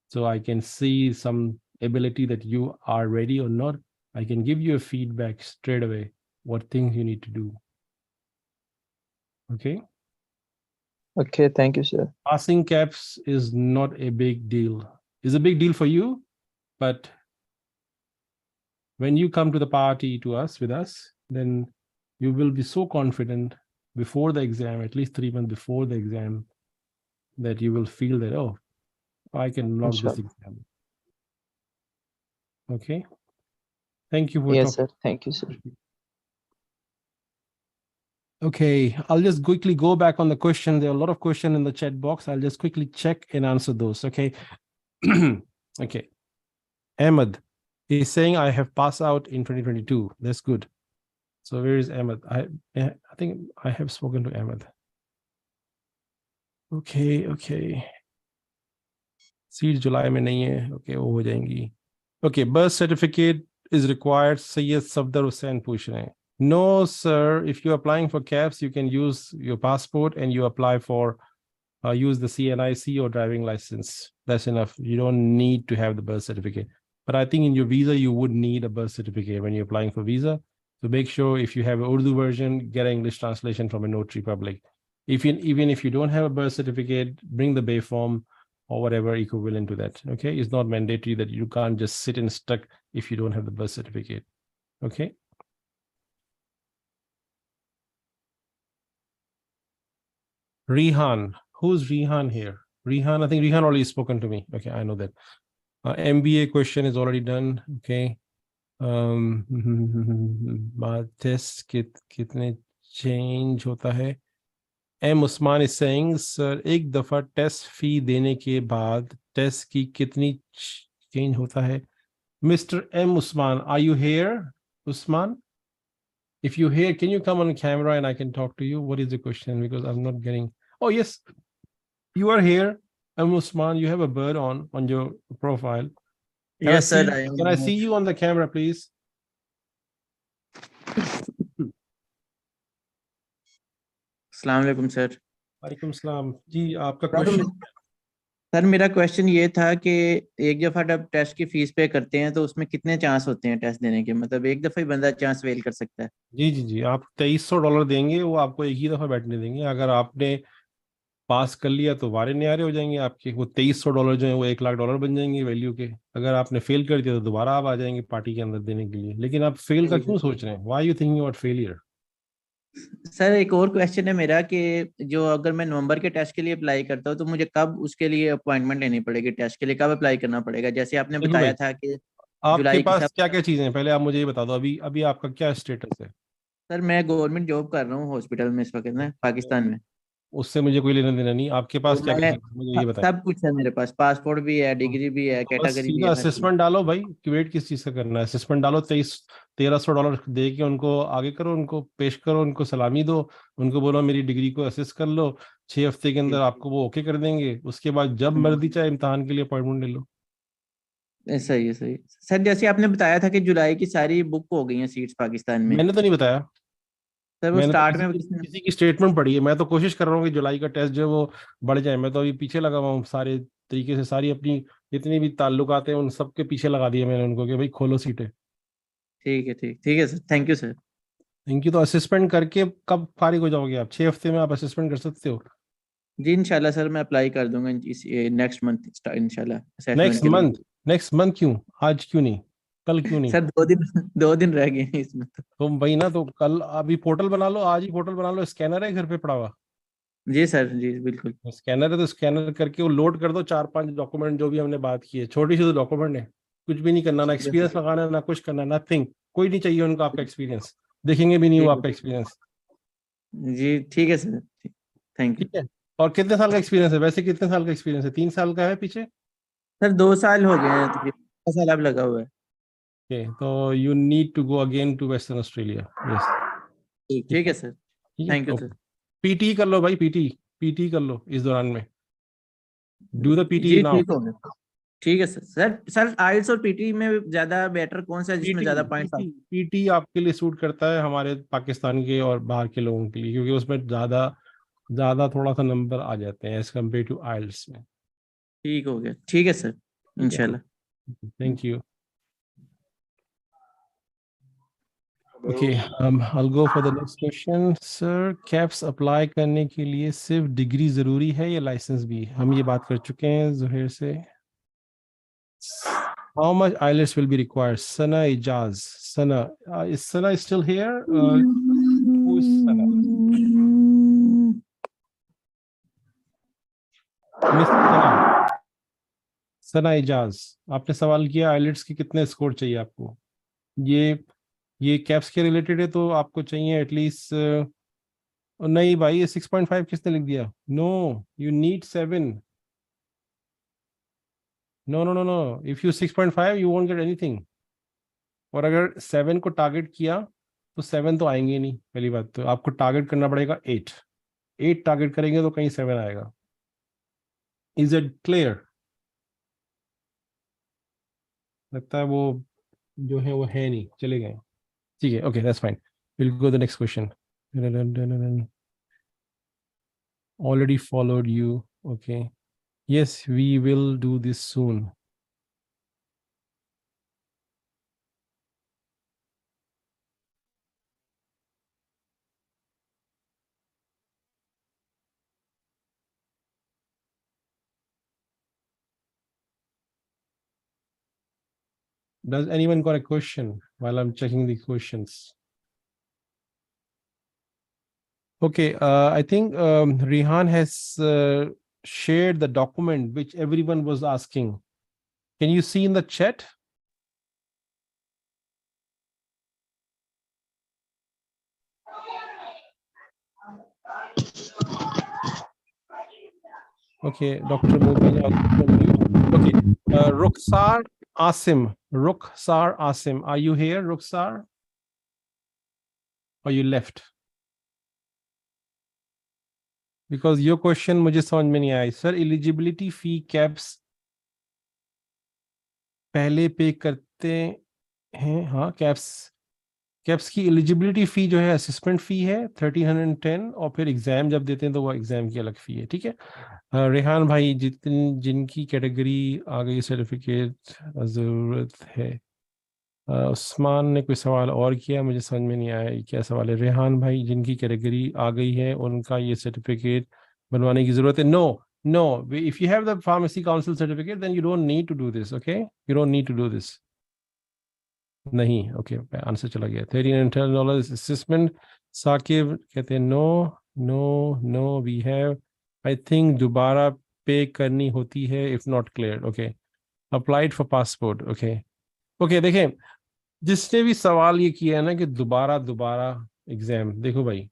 So I can see some ability that you are ready or not. I can give you a feedback straight away, what things you need to do. Okay. Okay, thank you, sir. Passing KAPs is not a big deal. It's a big deal for you, but when you come to the party with us, then you will be so confident before the exam, at least 3 months before the exam, that you will feel that, oh, I can knock this exam. Okay. Thank you for Yes, talking. sir. Thank you, sir. Okay, I'll just quickly go back on the question. There are a lot of questions in the chat box. I'll just quickly check and answer those. Okay. Okay. Ahmed is saying I have passed out in 2022. That's good. So where is Ahmed? I think I have spoken to Ahmed. Okay. Seat July में नहीं है. Okay, वो हो जाएंगी. Okay, birth certificate is required. Sayyid Safdar Hussain पूछ रहे हैं. No, sir. If you're applying for KAPs, you can use your passport and you apply for use the CNIC or driving license. That's enough. You don't need to have the birth certificate. But I think in your visa, you would need a birth certificate when you're applying for visa. So make sure if you have an Urdu version, get an English translation from a notary public. Even if you don't have a birth certificate, bring the Bay form or whatever equivalent to that. Okay, it's not mandatory that you can't just sit and stuck if you don't have the birth certificate. Okay. Rihan, who's Rihan here? Rihan, I think Rihan already spoken to me. Okay, I know that. MBA question is already done. Okay. Test kitne change hota hai? M Usman is saying, sir, एक दफा test fee देने के बाद test की कितनी change होता है? Mr. M. Usman, are you here, Usman? If you're here, can you come on camera and I can talk to you? What is the question? Because I'm not getting. Oh, yes, you are here. M. Usman, you have a bird on your profile. Yes, sir. I am. Can I see you on the camera, please? अस्सलाम वालेकुम sir. वालेकुम सलाम जी, आपका question? Sir मेरा question ये था कि एक दफ़ा जब टेस्ट की फीस पे करते हैं तो उसमें कितने चांस होते हैं टेस्ट देने के, मतलब एक दफ़ा ही बंदा चांस वेल कर सकता है? जी, आप $2300 देंगे, वो आपको एक ही दफा बैठने देंगे। अगर आपने पास कर लिया तो वारे न्यारे हो जाएंगे आपके, वो $2300 जो है वो $1,00,000 बन जाएंगे वैल्यू के। अगर आपने फेल कर दिया तो दोबारा आप आ जाएंगे पार्टी के अंदर देने के लिए। लेकिन आप फेल का क्यों सोच रहे हैं? Why you thinking about failure? Sir एक और क्वेश्चन है मेरा कि जो अगर मैं नवंबर के टेस्ट के लिए अप्लाई करता हूँ तो मुझे कब उसके लिए अपॉइंटमेंट लेनी पड़ेगी, टेस्ट के लिए कब अप्लाई करना पड़ेगा? जैसे आपने बताया था कि आपके जुलाई की पास क्या क्या चीजें हैं, पहले आप मुझे ये बता दो। अभी अभी आपका क्या स्टेटस है? सर मैं गवर्नमेंट जॉब कर रहा हूँ हॉस्पिटल में इस वक्त ना, पाकिस्तान में। उससे मुझे कोई लेना देना नहीं। आपके पास तो क्या क्या मैं चीजें, मुझे ये बताएं। सब कुछ है मेरे पास, पासपोर्ट भी है, डिग्री भी है, तो बस कैटेगरी भी सीधा है, असेसमेंट डालो भाई, वेट किस चीज का करना है? असेसमेंट डालो, $1300 दे के उनको आगे करो, उनको पेश करो, उनको सलामी दो, उनको बोलो मेरी डिग्री को असेस कर लो। 6 हफ्ते के अंदर आपको वो ओके कर देंगे। उसके बाद जब मर्जी चाहे इम्तिहान के लिए अपॉइंटमेंट ले लो। सही है सही। सर जैसे आपने बताया था कि जुलाई की सारी बुक हो गई हैं सीट्स पाकिस्तान में, मैंने तो नहीं बताया। सर वो मैंने तो स्टार्ट में किसी की स्टेटमेंट पढ़ी है। मैं तो कोशिश कर रहा हूँ कि जुलाई का टेस्ट जो है वो बढ़ जाए। मैं तो अभी पीछे लगा हुआ हूँ सारे तरीके से। सारी अपनी जितनी भी ताल्लुकात हैं उन सबके पीछे लगा दिए मैंने उनको कि भाई खोलो सीटें। ठीक है सर, थैंक यू सर। इनकी तो असेसमेंट करके कब फारिग हो जाओगे आप? 6 हफ्ते में आप असेसमेंट कर सकते हो? जी इंशाल्लाह सर, मैं अप्लाई कर दूंगा इस नेक्स्ट मंथ इंशाल्लाह असेसमेंट नेक्स्ट के लिए। मंथ? नेक्स्ट मंथ क्यों? आज क्यों नहीं? कल क्यों नहीं? सर 2 दिन रह गए हैं इसमें तो भाई ना, तो कल अभी पोर्टल बना लो, आज ही पोर्टल बना लो। स्कैनर है घर पे पड़ा हुआ? जी सर जी बिल्कुल। स्कैनर है तो स्कैनर करके वो लोड कर दो 4-5 डॉक्यूमेंट जो भी हमने बात की है। छोटी सी तो डॉक्यूमेंट है, कुछ भी नहीं करना, ना एक्सपीरियंस लगाना, ना कुछ करना, नथिंग। कोई नहीं चाहिए उनको आपका एक्सपीरियंस, देखेंगे भी नहीं वो आपका एक्सपीरियंस। जी ठीक है सर, थैंक यू। ठीक है। और कितने साल का एक्सपीरियंस है वैसे? कितने साल का एक्सपीरियंस है? 3 साल का है पीछे? सर 2 साल हो गए हैं, तकरीबन साल अब लगा हुआ है। ओके, तो you need to go again to western Australia. Yes, ठीक है sir, thank you sir. PT कर लो भाई, पीटी कर लो इस दौरान में। Do the PT ji now. ठीक हो गया, ठीक है सर। सर आइल्स और पीटी में ज्यादा बेटर कौन सा है जिसमें ज्यादा पॉइंट्स आते हैं? पीटी आपके लिए सूट करता है हमारे पाकिस्तान के और बाहर के लोगों के लिए, क्योंकि उसमें ज्यादा थोड़ा सा नंबर आ जाते हैं एज कम्पेयर टू आइल्स में। ठीक हो गया, ठीक है सर, इंशाल्लाह। Thank you. Okay, I'll go for the next question. Sir caps apply करने के लिए सिर्फ डिग्री जरूरी है या लाइसेंस भी? हम ये बात कर चुके हैं जुहैर से। How much IELTS will be required? Sana Ijaz. Sana, is Sana still here? Who is Sana? Miss Sana. Sana Ijaz. आपने सवाल किया IELTS के कितने स्कोर चाहिए आपको। ये कैप्स के रिलेटेड है तो आपको चाहिए एटलीस्ट। नहीं भाई, ये 6.5 किसने लिख दिया? No, you need 7। No, if you 6.5 you won't get anything. और अगर 7 को टारगेट किया तो 7 तो आएंगे नहीं। पहली बात तो आपको टारगेट करना पड़ेगा 8 टारगेट करेंगे तो कहीं 7 आएगा। Is it clear? लगता है वो जो है वो है नहीं, चले गए। ठीक है, okay, that's fine. Will go the next question. Already followed you. Okay, yes, we will do this soon. Does anyone got a question while I'm checking the questions? Okay, I think Rehan has shared the document which everyone was asking. Can you see in the chat? Okay, Dr. Mubin. Okay, Rukhsar Asim. Rukhsar Asim, are you here, Rukhsar? Or you left? Because your question मुझे समझ में नहीं आई. Sir, eligibility fee caps पहले पे करते हैं. हाँ, caps की एलिजिबिलिटी फी जो है असिस्टेंट फी है 1310, और फिर एग्जाम जब देते हैं तो वो एग्जाम की अलग फी है. ठीक है. रेहान भाई, जिनकी कैटेगरी आ गई सर्टिफिकेट जरूरत है. उस्मान ने कोई सवाल और किया, मुझे समझ में नहीं आया क्या सवाल है. रेहान भाई, जिनकी कैटेगरी आ गई है उनका ये सर्टिफिकेट बनवाने की जरूरत है. No, if you have the pharmacy council certificate, then you don't need to do this. Okay, you don't need to do this. नहीं. ओके, आंसर चला गया. $1310 assessment. साकिब कहते हैं no we have, I think दोबारा पे करनी होती है if not clear. Okay, applied for passport. Okay, देखें जिसने भी सवाल ये किया है ना कि दोबारा एग्जाम, देखो भाई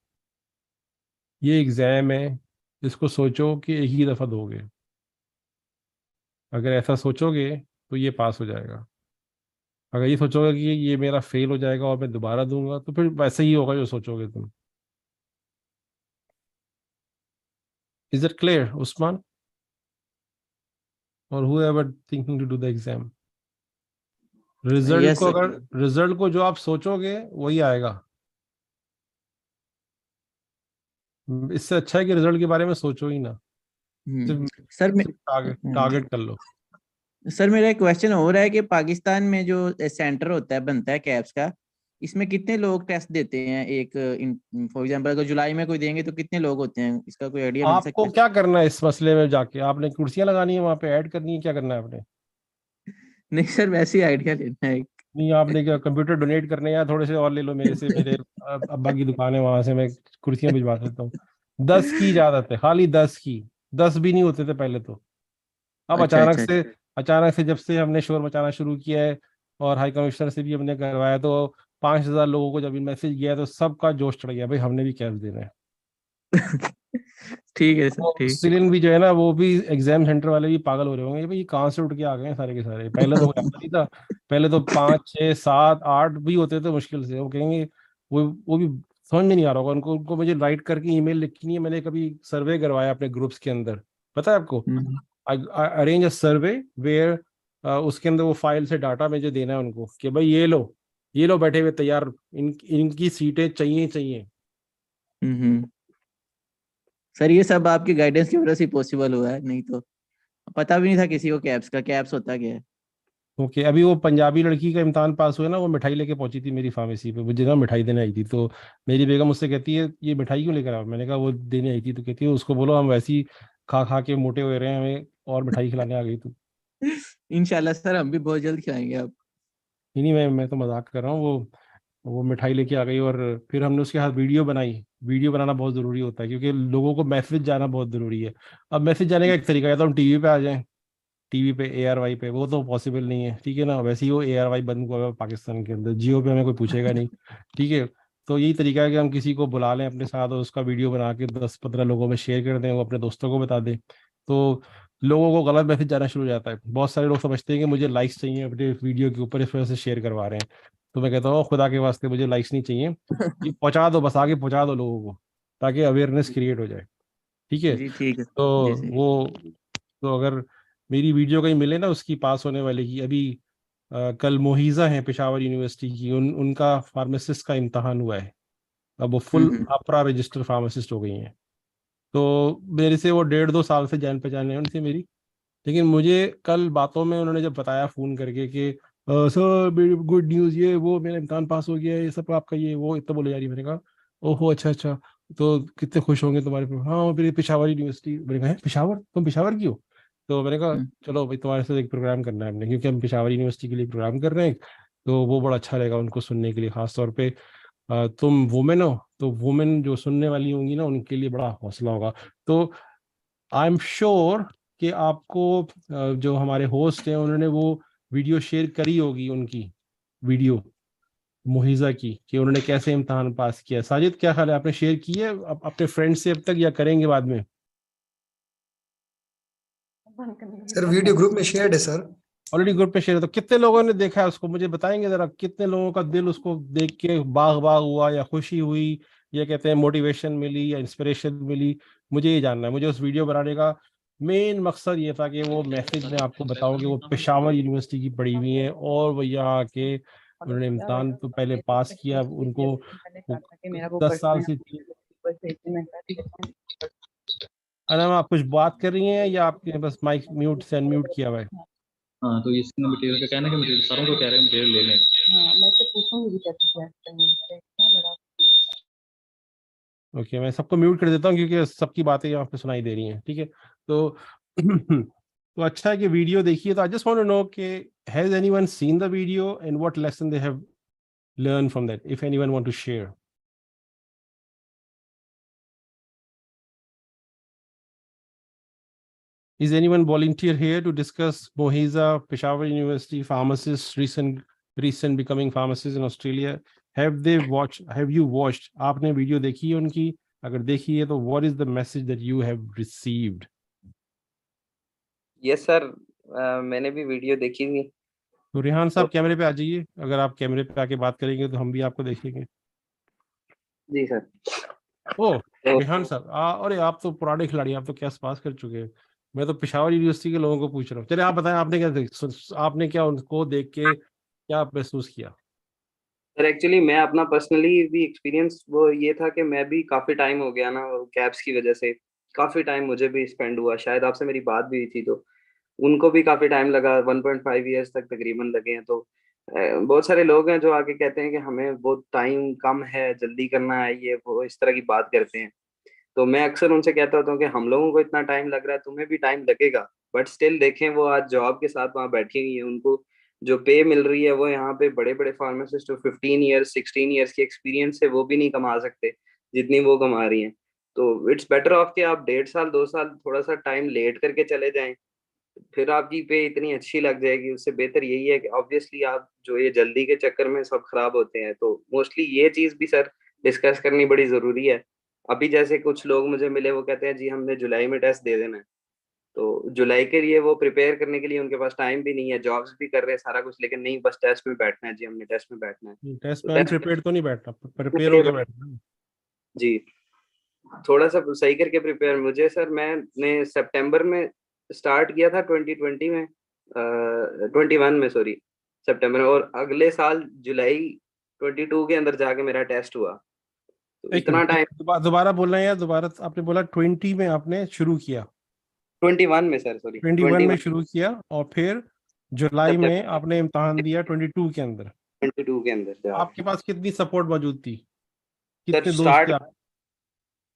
ये एग्जाम है, इसको सोचो कि एक ही दफा दोगे. अगर ऐसा सोचोगे तो ये पास हो जाएगा. अगर ये सोचोगे कि ये मेरा फेल हो जाएगा और मैं दोबारा दूंगा, तो फिर वैसे ही होगा जो सोचोगे तुम. इज इट क्लियर उस्मान और whoever thinking to do the exam? Result को जो आप सोचोगे वही आएगा. इससे अच्छा है कि रिजल्ट के बारे में सोचो ही ना, सर टारगेट कर लो. सर मेरा एक क्वेश्चन हो रहा है कि पाकिस्तान में जो सेंटर होता है बनता है कैप्स का, इसमें कितने लोग टेस्ट देते हैं एक, फॉर एग्जांपल अगर जुलाई में कोई देंगे तो कितने लोग होते हैं, इसका कोई आइडिया मिल सकता है? आपको क्या करना है इस मसले में जाके? आपने कुर्सियां लगानी है वहां पे, ऐड करनी है, क्या करना है आपने? नहीं सर, वैसे ही आइडिया लेना है. नहीं, आपने क्या कंप्यूटर डोनेट करने, या थोड़े से और ले लो मेरे से, मेरे अब्बा की दुकान है वहां से मैं कुर्सियां भिजवा देता हूँ. 10 की इजाजत है, खाली 10 की. 10 भी नहीं होते थे पहले तो. अब अचानक से जब से हमने शोर मचाना शुरू किया है और हाई कमिश्नर से भी हमने करवाया, तो 5000 लोगों को जब मैसेज गया तो सबका जोश चढ़ गया, भाई हमने भी कैश देना है. ठीक है सर, ठीक. सिलिन भी जो है ना, वो भी एग्जाम सेंटर वाले भी पागल हो रहे होंगे, भाई ये कहाँ से उठ के आ गए हैं सारे के सारे. पहले तो नहीं था, पहले तो 5 6 7 8 भी होते थे मुश्किल से. वो कहेंगे वो भी समझ में नहीं आ रहा होगा उनको मुझे राइट करके ईमेल लिखनी है. मैंने कभी सर्वे करवाया अपने ग्रुप्स के अंदर, पता है आपको. अरेंज अ सर्वे वेयर उसके अंदर वो फाइल से डाटा मुझे देना है उनको कि भाई ये लो बैठे हुए तैयार, इनकी सीटें चाहिए. सर ये सब आपकी गाइडेंस की वजह से पॉसिबल हुआ है, नहीं तो पता भी नहीं था किसी को कैप्स होता क्या है. ओके, अभी वो पंजाबी लड़की का इम्तान पास हुआ ना, वो मिठाई लेके पहुंची थी मेरी फार्मेसी पे, मुझे ना मिठाई देने आई थी. तो मेरी बेगम मुझसे कहती है ये मिठाई क्यों लेकर आओ? मैंने कहा वो देने आई थी. तो कहती है उसको बोलो हम वैसे ही खा के मोटे हो रहे हैं, हमें और मिठाई खिलाने आ गई तू. इंशाल्लाह सर, हम भी बहुत जल्द खिलाएंगे आप. नहीं, मैं तो मजाक कर रहा हूँ. वो मिठाई लेके आ गई और फिर हमने उसके साथ वीडियो बनाई. वीडियो बनाना बहुत ज़रूरी होता है क्योंकि लोगों को मैसेज जाना बहुत ज़रूरी है. अब मैसेज जाने का एक तरीका है, तो हम टीवी पे आ जाएं, टीवी पे ARY पे, वो तो पॉसिबल नहीं है. ठीक है ना, वैसे ही वो ARY बंद हुआ है पाकिस्तान के अंदर, जियो पे हमें कोई पूछेगा नहीं. ठीक है, तो यही तरीका है कि हम किसी को बुला लें अपने साथ और उसका वीडियो बना के 10-15 लोगों में शेयर कर दें, वो अपने दोस्तों को बता दें, तो लोगों को गलत मैसेज जाना शुरू हो जाता है. बहुत सारे लोग समझते हैं कि मुझे लाइक्स चाहिए अपने वीडियो के ऊपर, इस वजह से शेयर करवा रहे हैं. तो मैं कहता हूँ खुदा के वास्ते मुझे लाइक्स नहीं चाहिए, ये पहुंचा दो, बस आगे पहुंचा दो लोगों को, ताकि अवेयरनेस क्रिएट हो जाए. ठीक है. जी ठीक है. तो तो अगर मेरी वीडियो कहीं मिले ना उसकी पास होने वाले की, अभी कल मोहिजा है पेशावर यूनिवर्सिटी की, उनका फार्मासिस्ट का इम्तहान हुआ है. अब वो फुल अपरा रजिस्टर फार्मासिस्ट हो गई हैं. तो मेरे से वो 1.5-2 साल से जान पहचान है उनसे मेरी. लेकिन मुझे कल बातों में उन्होंने जब बताया फ़ोन करके कि सर मेरी गुड न्यूज़, ये वो मेरा इम्तहान पास हो गया है, ये सब आपका ये वो इतना बोले जा रही. मैंने कहा ओहो अच्छा, तो कितने खुश होंगे तुम्हारे पे. हाँ मेरी पेशावर यूनिवर्सिटी. मैंने कहा पेशावर, तुम पेशावर की हो? तो मैंने कहा चलो भाई तुम्हारे साथ एक प्रोग्राम करना है हमने, क्योंकि हम पेशावर यूनिवर्सिटी के लिए प्रोग्राम कर रहे हैं, तो वो बड़ा अच्छा रहेगा उनको सुनने के लिए. खासतौर पे तुम वुमेन हो, तो वुमेन जो सुनने वाली होंगी ना उनके लिए बड़ा हौसला होगा. तो आई एम श्योर कि आपको जो हमारे होस्ट हैं उन्होंने वो वीडियो शेयर करी होगी, उनकी वीडियो मोहिजा की, कि उन्होंने कैसे इम्तहान पास किया. साजिद क्या ख्याल है, आपने शेयर की है अपने फ्रेंड से अब तक, या करेंगे बाद में? सर वीडियो ग्रुप में शेयर है सर. ऑलरेडी ग्रुप में शेयर, तो कितने लोगों ने देखा है उसको, मुझे बताएंगे जरा, कितने लोगों का दिल उसको देख के बाग बाग हुआ, या खुशी हुई, या कहते हैं मोटिवेशन मिली, या इंस्पिरेशन मिली? मुझे ये जानना है। मुझे उस वीडियो बनाने का मेन मकसद ये था कि वो मैसेज मैं आपको बताऊं कि वो पेशावर यूनिवर्सिटी की पढ़ी हुई है, और वो यहाँ आके उन्होंने इम्तिहान तो पहले पास किया, उनको 10 साल से। अनम, आप कुछ बात कर रही हैं या आपने बस माइक म्यूट से अनम्यूट किया हुआ है? हाँ, तो इसका मटेरियल का कहना है कि मटेरियल सारों को कह रहे हैं मटेरियल ले लें। हाँ, मैं से पूछूंगी भी कैसे ओके, मैं सबको म्यूट कर देता हूँ क्योंकि सबकी बातें यहाँ पे सुनाई दे रही हैं, ठीक है? तो तो अच्छा है कि वीडियो देखिए। तो I just want to know कि has anyone seen the video and what lesson they have learn from that, if anyone want to share. Is anyone volunteer here to discuss Mohiza, Peshawar University pharmacist, recent becoming pharmacist in Australia? Have they watched? Have you watched? आपने video देखी है उनकी? अगर देखी है तो what is the message that you have received? Yes sir, मैंने भी वीडियो देखी थी। तो रिहान साहब कैमरे पे आ जाइए, अगर आप कैमरे पे आके बात करेंगे तो हम भी आपको देखेंगे। जी सर। ओ रिहान साहब, अरे आप तो पुराने खिलाड़ी, आप तो कैस पास कर चुके हैं। मैं तो पेशावर यूनिवर्सिटी के लोगों को पूछ रहा हूँ। चलिए आप बताएं, आपने क्या उनको देख के क्या महसूस किया? सर एक्चुअली मैं अपना पर्सनली भी एक्सपीरियंस वो ये था कि मैं भी काफी टाइम हो गया ना कैप्स की वजह से, काफी टाइम मुझे भी स्पेंड हुआ। शायद आपसे मेरी बात भी हुई थी तो उनको भी काफी टाइम लगा, 1.5 इयर्स तक तकरीबन लगे हैं। तो बहुत सारे लोग हैं जो आके कहते हैं कि हमें बहुत टाइम कम है, जल्दी करना है, ये वो इस तरह की बात करते हैं। तो मैं अक्सर उनसे कहता होता हूँ कि हम लोगों को इतना टाइम लग रहा है, तुम्हें भी टाइम लगेगा, बट स्टिल देखें वो आज जॉब के साथ वहाँ बैठी हुई है, उनको जो पे मिल रही है वो यहाँ पे बड़े बड़े फार्मासिस्ट जो 15 ईयर्स 16 ईयर्स की एक्सपीरियंस है वो भी नहीं कमा सकते जितनी वो कमा रही हैं। तो इट्स बेटर ऑफ कि आप 1.5 साल 2 साल थोड़ा सा टाइम लेट करके चले जाएं, फिर आपकी पे इतनी अच्छी लग जाएगी। उससे बेहतर यही है कि ऑब्वियसली आप जो ये जल्दी के चक्कर में सब खराब होते हैं, तो मोस्टली ये चीज भी सर डिस्कस करनी बड़ी जरूरी है। अभी जैसे कुछ लोग मुझे मिले, वो कहते हैं जी हमने जुलाई में टेस्ट दे देना है, तो जुलाई के लिए वो प्रिपेयर करने के लिए उनके पास टाइम भी नहीं है, जॉब्स भी कर रहे हैं सारा कुछ, लेकिन नहीं बस टेस्ट में बैठना है जी, हमने टेस्ट में बैठना है। टेस्ट तो में अनप्रिपेयर्ड तो नहीं बैठना, प्रिपेयर होकर बैठना जी, थोड़ा सा सही करके प्रिपेयर। मुझे सर मैंने सितंबर में स्टार्ट किया था 2020 में 21 में सॉरी सितंबर में, और अगले साल जुलाई 22 के अंदर जाके मेरा टेस्ट हुआ। तो इतना टाइम दोबारा बोलना है या दोबारा आपने बोला 20 में आपने शुरू किया? 21 में सर, सॉरी 21 में शुरू किया और फिर जुलाई में आपने इम्तिहान दिया 22 के अंदर। 22 के अंदर आपके पास कितनी सपोर्ट मौजूद थी? सर कितने दोस्त थे?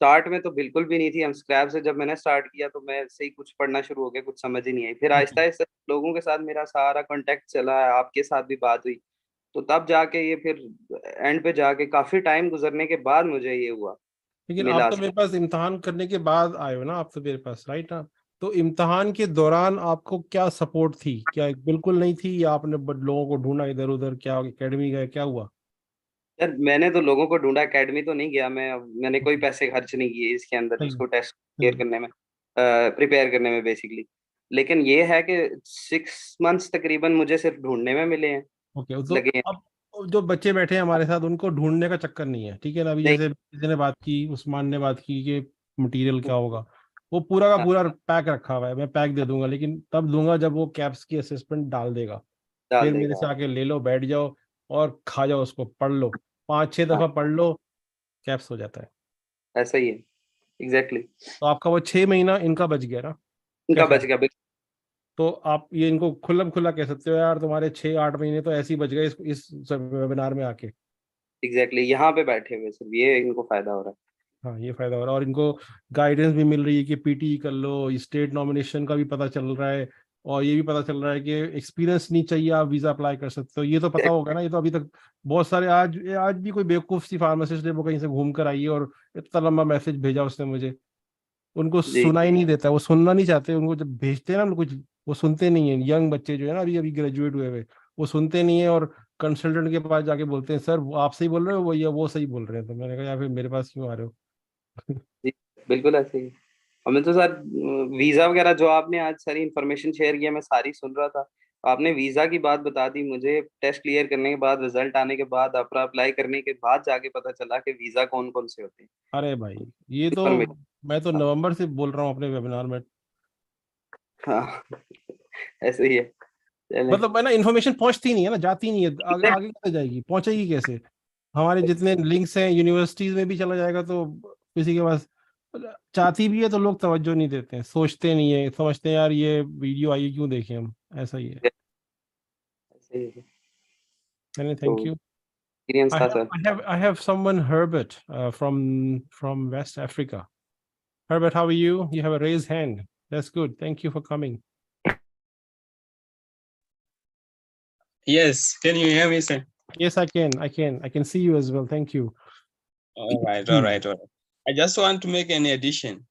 स्टार्ट में तो बिल्कुल भी नहीं थी। हम स्क्रैप से जब मैंने स्टार्ट किया तो मैं ऐसे ही कुछ पढ़ना शुरू हो गया, कुछ समझ ही नहीं आई। फिर आहिस्ता आहिस्ता लोगों के साथ मेरा सारा कांटेक्ट चला, आपके साथ भी बात हुई, तो तब जाके ये फिर एंड पे जाके काफी टाइम गुजरने के बाद मुझे ये हुआ। लेकिन आप तो मेरे पास इम्तिहान करने के बाद आए हो ना, आप तो मेरे पास, राइट ना? तो इम्तिहान के दौरान आपको क्या सपोर्ट थी? क्या बिल्कुल नहीं थी, या आपने लोगों को ढूंढा इधर उधर, क्या एकेडमी गए, क्या हुआ? यार मैंने तो लोगों को ढूंढा, एकेडमी तो नहीं गया मैंने कोई पैसे खर्च नहीं किए इसके अंदर, इसको टेस्ट क्लियर करने में, प्रिपेयर करने में बेसिकली। लेकिन ये है कि 6 मंथ्स तकरीबन मुझे सिर्फ ढूंढने में मिले हैं। ओके, तो अब जो बच्चे बैठे हैं हमारे साथ उनको ढूंढने का चक्कर नहीं है, ठीक है ना? अभी जैसे किसी ने बात की, उस्मान ने बात की कि मटेरियल क्या होगा, वो पूरा का पूरा पैक रखा हुआ है, मैं पैक दे दूंगा, लेकिन तब दूंगा जब वो कैप्स की असेसमेंट डाल देगा। फिर मेरे से आके ले लो, बैठ जाओ और खा जाओ उसको, पढ़ लो, 5-6 दफा पढ़ लो, कैप्स हो जाता है। ऐसा ही है, एग्जैक्टली। तो आपका वो 6 महीना इनका बच गया ना? इनका बच गया। तो आप ये इनको खुल्लम खुल्ला कह सकते हो यार, तुम्हारे 6-8 महीने तो ऐसे ही बच गए इस वेबिनार में आके। एग्जैक्टली, यहाँ पे बैठे हुए सिर्फ ये इनको फायदा हो रहा है। हाँ, ये फायदा हो रहा है, और इनको गाइडेंस भी मिल रही है कि पीटी कर लो, स्टेट नॉमिनेशन का भी पता चल रहा है, और ये भी पता चल रहा है कि एक्सपीरियंस नहीं चाहिए, आप वीजा अप्लाई कर सकते हो। ये तो पता होगा ना? ये तो अभी तक बहुत सारे, आज भी कोई बेवकूफ सी फार्मासिस्ट है, वो कहीं से घूम कर आई है और इतना लंबा मैसेज भेजा उसने मुझे, उनको सुना ही नहीं देता, वो सुनना नहीं चाहते। उनको जब भेजते हैं ना कुछ, वो सुनते नहीं है। यंग बच्चे जो है ना, अभी अभी ग्रेजुएट हुए हुए, वो सुनते नहीं है, और कंसल्टेंट के पास जाके बोलते हैं सर आप सही बोल रहे हो, वो या वो सही बोल रहे हैं। तो मैंने कहा यार फिर मेरे पास क्यों आ रहे हो? बिल्कुल ऐसे ही। हमें तो सर वीजा वगैरह जो आपने आज सारी इन्फॉर्मेशन शेयर किया, मैं सारी सुन रहा था, आपने वीजा की बात बता दी मुझे। टेस्ट क्लियर करने के बाद, रिजल्ट आने के बाद, अपना अप्लाई करने के बाद जाके पता चला कि वीजा कौन कौन से होते हैं। अरे भाई, ये तो मैं तो नवंबर से बोल रहा हूँ अपने वेबिनार में। हाँ ऐसे ही है। मतलब है ना, इन्फॉर्मेशन पहुंचती नहीं है ना, जाती नहीं है, आगे कैसे जाएगी, पहुंचेगी कैसे? हमारे जितने लिंक्स हैं यूनिवर्सिटीज में भी चला जाएगा तो किसी के पास चाहती भी है तो लोग तवज्जो नहीं देते हैं, सोचते नहीं है, समझते हैं यार ये वीडियो आई क्यों देखें हम, ऐसा ही है। Thank you. I have someone, Herbert, from West Africa. Herbert, how are you? You have a raised hand. That's good. Thank you for coming. Yes, can you hear me, sir? Yes, I can. I can see you as well. Thank you. All right. I just want to make an addition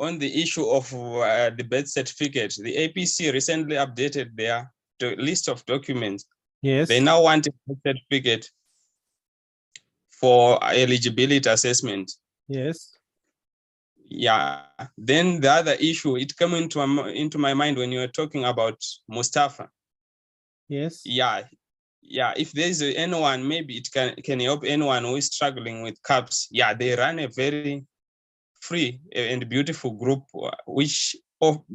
on the issue of the birth certificate. The APC recently updated their list of documents. Yes. They now want a birth certificate for eligibility assessment. Yes. Yeah. Then the other issue, it came into my mind when you were talking about Mustafa. Yes. Yeah. If there's anyone, maybe it can help anyone who is struggling with KAPs. Yeah, they run a very free and beautiful group which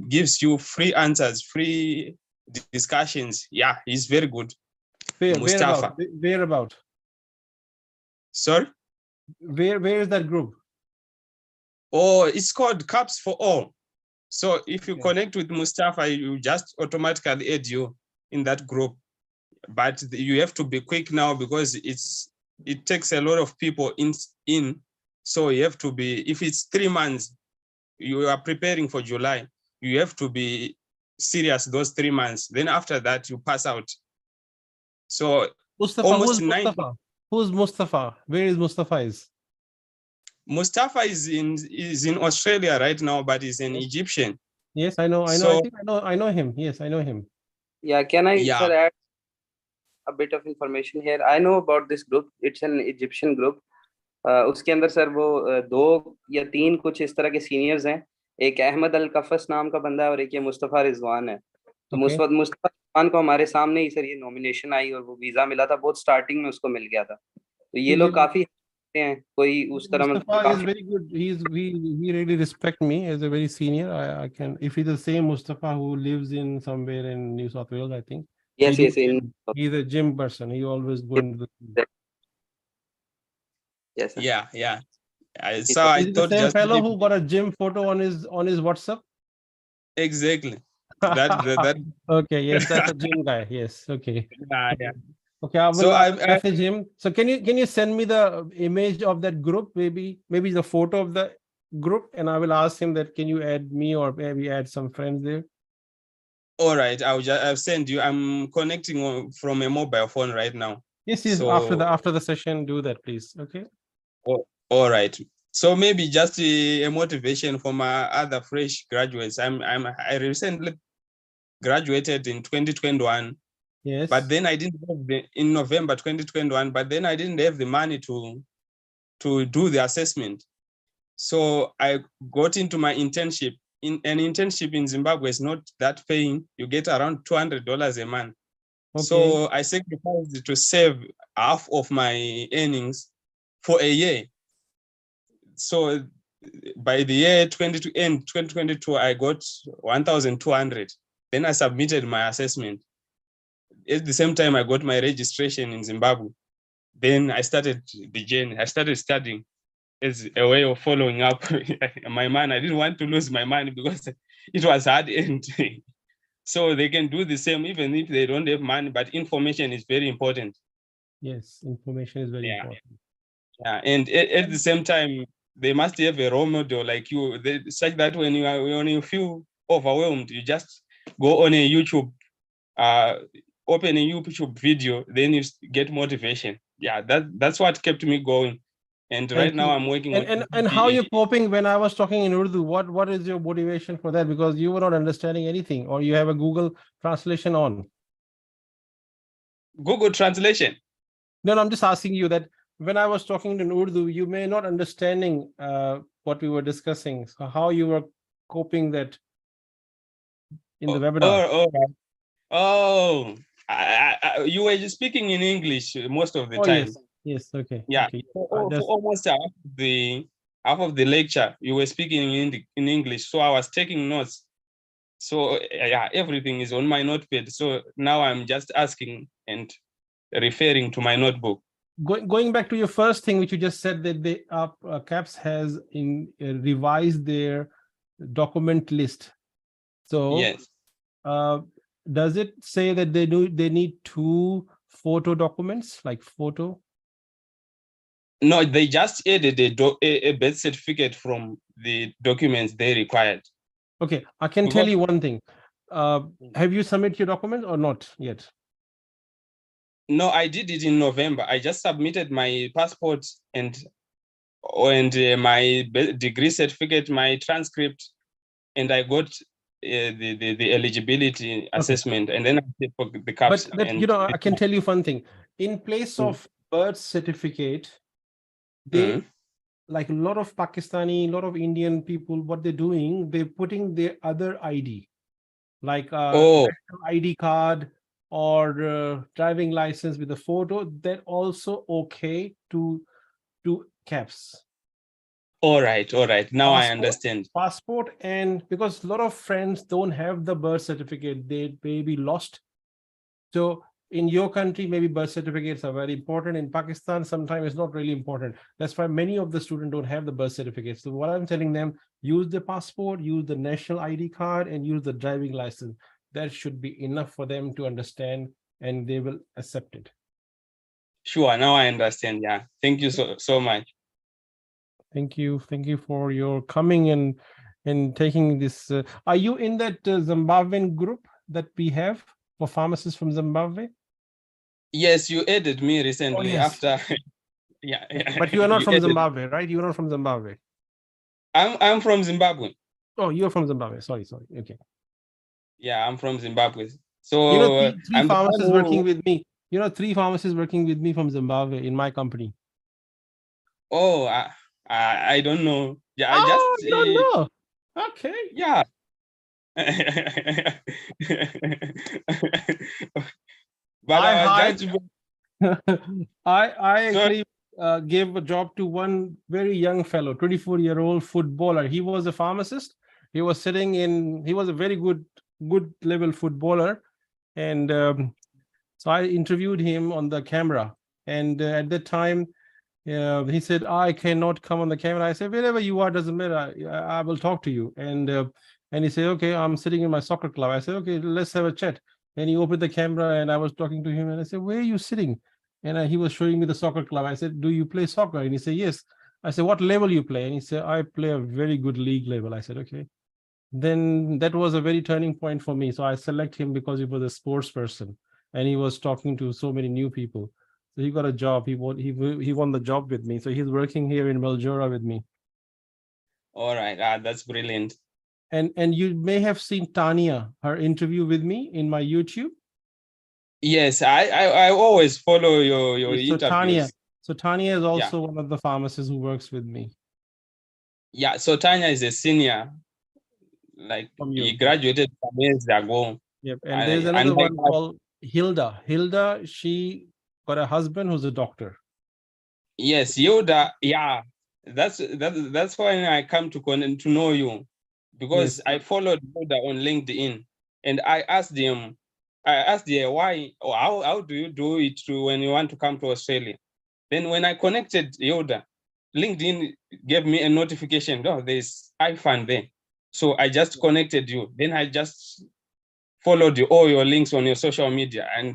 gives you free answers, free discussions. Yeah, he's very good. Mustafa. Where about? Sorry? Where is that group? Oh, it's called KAPs for All. So if you connect with Mustafa, you just automatically add you in that group. But you have to be quick now because it takes a lot of people in. So you have to be, if it's 3 months, you are preparing for July, you have to be serious those 3 months. Then after that, you pass out. So Mustafa, who's Mustafa? Who's Mustafa? Where is Mustafa? Mustafa is in Australia right now, but he's an Egyptian. Yes, I know. I know him. Yes, I know him. Yeah, can I sir, add a bit of information here? I know about this group. It's an Egyptian group. उसके अंदर sir वो 2 या 3 कुछ इस तरह के seniors हैं। एक अहमद अल कफस नाम का बंदा है और एक ये मुस्तफा रिजवान है। तो मुस्तफा रिजवान को हमारे सामने ही सर ये नॉमिनेशन आई और वो वीजा मिला था, बहुत स्टार्टिंग में उसको मिल गया था। तो ये लोग काफी हैं, कोई उस तरह Mustafa is very good. He really respect me as a very senior. I can, if he's the same Mustafa who lives in somewhere in New South Wales, I think. Yes. He's a gym person. He always going to the gym. Yes. Sir. Yeah. So I thought the same fellow who got a gym photo on his Whatsapp. Exactly. That. Okay. Yes, that's a gym guy. Yes. Okay. Yeah. Okay. I will message him. So can you send me the image of that group? Maybe the photo of the group, and I will ask him that can you add me or maybe add some friends there. All right. I'll send you. I'm connecting from a mobile phone right now. Yes. So, after the session, do that, please. Okay. All right. So maybe just a motivation for my other fresh graduates. I recently graduated in 2021. Yes. But then I didn't have in November 2021. But then I didn't have the money to do the assessment. So I got into my internship. An internship in Zimbabwe is not that paying. You get around $200 a month. Okay. So I sacrificed to save half of my earnings for a year. So by the year 2022, I got 1,200. Then I submitted my assessment. At the same time, I got my registration in Zimbabwe. Then I started the journey. I started studying as a way of following up my money. I didn't want to lose my money because it was hard and so they can do the same even if they don't have money, but information is very important. Yes, information is very important. Yeah, and at the same time, they must have a role model like you, such that when you feel overwhelmed, you just go on a YouTube, open a YouTube video, then you get motivation. Yeah, that's what kept me going. And right now I'm working on. And how you're coping when I was talking in Urdu? What is your motivation for that? Because you were not understanding anything, or you have a Google translation on. Google translation? No, I'm just asking you that when I was talking in Urdu, you may not understanding what we were discussing. So how you were coping that in the webinar? All right. Oh, you were just speaking in English most of the Oh, time. yes, okay. Yeah, Okay. for almost half of the lecture, you were speaking in English, so I was taking notes. So yeah, everything is on my notepad. So now I'm just asking and referring to my notebook. Going back to your first thing, which you just said, that the KAPs has revised their document list. So yes, does it say that they need 2 photo documents, like photo? No, they just added a birth certificate from the documents they required. Okay, I can tell you one thing. Have you submitted your document or not yet? No, I did it in November. I just submitted my passport and my degree certificate, my transcript, and I got the eligibility assessment, and then I did for the KAPs. But you know, I can tell you one thing. In place of birth certificate, they like a lot of Pakistani, a lot of Indian people, what they're doing, they're putting their other ID, like national ID card or driving license with a photo. They're also okay to KAPs. All right. Now I understand. Passport, and because a lot of friends don't have the birth certificate, they may be lost. So in your country, maybe birth certificates are very important. In Pakistan, sometimes it's not really important. That's why many of the students don't have the birth certificate. So what I'm telling them, use the passport, use the national ID card, and use the driving license. That should be enough for them to understand, and they will accept it. Sure, now I understand. Yeah, thank you so much. Thank you for your coming and taking this. Are you in that Zimbabwean group that we have for pharmacists from Zimbabwe? Yes, you added me recently after. Yeah, but you are not from Zimbabwe, right? You're not from Zimbabwe. I'm from Zimbabwe. Oh, you're from Zimbabwe. Sorry. Okay. Yeah, I'm from Zimbabwe. So you know, three pharmacists working with me. You know, 3 pharmacists working with me from Zimbabwe in my company. Oh, I don't know. Yeah, you don't know. Okay. Yeah. But I actually gave a job to one very young fellow, 24-year-old footballer. He was a pharmacist. He was he was a very good level footballer. And so I interviewed him on the camera. And at that time, he said, I cannot come on the camera. I said, wherever you are, doesn't matter. I will talk to you. And he said, okay, I'm sitting in my soccer club. I said, okay, let's have a chat. And he opened the camera and I was talking to him and I said, where are you sitting? And he was showing me the soccer club. I said, do you play soccer? And he said, yes. I said, what level you play? And he said, I play a very good league level. I said, okay. Then that was a very turning point for me. So I select him because he was a sports person and he was talking to so many new people. So he got a job. He won the job with me. So he's working here in Maljora with me. All right. That's brilliant. And you may have seen Tanya, her interview with me in my YouTube. Yes, I always follow your interviews. So Tanya is also one of the pharmacists who works with me. Yeah, so Tanya is a senior. Like he graduated some years ago. Yep, and there's another one called Hilda. Hilda, she got a husband who's a doctor. Yes, Hilda. Yeah, that's why I come to know you, because I followed Hilda on LinkedIn, and I asked her why or how do you do it when you want to come to Australia. Then when I connected Hilda, LinkedIn gave me a notification. Oh, there's Irfan there. So I just connected you. Then I just followed all your links on your social media. And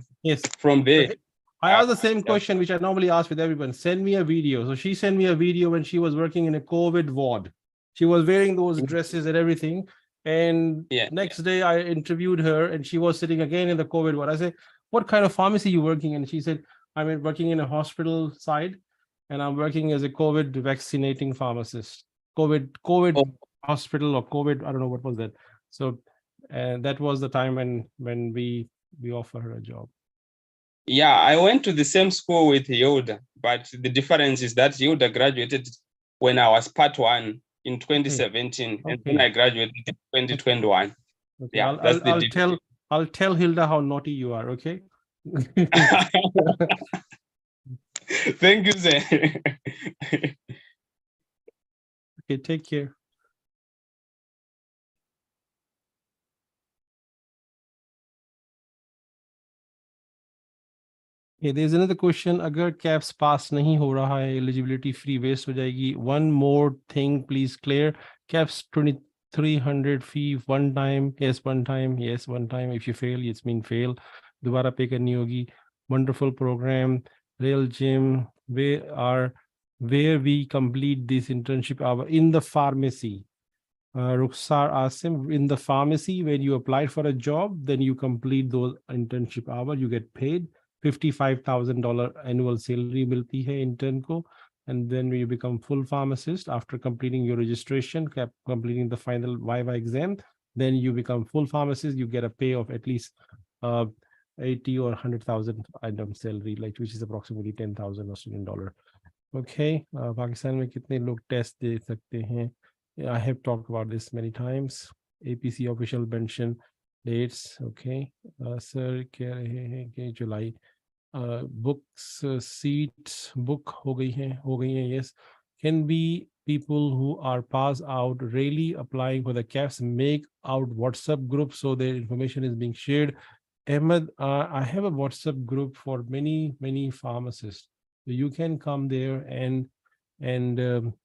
from there. I asked the same question, which I normally ask with everyone. Send me a video. So she sent me a video when she was working in a COVID ward. She was wearing those dresses and everything. And next day I interviewed her and she was sitting again in the COVID ward. I said, what kind of pharmacy are you working in? And she said, I'm working in a hospital side and I'm working as a COVID vaccinating pharmacist. COVID hospital or COVID, I don't know what was that. So that was the time when we offer her a job. Yeah, I went to the same school with Yoda, but the difference is that Yoda graduated when I was part 1 in 2017, and then I graduated in 2021. Okay. Yeah, I'll tell Hilda how naughty you are, okay? Thank you, sir. Okay, take care. Okay, there's another question. अगर CAPS pass नहीं हो रहा है, eligibility free waste हो जाएगी. One more thing, please clear. CAPS 2300 fee one time. Yes, one time. Yes, one time. If you fail, it's mean fail. दोबारा pay करनी होगी. Wonderful program. Real gym. Where we complete this internship hour in the pharmacy. Rukhsar Asim, in the pharmacy, when you apply for a job, then you complete those internship hours, you get paid $55,000 annual salary milti hai intern ko, and then when you become full pharmacist after completing your registration, completing the final Viva exam, then you become full pharmacist, you get a pay of at least 80 or 100,000 item salary, like which is approximately 10,000 Australian dollar. Okay, Pakistan mein kitne log test de sakte hain? I have talked about this many times. APC official mention dates. Okay, sir, keh rahe hain ki July. Books, seats, book ho gayi hain, yes. Can be people who are passed out really applying for the CAPS make out WhatsApp group so their information is being shared. Ahmed, I have a WhatsApp group for many pharmacists. So you can come there and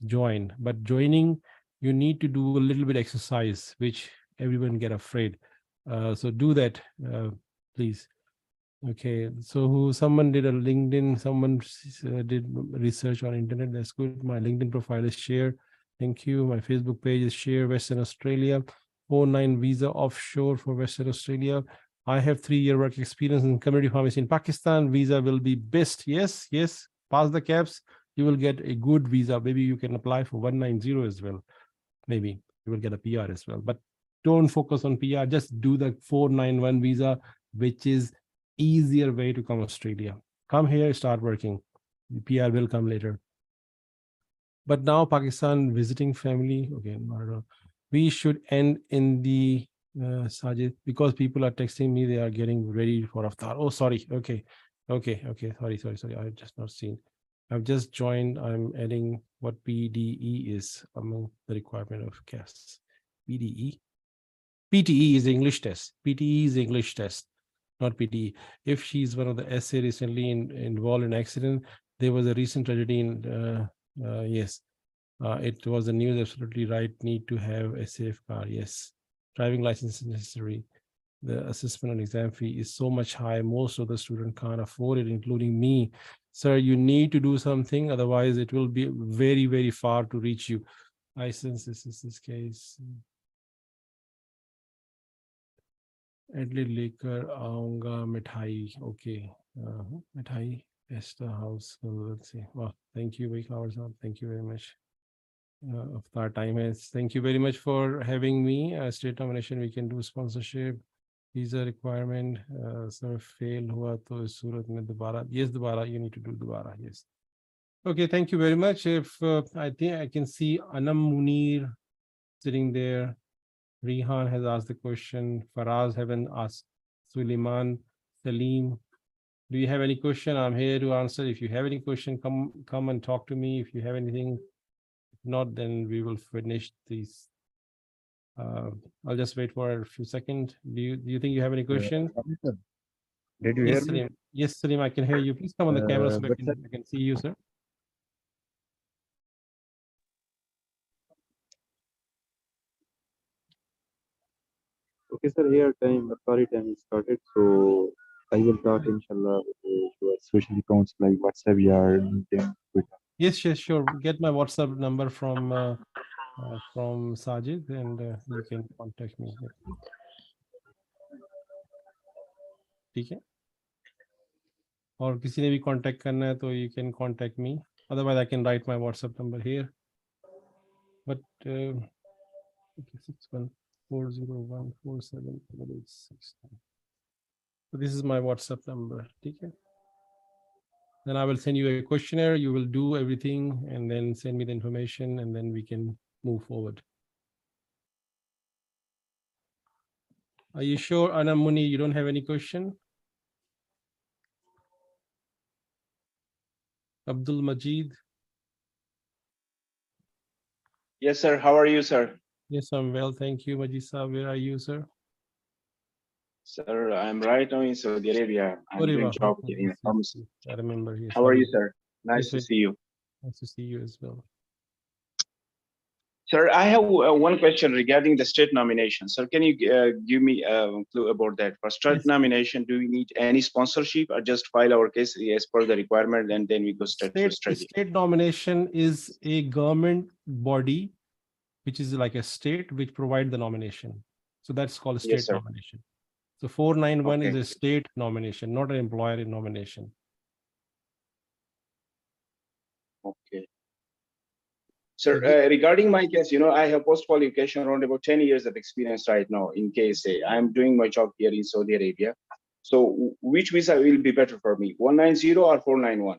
join. But joining, you need to do a little bit exercise, which everyone get afraid. So do that, please. Okay, so someone did a LinkedIn, someone did research on internet. That's good. My LinkedIn profile is share. Thank you. My Facebook page is share Western Australia. 49 visa offshore for Western Australia. I have 3-year work experience in community pharmacy in Pakistan. Visa will be best. Yes. Pass the CAPS. You will get a good visa. Maybe you can apply for 190 as well. Maybe you will get a PR as well. But don't focus on PR. Just do the 491 visa, which is easier way to come Australia. Come here, start working. The PR will come later. But now Pakistan visiting family. Okay, we should end in the Sajid, because people are texting me, they are getting ready for Aftar. Oh, sorry. Okay. Sorry. I have just not seen. I've just joined. I'm adding what PDE is among the requirement of CAPS. PDE. PTE is English test. PTE is English test, not PTE. If she's one of the SA recently involved in accident, there was a recent tragedy in, yes. It was the news, absolutely right. Need to have a safe car. Yes. Driving license is necessary. The assessment and exam fee is so much high. Most of the students can't afford it, including me. Sir, you need to do something. Otherwise, it will be very, very far to reach you. License, this is this case. Adelaide लेकर आऊंगा मिठाई. Okay. मिठाई. Esther House. Let's see. Wow. Thank you, Wake Hours Up. Thank you very much. Of our time is. Thank you very much for having me. State nomination, we can do sponsorship. Visa requirement. Sir, fail hua to is Surat mein dobara. Yes, dobara. You need to do dobara. Yes. Okay. Thank you very much. If I think I can see Anam Munir sitting there. Rihan has asked the question. Faraz haven't asked. Suleiman, Salim. Do you have any question? I'm here to answer. If you have any question, come and talk to me. If you have anything. Not, then we will finish these. I'll just wait for a few seconds. Do you think you have any question? Did you Yes, hear me? Salim. Yes, Salim, I can hear you. Please come on the camera so I can see you, sir. Okay, sir, here time is started, so I will talk inshallah with your social accounts like WhatsApp, or LinkedIn, Twitter. Yes, sure. Get my WhatsApp number from Sajid, and you can contact me. ठीक है? और किसी ने भी contact करना है तो you can contact me. Otherwise, I can write my WhatsApp number here. But 6140147869. So this is my WhatsApp number. ठीक है? Then I will send you a questionnaire. You will do everything and then send me the information, and then we can move forward. Are you sure, Anam Muni, you don't have any question? Abdul Majid? Yes, sir. How are you, sir? Yes, I'm well. Thank you, Majid Saab. Where are you, sir? Sir, I'm right now in Saudi Arabia. I'm doing Whatever. job here in pharmacy. I remember. Yes. How are you, sir? Nice to see you. Nice to see you as well. Sir, I have one question regarding the state nomination. Sir, can you give me a clue about that? For state nomination, do we need any sponsorship or just file our case as per the requirement and then we go straight to Australia? State nomination is a government body, which is like a state, which provide the nomination. So that's called a state nomination. So 491 is a state nomination, not an employer nomination. Okay. Sir, regarding my case, I have post-qualification around about 10 years of experience right now in KSA. I'm doing my job here in Saudi Arabia. So which visa will be better for me, 190 or 491?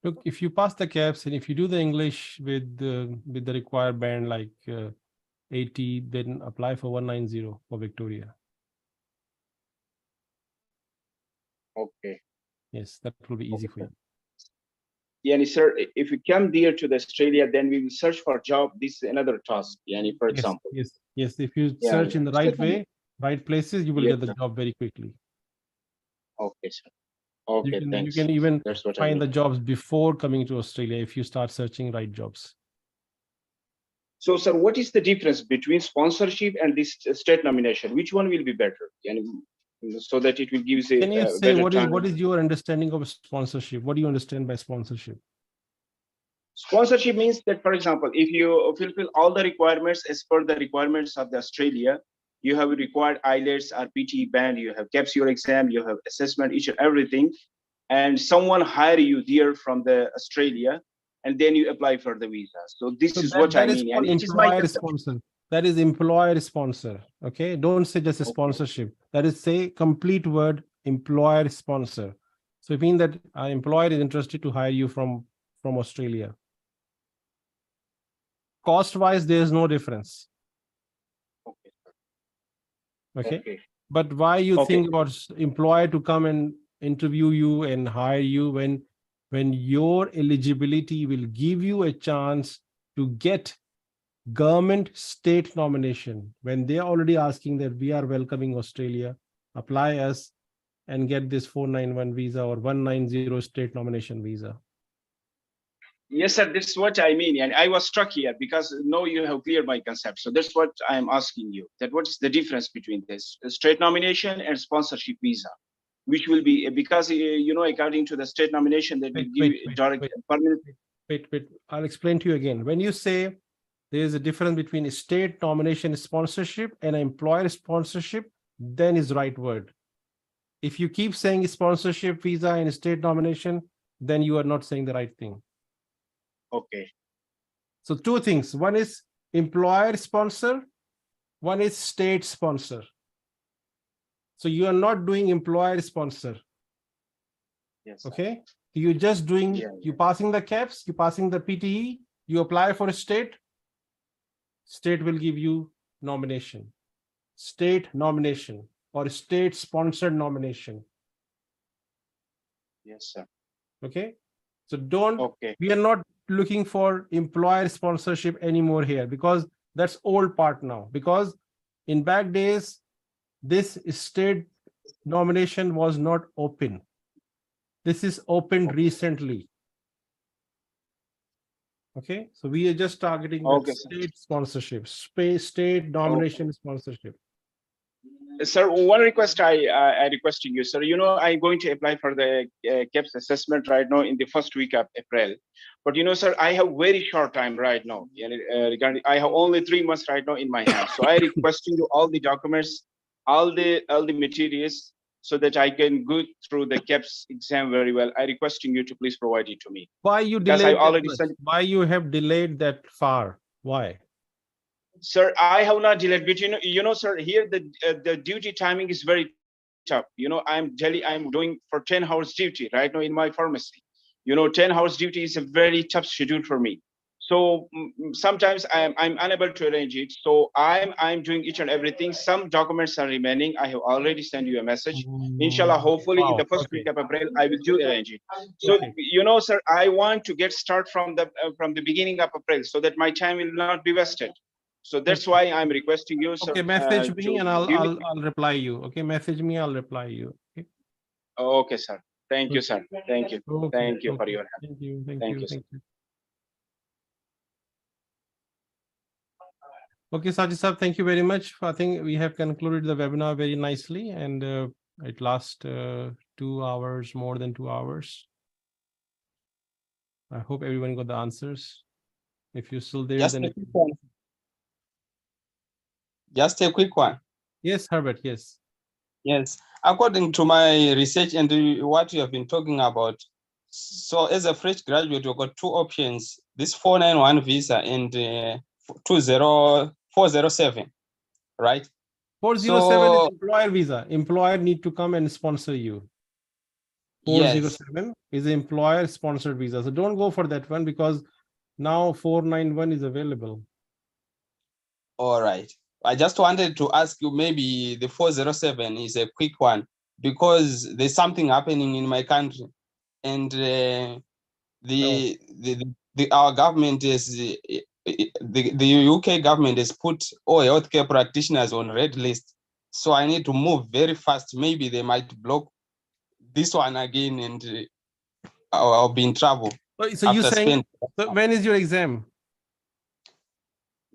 Look, if you pass the KAPs and if you do the English with the required band like 80, then apply for 190 for Victoria. Okay. Yes, that will be easy for you. Yani, sir, if you come there to the Australia, then we will search for job. This is another task. Yani, for example. Yes. If you search in the right way, right places, you will get the job very quickly. Okay, sir. Okay, thanks. You can even That's what find the jobs before coming to Australia if you start searching right jobs. So, sir, what is the difference between sponsorship and this state nomination? Which one will be better? Yani, so that it will give you Can you say what is your understanding of sponsorship? What do you understand by sponsorship? Sponsorship means that, for example, if you fulfill all the requirements as per the requirements of the Australia, you have required IELTS or PTE band, you have KAPs your exam, you have assessment, each and everything, and someone hire you there from the Australia, and then you apply for the visa. So this is what I mean. And it is my sponsor. That is employer sponsor. Okay, don't say just a sponsorship. That is say complete word employer sponsor. So it means that an employer is interested to hire you from Australia. Cost wise, there is no difference. Okay. But why you think about employer to come and interview you and hire you when your eligibility will give you a chance to get government state nomination, when they are already asking that we are welcoming Australia, apply us and get this 491 visa or 190 state nomination visa. Yes, sir, this is what I mean. And I was struck here because now you have cleared my concept. So that's what I'm asking you, that what is the difference between this state nomination and sponsorship visa, which will be, because, according to the state nomination, that will give direct permanent. Wait, I'll explain to you again. When you say there is a difference between a state nomination sponsorship and an employer sponsorship, then is right word. If you keep saying sponsorship visa and state nomination, then you are not saying the right thing. Okay. So two things. One is employer sponsor, one is state sponsor. So you are not doing employer sponsor. Yes. Okay. You're just doing, you passing the KAPs, you passing the PTE, you apply for a state will give you nomination, state nomination or state sponsored nomination. Yes, sir. Okay. So we are not looking for employer sponsorship anymore here because that's old part now, because in back days, this state nomination was not open. This is opened recently. Okay, so we are just targeting state sponsorship, state nomination sponsorship. Sir, one request I requesting you, sir. I'm going to apply for the KAPs assessment right now in the first week of April. But sir, I have very short time right now. Regarding, I have only 3 months right now in my hand. So I requesting you all the documents, all the materials, so that I can go through the KAPs exam very well. I requesting you to please provide it to me. Why you delayed? Why you have delayed that far? Why? Sir, I have not delayed, but sir, here the duty timing is very tough. I'm doing for 10 hours duty right now in my pharmacy. 10 hours duty is a very tough schedule for me. So sometimes I'm unable to arrange it. So I'm doing each and everything. Some documents are remaining. I have already sent you a message. Inshallah, hopefully in the first week of April, I will do arrange it. So you know, sir, I want to get start from the beginning of April so that my time will not be wasted. So that's why I'm requesting you, sir. Okay, message me and I'll give me. I'll reply you. Okay, message me, I'll reply you. Okay. Okay, sir. Thank you, sir. Thank you. Okay, Thank you for okay. your help. Thank you. Thank Thank you. you, sir. Thank you. Okay, Sajid Sir, thank you very much. I think we have concluded the webinar very nicely, and it lasts 2 hours, more than 2 hours. I hope everyone got the answers. If you're still there, Just then a quick one. Just a quick one. Yes, Herbert. Yes. Yes. According to my research and what you have been talking about, so as a fresh graduate, you've got two options: this 491 visa and 407, right? 407 is So employer visa. Employer need to come and sponsor you. yes. 407 is the employer sponsored visa. So don't go for that one because now 491 is available. All right. I just wanted to ask you, maybe the 407 is a quick one because there's something happening in my country, and our government is the UK government has put all healthcare practitioners on red list. So I need to move very fast. Maybe they might block this one again, and I'll be in trouble. So you saying, so when is your exam?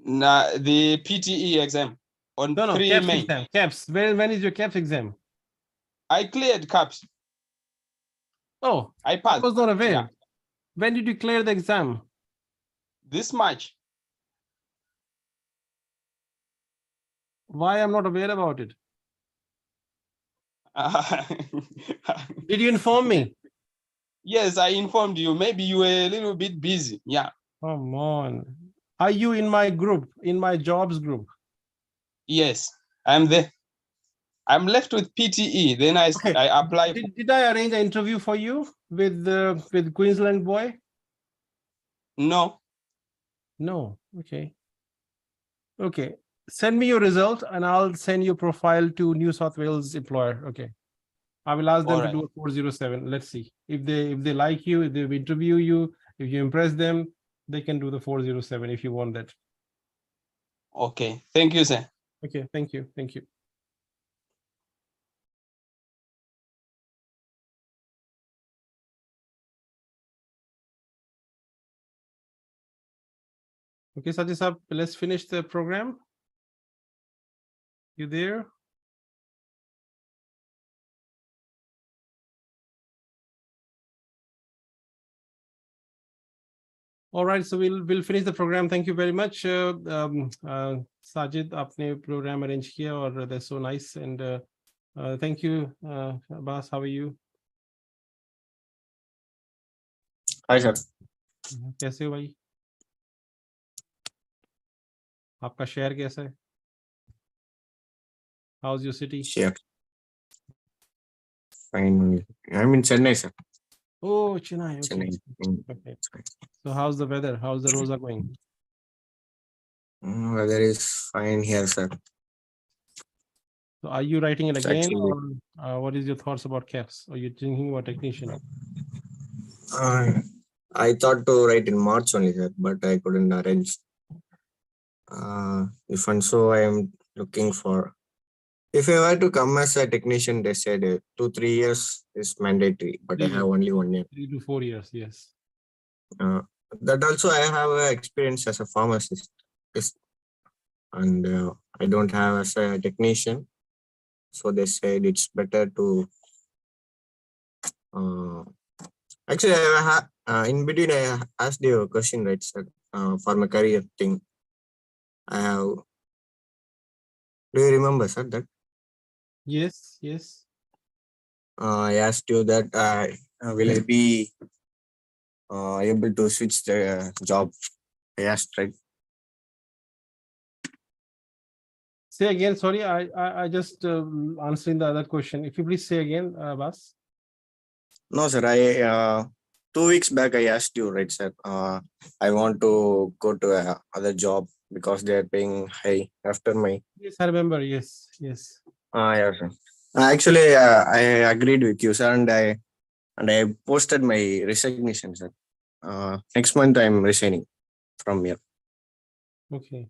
The PTE exam on No, 3 KAPs May. exam. KAPs. When is your KAPs exam? I cleared KAPs. Oh, I passed. I was not aware. Yeah. When did you clear the exam? This March. Why I'm not aware about it? Did you inform me? Yes, I informed you. Maybe you were a little bit busy. Yeah. Come on. Are you in my group, in my jobs group? Yes, I'm there. I'm left with PTE. Then I apply. Did I arrange an interview for you with Queensland boy? No. No. Okay. Okay. Send me your result and I'll send your profile to New South Wales employer. Okay. I will ask them to do a 407. Let's see. If they like you, if they interview you, if you impress them, they can do the 407 if you want that. Okay. Thank you, sir. Okay. Thank you. Thank you. Okay, Sajid Sir, let's finish the program. You there? All right, so we'll finish the program. Thank you very much, Sajid. आपने program arrange किया और that's so nice and thank you, Abbas. How are you? Hi sir. कैसे हो भाई? आपका शहर कैसा है? How's your city? Sure. Fine. I'm in Chennai, sir. Oh, Chennai. Okay. Chennai. Okay. So how's the weather? How's the Rosa going? Weather is fine here, sir. So are you writing it It's again, actually- or what is your thoughts about KAPs? Are you thinking about technician? I thought to write in March only, sir, but I couldn't arrange. If and so, I am looking for. If I were to come as a technician, they said 2-3 years is mandatory, but I have only 1 year. 3 to 4 years, yes. That also, I have experience as a pharmacist, and I don't have as a technician. So they said it's better to. Actually, in between, I asked you a question, right, sir, for my career thing. I have. Do you remember, sir, that? Yes, yes. I asked you that will I be able to switch the job? I asked, right? Say again. Sorry, I just answering the other question. If you please say again, Abbas. No, sir. 2 weeks back, I asked you, right, sir? I want to go to other job because they are paying high after my. Yes, I remember. Yes, yes. Yeah, sir. Actually, I agreed with you, sir, and I posted my resignation, sir. Next month, I'm resigning from here. Okay.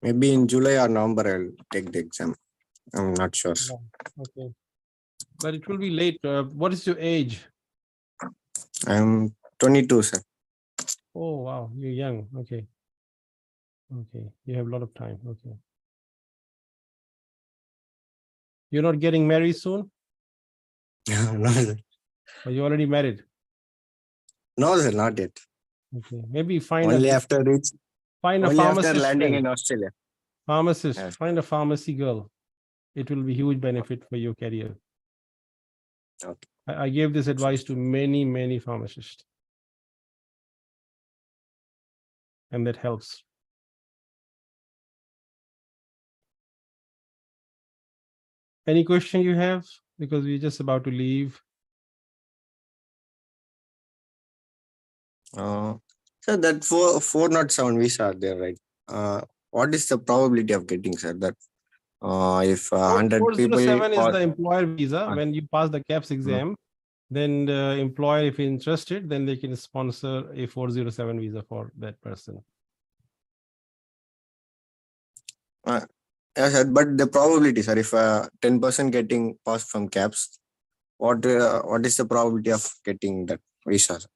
Maybe in July or November, I'll take the exam. I'm not sure. No. Okay. But it will be late. What is your age? I'm 22, sir. Oh, wow. You're young. Okay. Okay. You have a lot of time. Okay. You're not getting married soon? No, sir. Or you already married? No, sir, not yet. Okay. Maybe find Only a after reach. find a Only after pharmacist landing friend. in Australia. Pharmacist. Yes. Find a pharmacy girl. It will be huge benefit for your career. Okay. I gave this advice to many pharmacists. And that helps. Any question you have? Because we're just about to leave. So that 407 visa are there, right? What is the probability of getting, sir? That if 100 people 407 is pass, the employer visa. When you pass the KAPs exam, then the employer, if interested, then they can sponsor a 407 visa for that person. yes, sir, but the probability, sir, if 10% getting passed from KAPs, what is the probability of getting that visa? Sir?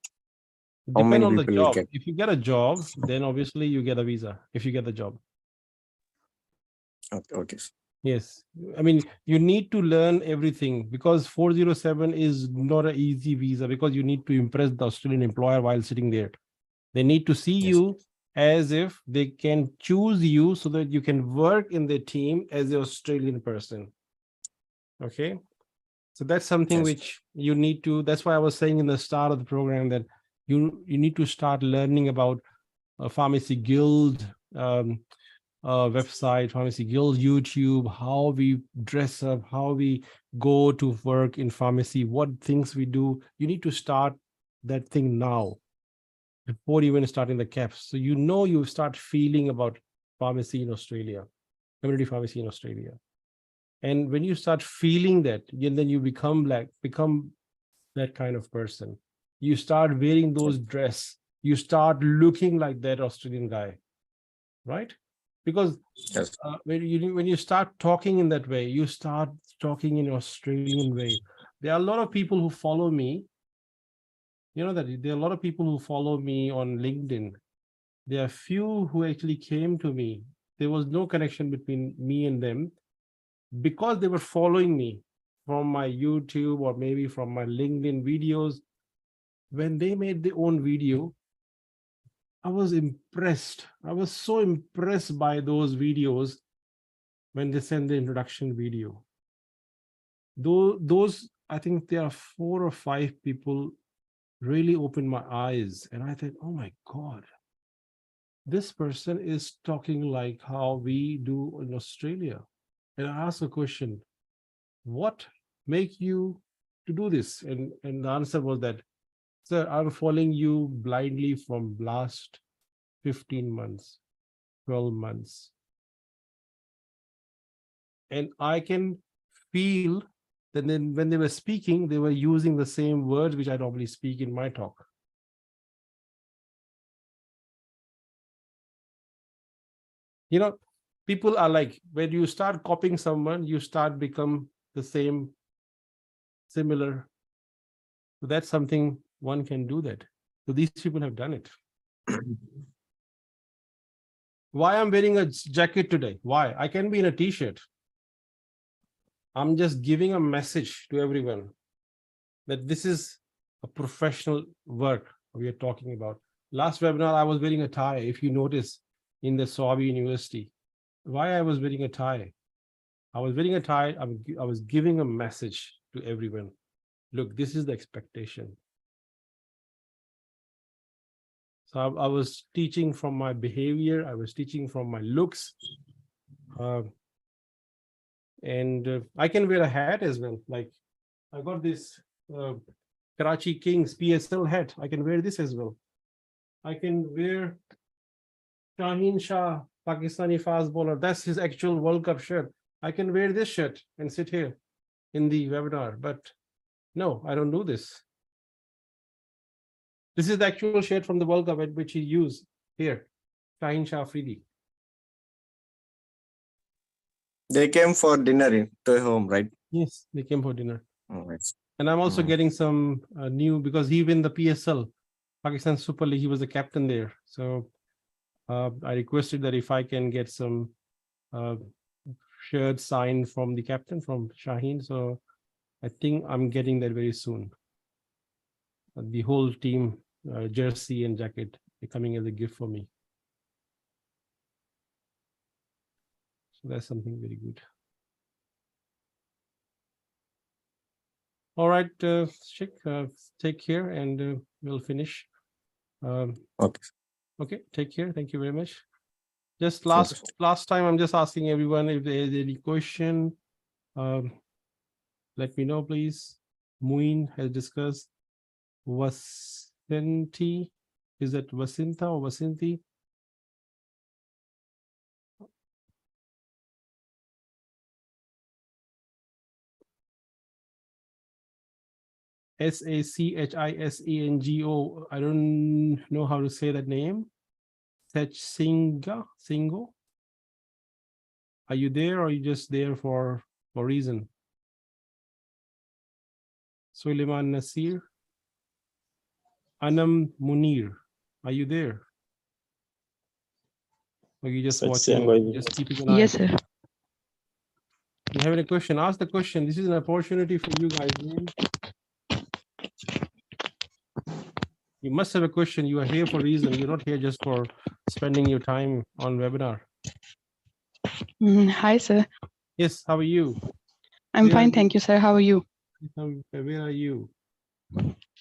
How Depend many on the people will job. get? If you get a job, then obviously you get a visa if you get the job. Okay, okay. Yes. I mean, you need to learn everything because 407 is not an easy visa because you need to impress the Australian employer while sitting there. They need to see you as if they can choose you so that you can work in their team as an Australian person. Okay. So that's something which you need to, that's why I was saying in the start of the program that you need to start learning about a Pharmacy Guild website, Pharmacy Guild YouTube, how we dress up, how we go to work in pharmacy, what things we do. You need to start that thing now before even starting the KAPs. So you start feeling about pharmacy in Australia, community pharmacy in Australia. And when you start feeling that, then you become that kind of person. You start wearing those dress. You start looking like that Australian guy, right? Because when you start talking in that way, you start talking in Australian way. There are a lot of people who follow me. You know that there are a lot of people who follow me on LinkedIn. There are few who actually came to me. There was no connection between me and them because they were following me from my YouTube or maybe from my LinkedIn videos. When they made their own video, I was impressed. I was so impressed by those videos when they sent the introduction video. Those, I think there are 4 or 5 people really opened my eyes. And I thought, oh my God, this person is talking like how we do in Australia. And I asked a question, what make you to do this? And the answer was that, sir, I'm following you blindly from last 15 months, 12 months. And I can feel that then when they were speaking, they were using the same words which I normally speak in my talk. You know, people are like, when you start copying someone, you start become the same, similar. So that's something one can do that. So these people have done it. Why I'm wearing a jacket today? Why? I can be in a t-shirt. I'm just giving a message to everyone that this is a professional work we are talking about. Last webinar, I was wearing a tie. If you notice in the Swabi University, why I was wearing a tie? I was wearing a tie. I was giving a message to everyone. Look, this is the expectation. So I was teaching from my behavior. I was teaching from my looks. And I can wear a hat as well. Like I got this Karachi Kings PSL hat. I can wear this as well. I can wear Shaheen Shah, Pakistani fast bowler. That's his actual World Cup shirt. I can wear this shirt and sit here in the webinar, but no, I don't do this. This is the actual shirt from the World Cup at which he used here, Shaheen Shah Afridi. They came for dinner to home, right? Yes, they came for dinner. Oh, nice. And I'm also getting some new, because he won the PSL, Pakistan Super League. He was the captain there. So I requested that if I can get some shirts signed from the captain, from Shaheen. So I think I'm getting that very soon. The whole team jersey and jacket are coming as a gift for me. So that's something very good. All right, Sheikh, take care, and we'll finish. Okay, take care. Thank you very much. Just last time, I'm just asking everyone if there is any question. Let me know, please. Muin has discussed Vasinti. Is it Vasinta or Vasinti? Sachisенgo. I don't know how to say that name. Singo. Are you there, or are you just there for a reason? Suleiman Nasir. Anam Munir. Are you there? Or you just watching? Just keeping an eye. Yes, sir. You have any question? Ask the question. This is an opportunity for you guys. You must have a question. You are here for a reason. You're not here just for spending your time on webinar. Hi, sir. Yes, how are you? I'm fine, thank you, sir. How are you? Where are you?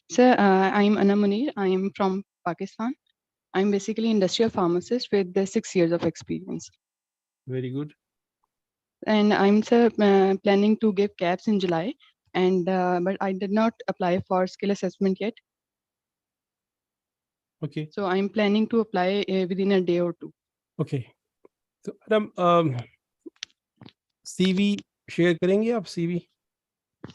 Sir, I'm Anna Munir. I am from Pakistan. I'm basically industrial pharmacist with 6 years of experience. Very good. And I'm, sir, planning to give KAPs in July, and but I did not apply for skill assessment yet. Okay. So I'm planning to apply within a day or two. Okay. So Adam, CV share करेंगे आप CV?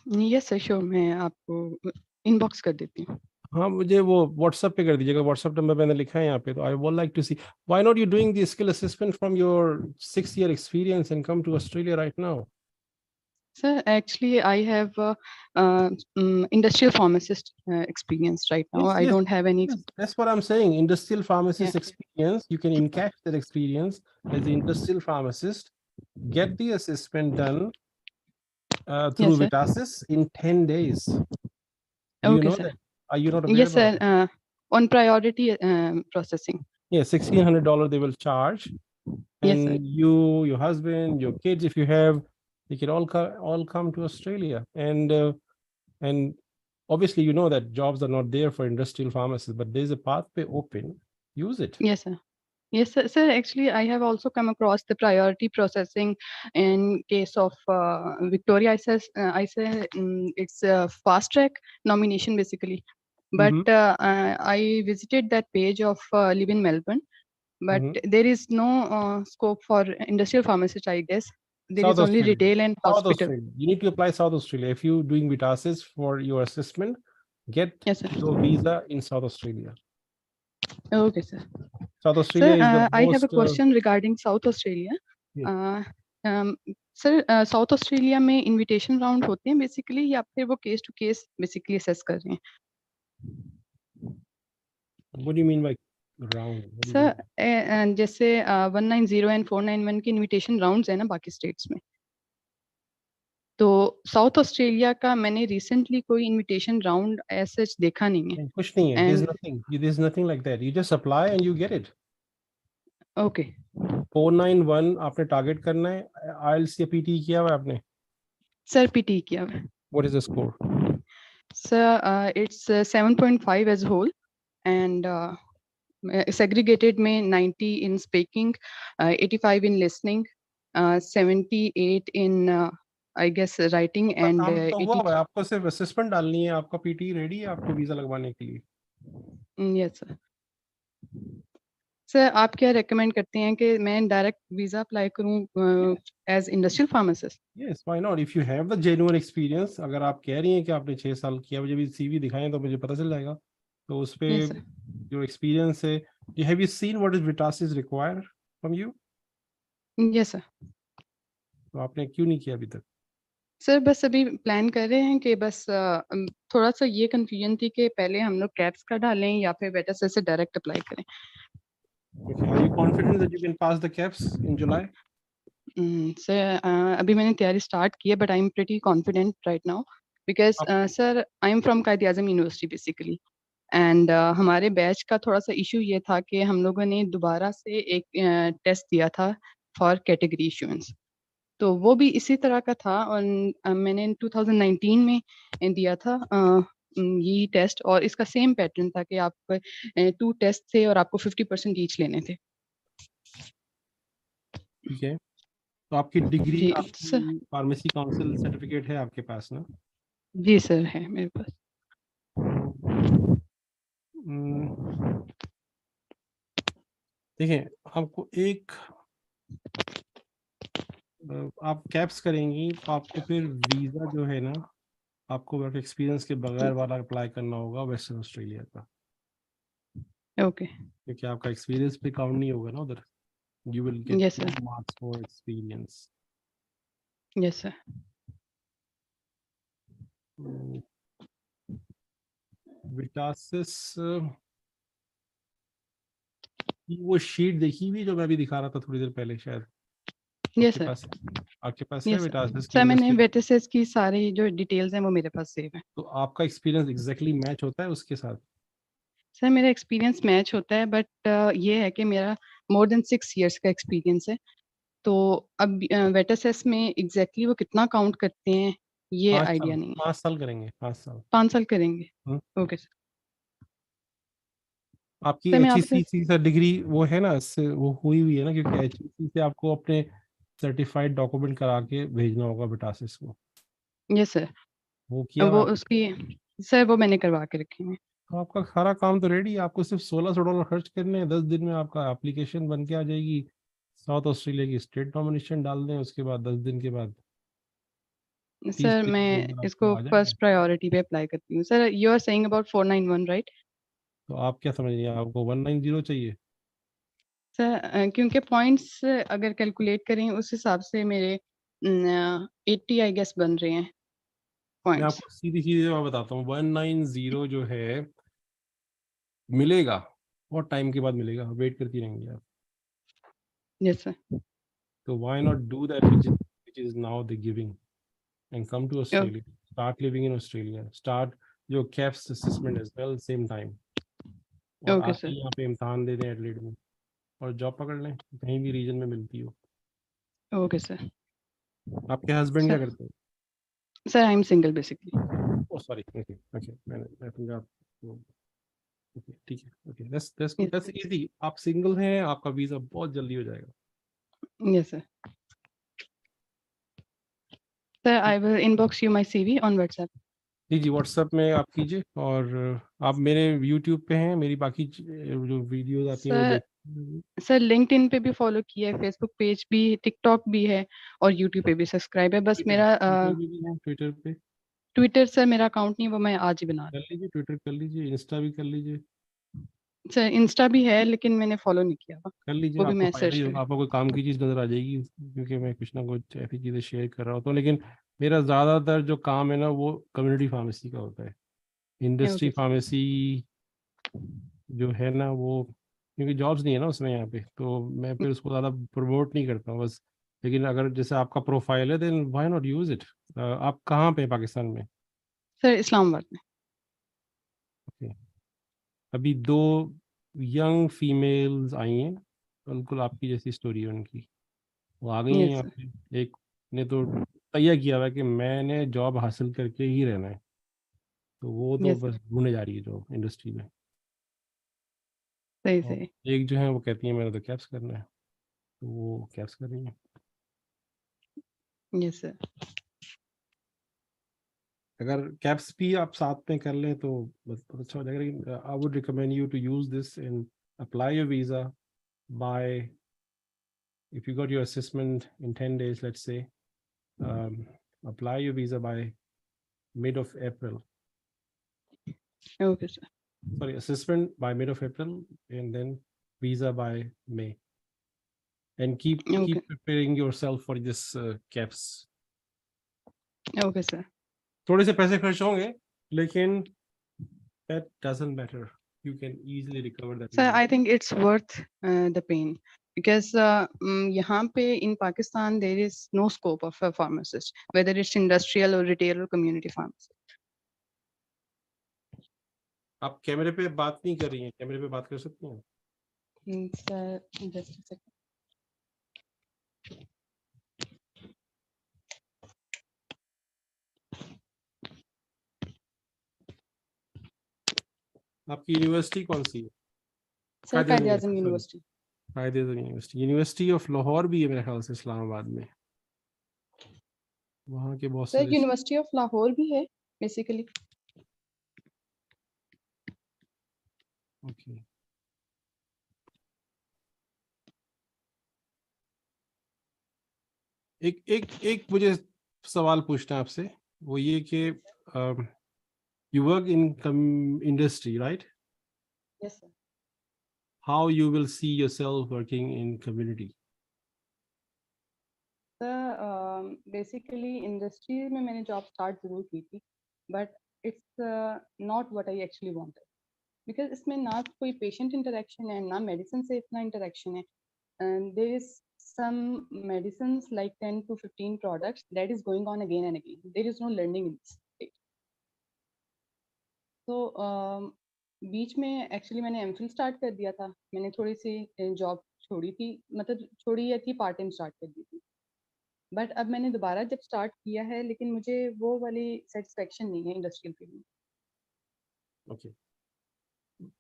Yes, sir, sure. मैं आपको inbox कर देती हूँ. हाँ, मुझे वो WhatsApp पे कर दीजिएगा. WhatsApp नंबर मैंने लिखा है यहाँ पे. तो I would like to see. Why not you doing the skill assessment from your 6-year experience and come to Australia right now? Sir, actually, I have industrial pharmacist experience right now. Yes, I don't have any. Yes, that's what I'm saying. Industrial pharmacist experience. You can encash that experience as the industrial pharmacist. Get the assessment done through Vitasis in 10 days. Do you know sir. that? Are you not aware? Yes, about sir. On priority processing. Yeah, $1,600 they will charge. Yes, And sir. you, your husband, your kids, if you have, they can all come to Australia. And obviously, you know that jobs are not there for industrial pharmacists, but there's a pathway open. Use it. Yes, sir. Yes, sir. Sir, actually, I have also come across the priority processing in case of Victoria. I say it's a fast track nomination basically. But I visited that page of Live in Melbourne, but there is no scope for industrial pharmacist, I guess. There South is only Australia. retail and South hospital. Australia. You need to apply South Australia. If you're doing Vitasis for your assessment, get your visa in South Australia. Okay, sir. South Australia is the most, I have a question regarding South Australia. Sir, South Australia में invitation round होते हैं basically या फिर वो case to case basically assess कर रहे हैं? What do you mean by round? Sir, जैसे 190 and 491 के invitation rounds है ना बाकी states में. तो साउथ ऑस्ट्रेलिया का मैंने recently कोई invitation round as such देखा नहीं है. कुछ नहीं है. There's nothing like that. You just apply and you get it. Okay. 491 आपने target करना है. IELTS या PTE किया हुआ आपने? Sir, PTE किया हुआ है. What is the score? Sir, it's 7.5 as whole, and segregated में 90 in speaking, 85 in listening, 78 in I guess writing and काम तो हुआ 80. है, आपको सिर्फ असेसमेंट डालनी है, आपका पीटी रेडी है आपको वीजा लगवाने के लिए? Yes sir. सर आप क्या रेकमेंड करते हैं कि मैं डायरेक्ट वीजा अप्लाई करूं as industrial pharmacist? Yes, why not, if you have the genuine experience. अगर आप कह रही हैं कि आपने 6 साल किया, मुझे भी सीवी दिखाएं तो मुझे पता चल जाएगा। तो उस पे यस सर। जो एक्सपीरियंस है, you have you seen what is Vitas require from you? Yes sir. तो आपने क्यों नहीं किया अभी तक? सर बस अभी प्लान कर रहे हैं कि बस थोड़ा सा ये कंफ्यूजन थी कि पहले हम लोग कैप्स का डालें या फिर बेटर से डायरेक्ट अप्लाई करें। Okay, are you confident that you can pass the CAPs in July? Sir अभी मैंने तैयारी स्टार्ट की है but I am pretty confident right now because sir I am from Quaid Azam university basically and हमारे batch का थोड़ा सा issue ये था कि हम लोगों ने दोबारा से एक टेस्ट दिया था फॉर कैटेगरी इशुएंस, तो वो भी इसी तरह का था और मैंने 2019 में दिया था यही टेस्ट और इसका सेम पैटर्न था कि आप 2 टेस्ट थे और आपको 50% ईच लेने थे। ठीक है, तो आपकी डिग्री, जी आपकी सर। फार्मेसी काउंसिल सर्टिफिकेट है आपके पास ना? जी सर है मेरे पास। देखिए, आपको एक आप कैप्स करेंगी तो आपको फिर वीज़ा जो है ना, आपको वर्क एक्सपीरियंस के बगैर वाला अप्लाई करना होगा वेस्टर्न ऑस्ट्रेलिया का। ओके। क्योंकि आपका एक्सपीरियंस पे काउंट नहीं होगा ना उधर। You will get yes sir. Marks for experience. Yes sir. विटासिस वो शीट देखी हुई जो मैं भी दिखा रहा था थोड़ी देर पहले शायद? यस आपके सर। पास आपके पास है यस विटासिस की सर, मैंने इंडस्ट्री? वेटेसेस की सारी जो डिटेल्स हैं वो मेरे पास सेव है। तो आपका एक्सपीरियंस एग्जैक्टली मैच होता है उसके साथ? सर मेरा एक्सपीरियंस मैच होता है बट ये है कि मेरा मोर देन 6 इयर्स का एक्सपीरियंस है, तो अब वेटेसेस में एग्जैक्टली वो कितना काउंट करते हैं ये 5 आइडिया साल, नहीं है। 5 साल करेंगे, 5 साल। 5 साल करेंगे। Okay sir. आपकी सर मैं आपसे HECC से डिग्री वो है ना, इससे वो हुई हुई है ना? क्योंकि HECC से आपको अपने सर्टिफाइड डॉक्यूमेंट करा के भेजना होगा विटासिस को। Yes sir. वो किया वो हुआ है? उसकी सर वो मैंने करवा के रखे हैं। तो आपका सारा काम तो रेडी है, आपको सिर्फ $1600 खर्च करने हैं। 10 दिन में आपका एप्लीकेशन बन के आ जाएगी। साउथ ऑस्ट्रेलिया की स्टेट नॉमिनेशन डाल दें, उसके बाद 10 दिन के बाद 30 सर दिन मैं के अंदर आपको इसको आ जाएगा। फर्स्ट प्रायोरिटी पे अप्लाई करती हूँ। Sir you are saying about 491 right? तो आप क्या समझ रही हैं, आपको 190 चाहिए? सर क्योंकि पॉइंट्स अगर कैलकुलेट करें उस हिसाब से मेरे 80 आई गेस बन रहे हैं मैं पॉइंट्स। आपको सीधी सीधी बात बताता हूँ, 190 जो है मिलेगा, बहुत टाइम के बाद मिलेगा, वेट करती रहेंगी आप। Yes sir. तो why not do that which is now the giving and come to Australia, start living in Australia, start your CAPS assessment as well same time, और ओके आके सर। यहाँ पे इम्तहान दे दें एडलेड में और जॉब पकड़ लें कहीं भी रीजन में मिलती हो। Okay sir. आपके हस्बैंड क्या सर करते हैं? Sir I am single basically. Oh sorry, okay okay, मैं पंजाब, ओके ठीक है, okay that's good, that's easy. आप सिंगल हैं, आपका वीजा बहुत जल्दी हो जाएगा। Yes sir. Sir I will inbox you my CV on WhatsApp. जी जी, व्हाट्सएप में आप कीजिए, और आप मेरे यूट्यूब पे हैं, मेरी बाकी जो वीडियोस आती हैं वो सर देख। सर लिंक्डइन पे भी फॉलो किया है, फेसबुक पेज भी, टिकटॉक भी है और यूट्यूब पे भी सब्सक्राइब है। बस मेरा ट्विटर पे भी है, ट्विटर पे ट्विटर सर मेरा अकाउंट नहीं, वो मैं आज ही बना कर लीजिए, ट्विटर कर लीजिए, इंस्टा भी कर लीजिए। सर इंस्टा भी है लेकिन मैंने फॉलो नहीं किया हुआ, कर लीजिए, वो भी आपको मैं फायदा सर्च ही कर। होगा, आपको कोई काम की चीज़ नज़र आ जाएगी, क्योंकि मैं कुछ ना कुछ ऐसी चीज़ें शेयर कर रहा होता हूँ। लेकिन मेरा ज़्यादातर जो काम है ना वो कम्युनिटी फार्मेसी का होता है। Industry okay sir. फार्मेसी जो है ना वो, क्योंकि जॉब्स नहीं है ना उसमें यहाँ पे, तो मैं फिर उसको ज़्यादा प्रमोट नहीं करता हूँ बस। लेकिन अगर जैसे आपका प्रोफाइल है, then why not use it. आप कहाँ पे हैं पाकिस्तान में? सर इस्लामाबाद में। ओके, अभी 2 यंग फीमेल्स आई हैं, बिल्कुल आपकी जैसी स्टोरी है उनकी, वो आ गई हैं यस यहाँ सर। पे। एक ने तो तैयार किया हुआ है कि मैंने जॉब हासिल करके ही रहना है, तो वो तो यस बस सर। ढूंढने जा रही है जॉब इंडस्ट्री में। सही और सही। एक जो है वो कहती है मैंने तो कैप्स करना है, तो वो कैप्स कर रही है। Yes, sir. अगर कैप्स भी आप साथ में कर लें तो बहुत अच्छा हो जाएगा, लेकिन I would recommend you to use this and apply your visa by, if you got your assessment in 10 days, let's say, apply your visa by mid of April. Okay, sir. Sorry, assessment by mid of April and then visa by May. And keep preparing yourself for this CAPs. Okay, sir. थोड़े से पैसे खर्च होंगे, लेकिन that doesn't matter. You can easily recover that. Sir, I think it's worth the pain because यहाँ पे in Pakistan there is no scope of a pharmacist, whether it's industrial or retail or community pharmacist. आप कैमरे पे बात नहीं कर रही हैं, कैमरे पे बात कर सकती हैं? Sir, just a second. आपकी यूनिवर्सिटी कौन सी है? Sir Quaid-e-Azam university. Quaid-e-Azam university, university of Lahore भी है मेरे ख्याल से इस्लामाबाद में। वहाँ के बहुत सर सारे यूनिवर्सिटी ऑफ लाहौर भी है बेसिकली। ओके। एक मुझे सवाल पूछना है आपसे, वो ये कि you work in industry, right? Yes, sir. How you will see yourself working in community? Sir basically industry में मैंने जॉब स्टार्ट जरूर की थी, but it's not what I actually wanted, because इसमें ना कोई पेशेंट इंटरेक्शन है, ना मेडिसिन से इतना इंटरेक्शन है, and there is some medicines like 10 to 15 products that is going on again and again. There is no learning in this state. So बीच में actually मैंने एमफिल स्टार्ट कर दिया था, मैंने थोड़ी सी जॉब छोड़ी थी, मतलब छोड़ी या थी पार्ट टाइम स्टार्ट कर दी थी, बट अब मैंने दोबारा जब स्टार्ट किया है, लेकिन मुझे वो वाली सेटिस्फेक्शन नहीं है इंडस्ट्रियल फील्ड में। ओके,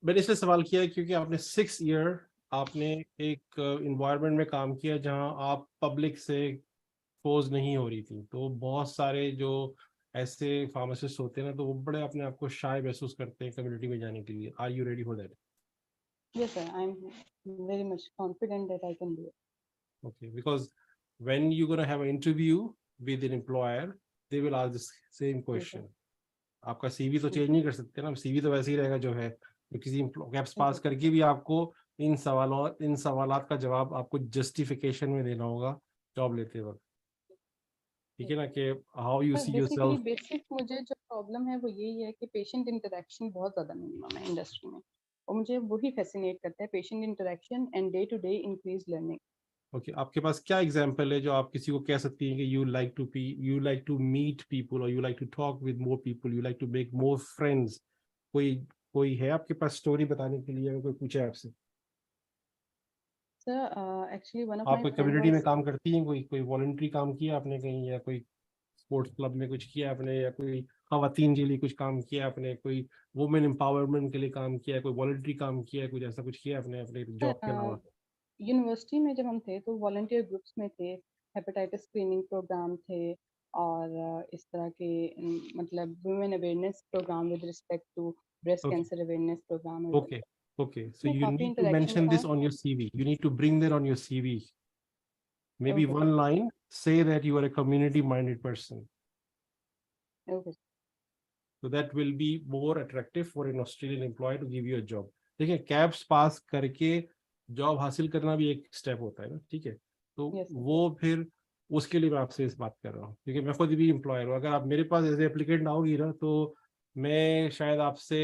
मैंने इसलिए सवाल किया है क्योंकि आपने 6 ईयर आपने एक इन्वायरमेंट में काम किया जहां आप पब्लिक से एक्सपोज नहीं हो रही थी, तो बहुत सारे जो ऐसे फार्मासिस्ट होते हैं ना, तो वो बड़े अपने आप को शाय महसूस करते हैं कम्युनिटी में जाने के लिए। Are you ready for that? Yes, sir. I'm very much confident that I can do it. Okay, because when you're going to have an interview with an employer, they will ask the same question. आपका CV तो change नहीं कर सकते ना, CV तो वैसे ही रहेगा जो है, तो किसी कैप्स पास करके भी आपको इन सवालात का जवाब आपको जस्टिफिकेशन में देना होगा जॉब लेते वक्त, ठीक है ना, कि how you see yourself. Basic मुझे जो प्रॉब्लम है वो यही है कि पेशेंट इंटरेक्शन बहुत ज़्यादा मिनिमम है इंडस्ट्री में, और मुझे वही फैसिनेट करता है, patient interaction and day to day increase learning. Okay, आपके पास क्या एग्जांपल है जो आप किसी को कह सकती हैं कि you like to meet people, और you like to talk with more people, you like to make more friends? कोई है आपके पास स्टोरी बताने के लिए, अगर कोई पूछे आपसे? सर एक्चुअली वन ऑफ आप माय कोई कम्युनिटी में काम करती हैं, कोई वॉलंटरी काम किया आपने कहीं, या कोई स्पोर्ट्स क्लब में कुछ किया आपने, या कोई खवातीन के लिए कुछ काम किया आपने, कोई वुमेन एम्पावरमेंट के लिए काम किया, कोई वॉलंटरी काम किया, कुछ ऐसा कुछ किया आपने अपने जॉब के अलावा? यूनिवर्सिटी में जब हम थे तो वॉलंटियर ग्रुप्स में थे, हेपेटाइटिस स्क्रीनिंग प्रोग्राम थे, और इस तरह के मतलब women awareness programme with respect to breast cancer awareness programme. Okay, so you need to mention this on your CV. You need to bring that on your CV. Maybe one line, say that you are a community-minded person. Okay. So that will be more attractive for an Australian employer to give you a job. देखिए, caps पास करके job हासिल करना भी एक step होता है ना, ठीक है, तो वो फिर उसके लिए मैं आपसे इस बात कर रहा हूँ, क्योंकि मैं खुद भी एम्प्लॉयर हूँ। अगर आप मेरे पास एज एप्लीकेंट आओगी ना, तो मैं शायद आपसे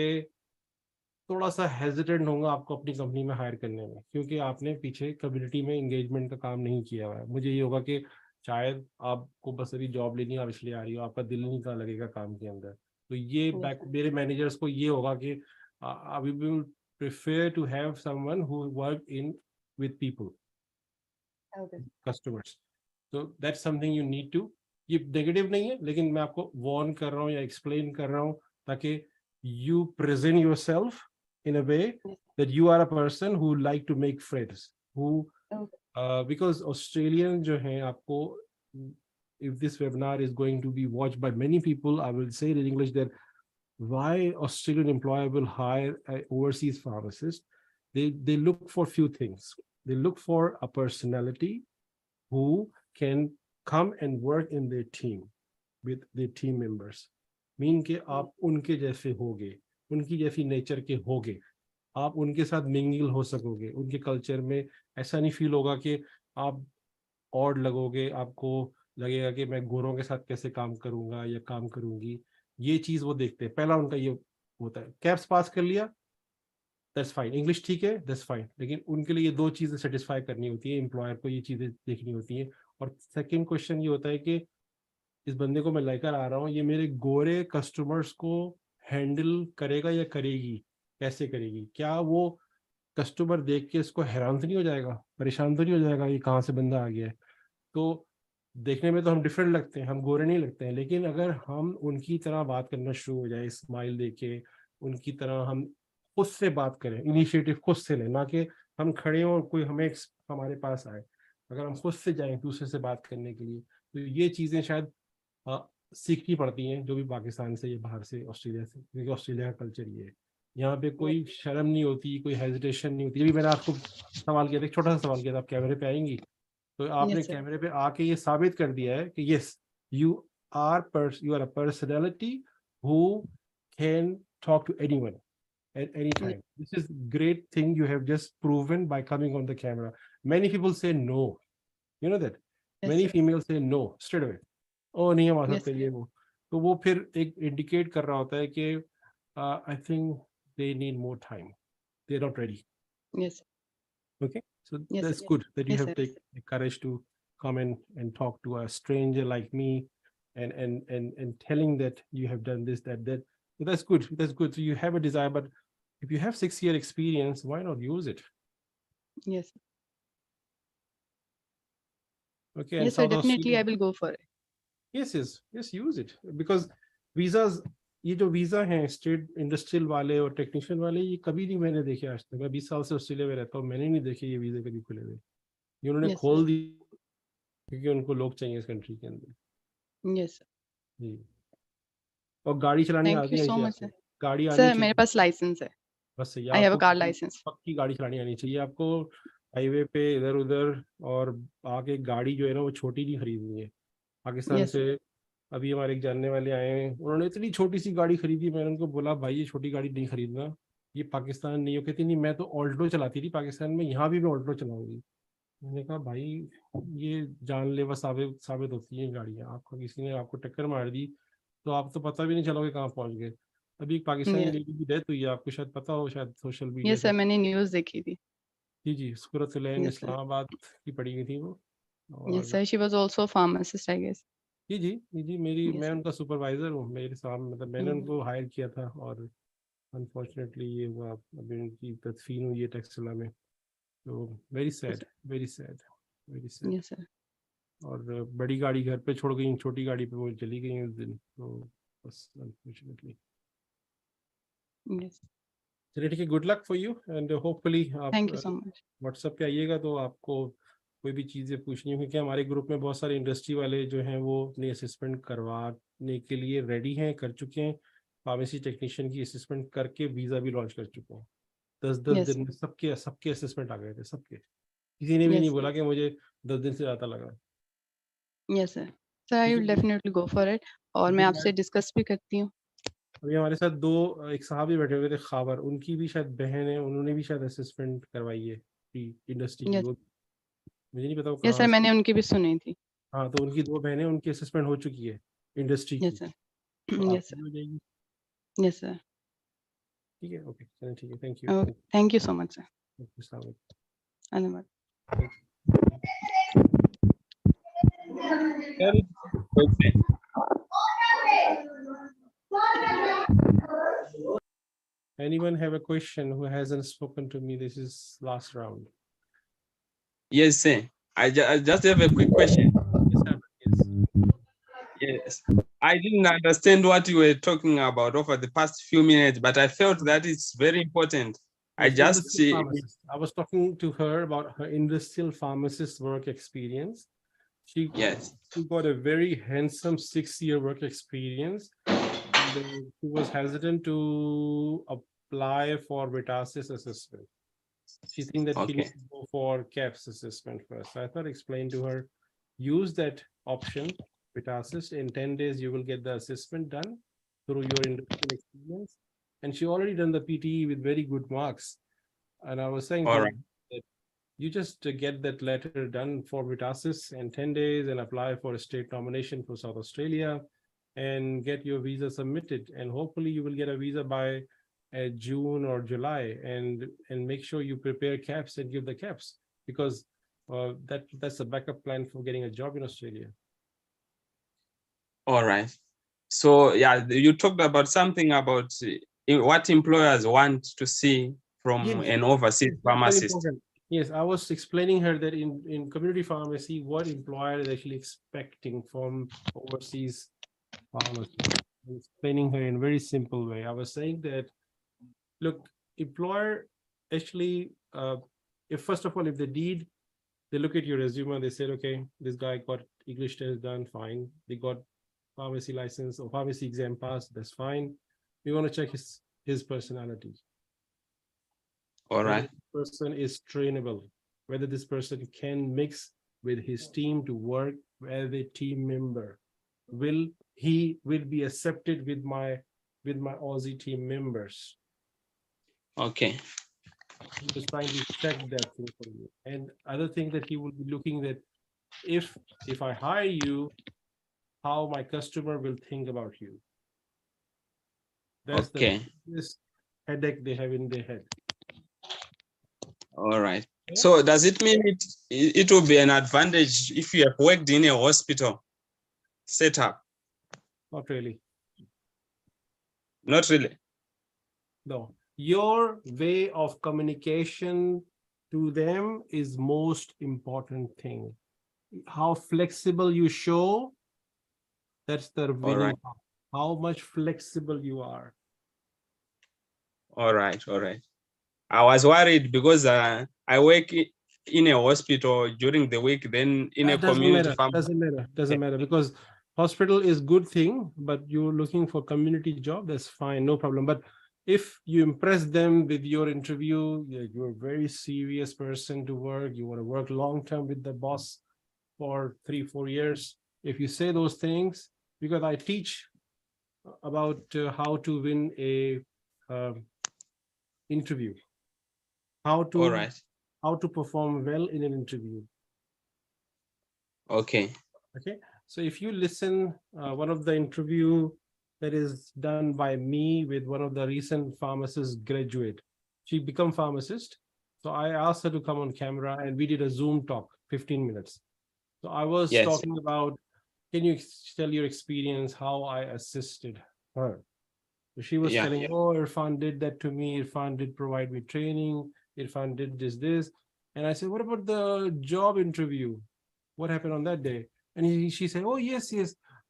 थोड़ा सा हेजिटेंट होऊंगा आपको अपनी कंपनी में हायर करने में, क्योंकि आपने पीछे कम्युनिटी में एंगेजमेंट का काम नहीं किया हुआ है। मुझे ये होगा कि शायद आपको बस अभी जॉब लेनी है, आप इसलिए आ रही हो, आपका दिल नहीं का लगेगा काम के अंदर। तो ये मेरे मैनेजर्स को ये होगा कि we will prefer to have someone who work in with people, customers. तो that's something you need to, ये नेगेटिव नहीं है, लेकिन मैं आपको वार्न कर रहा हूँ या एक्सप्लेन कर रहा हूँ ताकि you present yourself in a way that you are a person who like to make friends, who because Australian जो हैं आपको if this webinar is going to be watched by many people, I will say it in English that why Australian employer will hire an overseas pharmacist. They look for few things. They look for a personality who can come and work in their team with their team members. Mean के आप उनके जैसे होगे, उनकी जैसी nature के होगे, आप उनके साथ मिंगल हो सकोगे, उनके कल्चर में ऐसा नहीं फील होगा कि आप ऑड लगोगे, आपको लगेगा कि मैं गोरों के साथ कैसे काम करूंगा या काम करूंगी. ये चीज वो देखते हैं. पहला उनका ये होता है. कैप्स पास कर लिया, दैट्स फाइन. इंग्लिश ठीक है, दैट्स फाइन. लेकिन उनके लिए ये दो चीजें सेटिस्फाई करनी होती है. एम्प्लॉयर को ये चीजें देखनी होती हैं. और सेकंड क्वेश्चन ये होता है कि इस बंदे को मैं लेकर आ रहा हूँ, ये मेरे गोरे कस्टमर्स को हैंडल करेगा या करेगी, कैसे करेगी. क्या वो कस्टमर देख के इसको हैरान तो नहीं हो जाएगा, परेशान तो नहीं हो जाएगा ये कहाँ से बंदा आ गया है. तो देखने में तो हम डिफरेंट लगते हैं, हम गोरे नहीं लगते हैं, लेकिन अगर हम उनकी तरह बात करना शुरू हो जाए, स्माइल देके उनकी तरह हम खुद से बात करें, इनिशिएटिव खुद से लें, ना कि हम खड़े हों और कोई हमें हमारे पास आए. अगर हम खुद से जाएं दूसरे से बात करने के लिए, तो ये चीज़ें शायद सीखनी पड़ती हैं, जो भी पाकिस्तान से या बाहर से, ऑस्ट्रेलिया से, क्योंकि ऑस्ट्रेलिया का कल्चर ये है. यहाँ पे कोई शर्म नहीं होती, कोई हेजिटेशन नहीं होती. अभी मैंने आपको सवाल किया था, एक छोटा सा सवाल किया था, आप कैमरे पे आएंगी, तो आपने कैमरे पे आके ये साबित कर दिया है कि yes you are a personality who can talk to anyone at any time. This is great thing you have just proven by coming on the camera. Many people say no, you know that. Many females say no straight away. Oh नहीं हम आ सकते ये वो. तो वो फिर एक indicate कर रहा होता है कि I think they need more time. They're not ready. Yes. Okay, so that's good that you have taken the courage to come and talk to a stranger like me and telling that you have done this, that. So that's good. That's good. So you have a desire, but if you have 6-year experience, why not use it? Yes. Okay. Yes, sir, definitely I will go for it. Yes, use it. Because visas, ये जो visa हैं state industrial वाले और technician वाले, ये कभी नहीं मैंने देखे आज तक. मैं 20 साल से ऑस्ट्रेलिया में रहता हूँ, मैंने नहीं देखे ये वीजा कभी खुले हुए. ये उन्होंने खोल दी क्योंकि उनको लोग चाहिए इस कंट्री के अंदर. यस जी. और गाड़ी चलानी आती है आपको? गाड़ी आनी चाहिए. सर मेरे पास लाइसेंस है. बस I have a car licence. पक्की गाड़ी चलानी आनी चाहिए आपको. हाईवे पे इधर उधर और आके गाड़ी जो है ना वो छोटी नहीं खरीदनी है. पाकिस्तान से अभी हमारे एक जानने वाले आए हैं, उन्होंने इतनी छोटी सी गाड़ी खरीदी. मैंने उनको बोला भाई ये छोटी गाड़ी नहीं खरीदना, ये पाकिस्तान नहीं. हो कहती नहीं मैं तो ऑल्टो चलाती थी पाकिस्तान में, यहाँ भी मैं ऑल्टो चलाऊंगी. मैंने कहा भाई ये जानलेवा साबित होती है गाड़ियाँ. आपको किसी ने आपको टक्कर मार दी तो आप तो पता भी नहीं चलोगे कहाँ पहुँच गए. अभी एक पाकिस्तानी लेडी की डेथ हुई है, आपको शायद पता हो, शायद सोशल मीडिया. सर मैंने न्यूज़ देखी थी. जी सूरत-ए-लैन इस्लामाबाद की पड़ी हुई थी वो. Yes sir, she was also a pharmacist I guess. जी मैं उनका सुपरवाइजर हूँ. मेरे सामने मतलब मैंने उनको हायर किया था और अनफॉर्चुनेटली ये हुआ, अभी उनकी तदफीन हुई है टेक्सला में. तो वेरी सैड. Yes sir. और बड़ी गाड़ी घर पे छोड़ गई, छोटी गाड़ी पे वो चली गई उस दिन. तो बस अनफॉर्चुनेटली. Yes. चलिए ठीक है, good luck for you and hopefully आप thank you so much. WhatsApp पे आइएगा तो आपको कोई भी चीज़ें पूछनी हो, क्योंकि हमारे ग्रुप में बहुत सारे इंडस्ट्री वाले जो हैं वो अपनी असेसमेंट करवाने के लिए रेडी हैं, कर चुके हैं. फार्मेसी टेक्नीशियन की असेसमेंट करके वीज़ा भी लॉन्च कर चुके हैं. 10 दिन में सबके असेसमेंट आ गए थे. सबके, किसी ने भी नहीं बोला कि मुझे 10 दिन से ज़्यादा लगा. Yes sir. Sir I will definitely go for it. और मैं आपसे डिस्कस भी करती हूँ. अभी हमारे साथ एक साहब भी बैठे हुए थे खावर, उनकी भी शायद बहन है, उन्होंने भी शायद असेसमेंट करवाई है इंडस्ट्री की. मुझे नहीं पता. यस सर मैंने उनकी भी सुनी थी. हाँ तो उनकी 2 बहनें, उनकी असेसमेंट हो चुकी है इंडस्ट्री की. Yes sir. Yes sir. ठीक है. ओके चलिए ठीक है. Thank you. Thank you so much sir. धन्यवाद. Anyone have a question who hasn't spoken to me? This is last round. Yes, sir. I just have a quick question. Yes. I didn't understand what you were talking about over the past few minutes, but I felt that it's very important. I was talking to her about her industrial pharmacist work experience. She got a very handsome 6-year work experience. And then she was hesitant to apply for Vitasis assessment. She thinks that she needs to go for KAPs assessment first. So I thought explain to her, use that option, Vitasis. In 10 days, you will get the assessment done through your industrial experience. And she already done the PTE with very good marks. And I was saying that you just get that letter done for Vitasis in 10 days and apply for a state nomination for South Australia and get your visa submitted. And hopefully you will get a visa by June or July, and make sure you prepare KAPs and give the KAPs, because that's a backup plan for getting a job in Australia. All right. So yeah, you talked about something about what employers want to see from an overseas pharmacist. Yes, I was explaining her that in community pharmacy, what employer is actually expecting from overseas pharmacy. Explaining her in a very simple way. I was saying that, look, employer actually, if first of all, if they look at your resume, they said, okay, this guy got English test done, fine. They got pharmacy license or pharmacy exam passed, that's fine. We want to check his personality. All right. Whether this person is trainable, whether this person can mix with his team to work as a team member. He will be accepted with my Aussie team members. Okay. I'm just trying to check that thing for you. And other thing that he will be looking that if I hire you, how my customer will think about you. That's the biggest headache they have in their head. All right. So does it mean it will be an advantage if you have worked in a hospital setup? Not really. Not really. No. Your way of communication to them is most important thing. How flexible you show, that's the winning part. How much flexible you are. All right, all right. I was worried because I work in a hospital during the week, then in a community farm. Doesn't matter because hospital is good thing, but you're looking for community job, that's fine, no problem. But if you impress them with your interview, you're a very serious person to work, you want to work long-term with the boss for 3-4 years. If you say those things, because I teach about how to win a interview, how to perform well in an interview. Okay. Okay. So if you listen, one of the interview that is done by me with one of the recent pharmacist graduate, she become pharmacist. So I asked her to come on camera and we did a Zoom talk, 15 minutes. So I was talking about, can you tell your experience how I assisted her? So she was telling, oh, Irfan did that to me. Irfan did provide me training. Irfan did this. And I said, what about the job interview? What happened on that day? And she said, oh, yes.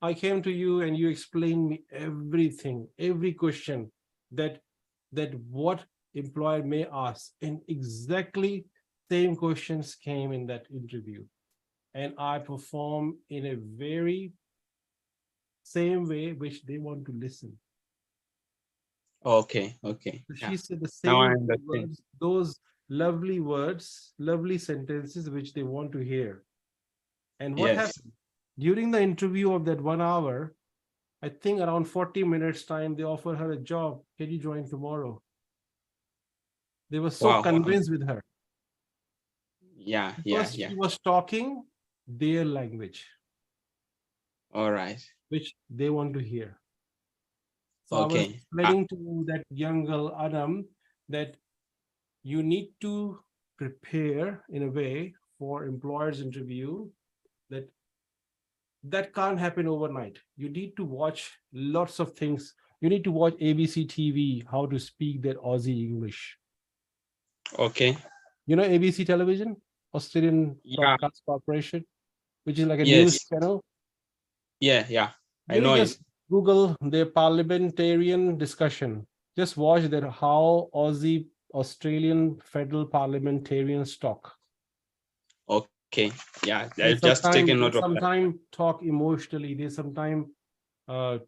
I came to you and you explained me everything, every question that what employer may ask. And exactly same questions came in that interview. And I perform in a very same way which they want to listen. Okay. So she said the same words, those lovely words, lovely sentences which they want to hear. And what happened? During the interview of that 1 hour, I think around 40 minutes time, they offered her a job. Can you join tomorrow? They were so convinced with her. Because she was talking their language. All right. Which they want to hear. So I was explaining to that young girl, Adam, that you need to prepare in a way for employer's interview that can't happen overnight. You need to watch lots of things. You need to watch ABC TV, how to speak that Aussie English. Okay. You know ABC television, Australian Broadcast Corporation, which is like a news channel. Yeah. I know just Google their parliamentarian discussion. Just watch that how Australian federal parliamentarians talk. Okay. Yeah, I've just taken note of that. Sometimes talk emotionally. They sometimes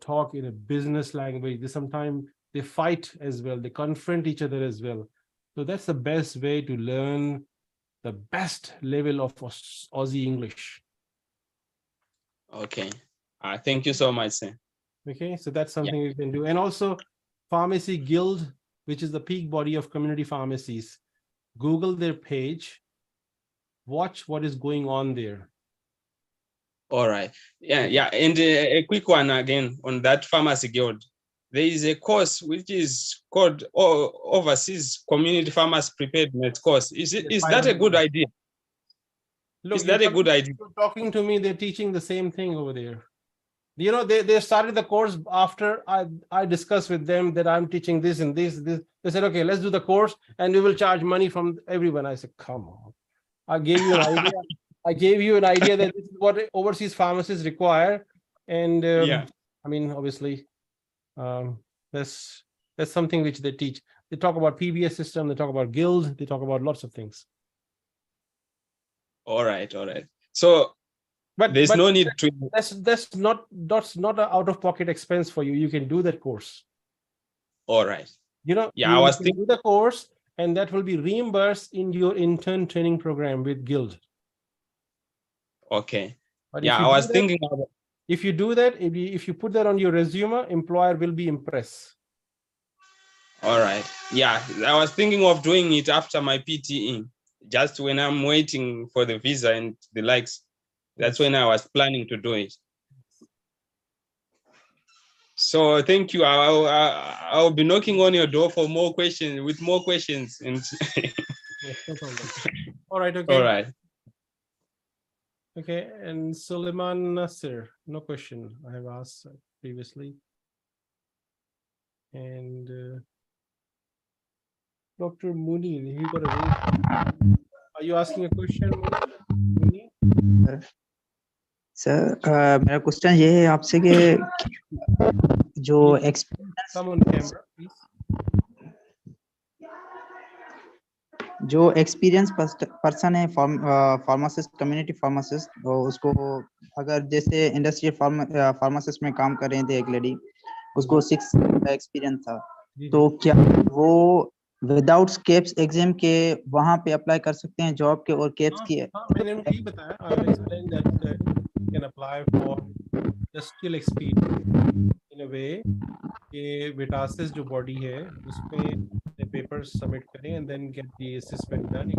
talk in a business language. They sometimes they fight as well. They confront each other as well. So that's the best way to learn the best level of Aussie English. Okay. Thank you so much, sir. Okay, so that's something you can do. And also Pharmacy Guild, which is the peak body of community pharmacies. Google their page, watch what is going on there. All right. Yeah. And a quick one again on that Pharmacy Guild. There is a course which is called Overseas Community Pharmacy Preparedness course. Is that a good idea? Look, is that a good idea? Talking to me, they're teaching the same thing over there. You know, they started the course after I discussed with them that I'm teaching this and this. They said, okay, let's do the course and we will charge money from everyone. I said, come on. I gave you an idea. I gave you an idea that this is what overseas pharmacists require. And I mean, obviously, that's something which they teach. They talk about PBS system, they talk about guild, they talk about lots of things. All right. So, but there's no need to. That's not an out-of-pocket expense for you. You can do that course. All right. You know, I was thinking do the course, and that will be reimbursed in your intern training program with Guild. Okay. But I was thinking of it. If you do that, if you put that on your resume, employer will be impressed. All right. Yeah, I was thinking of doing it after my PTE, just when I'm waiting for the visa and the likes. That's when I was planning to do it. So thank you. I'll be knocking on your door for more questions, with more questions. And Yes, no problem. All right. Okay. All right. Okay. And Suleiman Nasir, no question. I have asked previously. And Dr. Mooney, you got a raise. Are you asking a question, Mooney? Sir मेरा question ये है आपसे कि जो experience जो experience person है pharmacist community pharmacist उसको अगर जैसे इंडस्ट्रियल फार्मासिस्ट में काम कर रहे थे एक लेडी उसको 6 का एक्सपीरियंस था तो क्या वो विदाउट केप्स एग्जाम के वहां पे अप्लाई कर सकते हैं जॉब के और केप्स की मैंने ठीक बताया I explained that you can apply for industrial experience in a way कि विटासिस जो बॉडी है उसमें पेपर्स सबमिट करें and then get the assessment done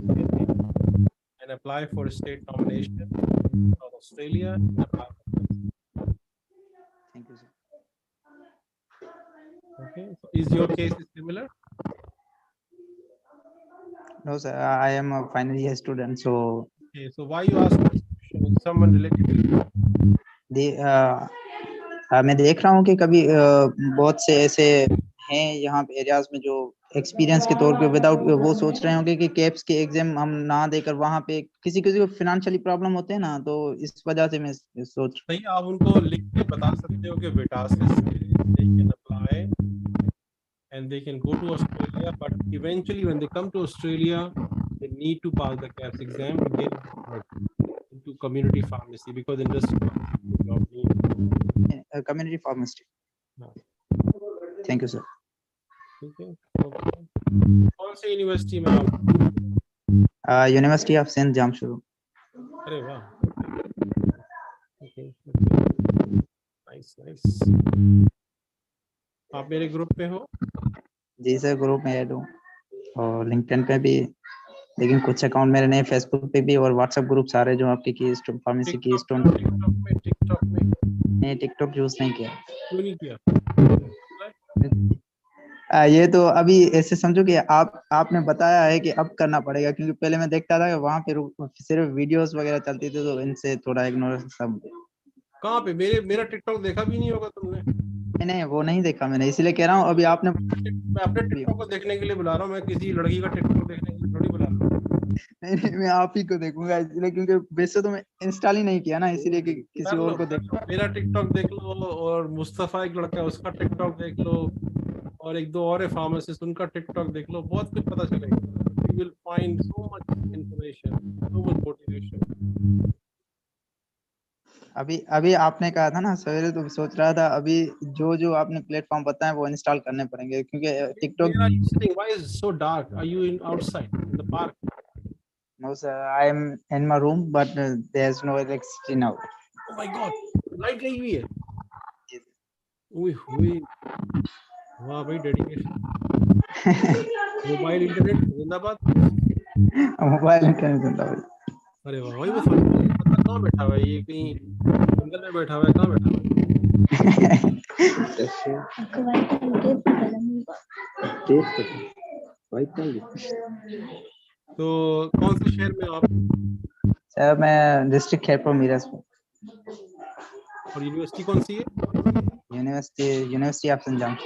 and apply for state nomination in Australia and apply for Thank you, sir. Okay, so is your case similar? No, sir. I am a final year student, so. Okay, so why you ask this question? Is someone related to you? मैं देख रहा हूँ कि कभी बहुत से ऐसे हैं यहाँ पे एरियाज में जो एक्सपीरियंस के तौर पे विदाउट वो सोच रहे होंगे कि केप्स के एग्जाम हम ना देकर वहाँ पे किसी को फिनेंशियली प्रॉब्लम होते हैं ना तो इस वजह से मैं सोच सही आप उनको लिख के बता सकते हो कि विटासिस they can apply and they can go to Australia, but eventually when they come to Australia they need to pass the KAPs exam to get into community pharmacy because industry community pharmacy. No. Thank you, sir. Okay. कौन सी university में आप? University of Sindh Jamshoro. अरे वाह. Okay. Nice. आप मेरे group पे हो? जी सर ग्रुप में ऐड हूँ और लिंक्डइन पे भी लेकिन कुछ अकाउंट मेरे नहीं फेसबुक पे भी और व्हाट्सएप ग्रुप सारे जो आपके की स्टोन फार्मेसी की स्टोन टिकटॉक में नहीं टिकटॉक यूज नहीं किया. क्यों नहीं किया? ये तो अभी ऐसे समझो कि आपने बताया है कि अब करना पड़ेगा क्योंकि पहले मैं देखता था कि वहाँ पे सिर्फ वीडियोस वगैरह चलती थी तो इनसे थोड़ा इग्नोरेंस सब. कहाँ पे मेरा टिकटॉक देखा भी नहीं होगा तुमने? नहीं वो नहीं देखा मैंने इसीलिए कह रहा हूँ अभी आपने मैं अपने टिकटॉक को देखने के लिए बुला रहा हूँ मैं किसी लड़की का टिकटॉक देखने के लिए थोड़ी बुला रहा हूँ. नहीं मैं आप ही को देखूंगा इसलिए क्योंकि वैसे तो मैं इंस्टॉल ही नहीं किया ना इसीलिए कि किसी और को देख मेरा टिकटॉक देख लो और मुस्तफा एक लड़का है उसका टिकटॉक देख लो और एक दो और है फार्मासिस्ट उनका टिकटॉक देख लो बहुत कुछ पता चलेगा. will find so much information, so much motivation. अभी आपने कहा था ना सवेरे, तो सोच रहा था अभी जो आपने प्लेटफॉर्म बताया वो इंस्टॉल करने पड़ेंगे, क्योंकि TikTok. Where are you sitting? Why is it so dark? Are you outside in the park? No sir, I am in my room, but there's no electricity now. Oh my God, light गई हुई है. उई वाह भाई, dedication. Mobile internet जिंदाबाद. Mobile internet जिंदाबाद. अरे वाह भाई, वो पता कहाँ बैठा हुआ है ये? कहीं जंगल में बैठा हुआ है? कहाँ बैठा हुआ है? तो कौन से शहर में आप? सर मैं डिस्ट्रिक्ट खैरपुर मीरज में. और यूनिवर्सिटी कौन सी है? यूनिवर्सिटी ऑफ संजाम.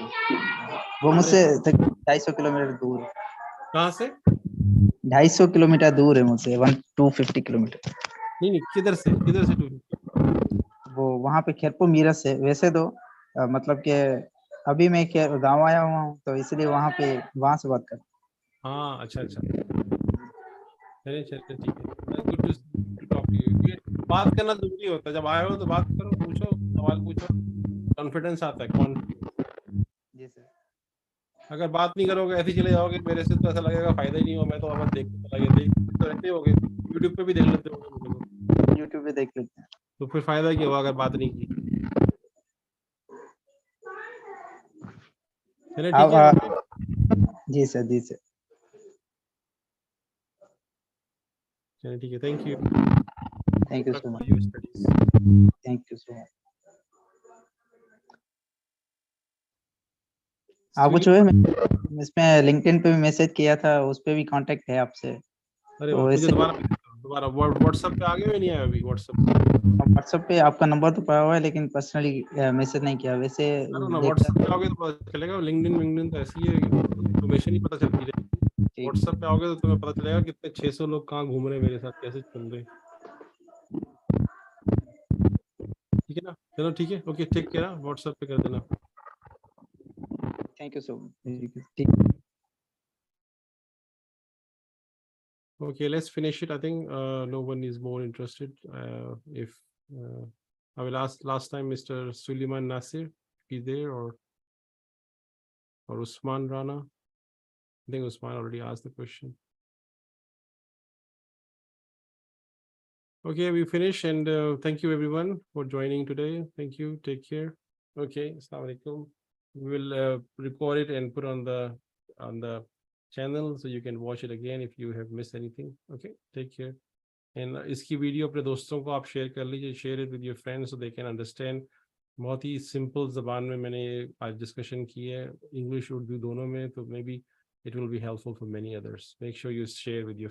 वो मुझसे 250 किलोमीटर दूर है. कहाँ से? 250 किलोमीटर दूर है मुझसे. 250 किलोमीटर. नहीं, किधर से 250? वो वहाँ पे खैरपुर मीरज से. वैसे तो मतलब कि अभी मैं गांव आया हुआ हूँ, तो इसलिए वहाँ से बात कर. हाँ, अच्छा. चलिए ठीक है. Good to talk to you. बात करना जरूरी होता है. जब आए हो तो बात करो, पूछो, सवाल पूछो, कॉन्फिडेंस आता है. जी सर. अगर बात नहीं करोगे, ऐसे चले जाओगे मेरे से, तो ऐसा लगेगा फायदा ही नहीं हो. मैं तो अब देखते चला गया. देख तो रहते होगे, यूट्यूब पे भी देख लेते हो. यूट्यूब पे देख लेते हैं. तो फिर फायदा क्या हुआ अगर बात नहीं की? चलिए ठीक है. जी सर. चलिए ठीक है. Thank you so much. Thank you so much. आप कुछ हुए? इसमें लिंक्डइन पे भी मैसेज किया था, उस पे भी कांटेक्ट है आपसे. अरे वाह, मुझे दोबारा व्हाट्सएप पे आ गए? नहीं आया अभी व्हाट्सएप पे. आपका नंबर तो पाया हुआ है, लेकिन पर्सनली मैसेज नहीं किया. वैसे व्हाट्सएप पे आओगे तो पता चलेगा. लिंक्डइन तो ऐसी है, इन्फॉर्मेशन ही पता चलती रहेगी. व्हाट्सएप पे आओगे तो तुम्हें पता चलेगा कितने 600 लोग कहाँ घूम रहे हैं मेरे साथ, कैसे चल रहे. ठीक है ना? चलो ठीक है. Okay, take care. व्हाट्सएप पे कर देना. Thank you so much. Okay, let's finish it. I think no one is more interested. If I will ask last time, Mr. Suleiman Nasir, if he's there, or Usman Rana. I think Usman already asked the question. Okay, we finish, and thank you everyone for joining today. Thank you. Take care. Okay, Assalamu alaikum. We will record it and put on the channel, so you can watch it again if you have missed anything. Okay, take care. And इसकी video अपने दोस्तों को आप share कर लीजिए. Share it with your friends so they can understand. बहुत ही simple जबान में मैंने आज डिस्कशन की है, इंग्लिश उर्दू दोनों में, तो may be it will be helpful for many others. Make sure you share with your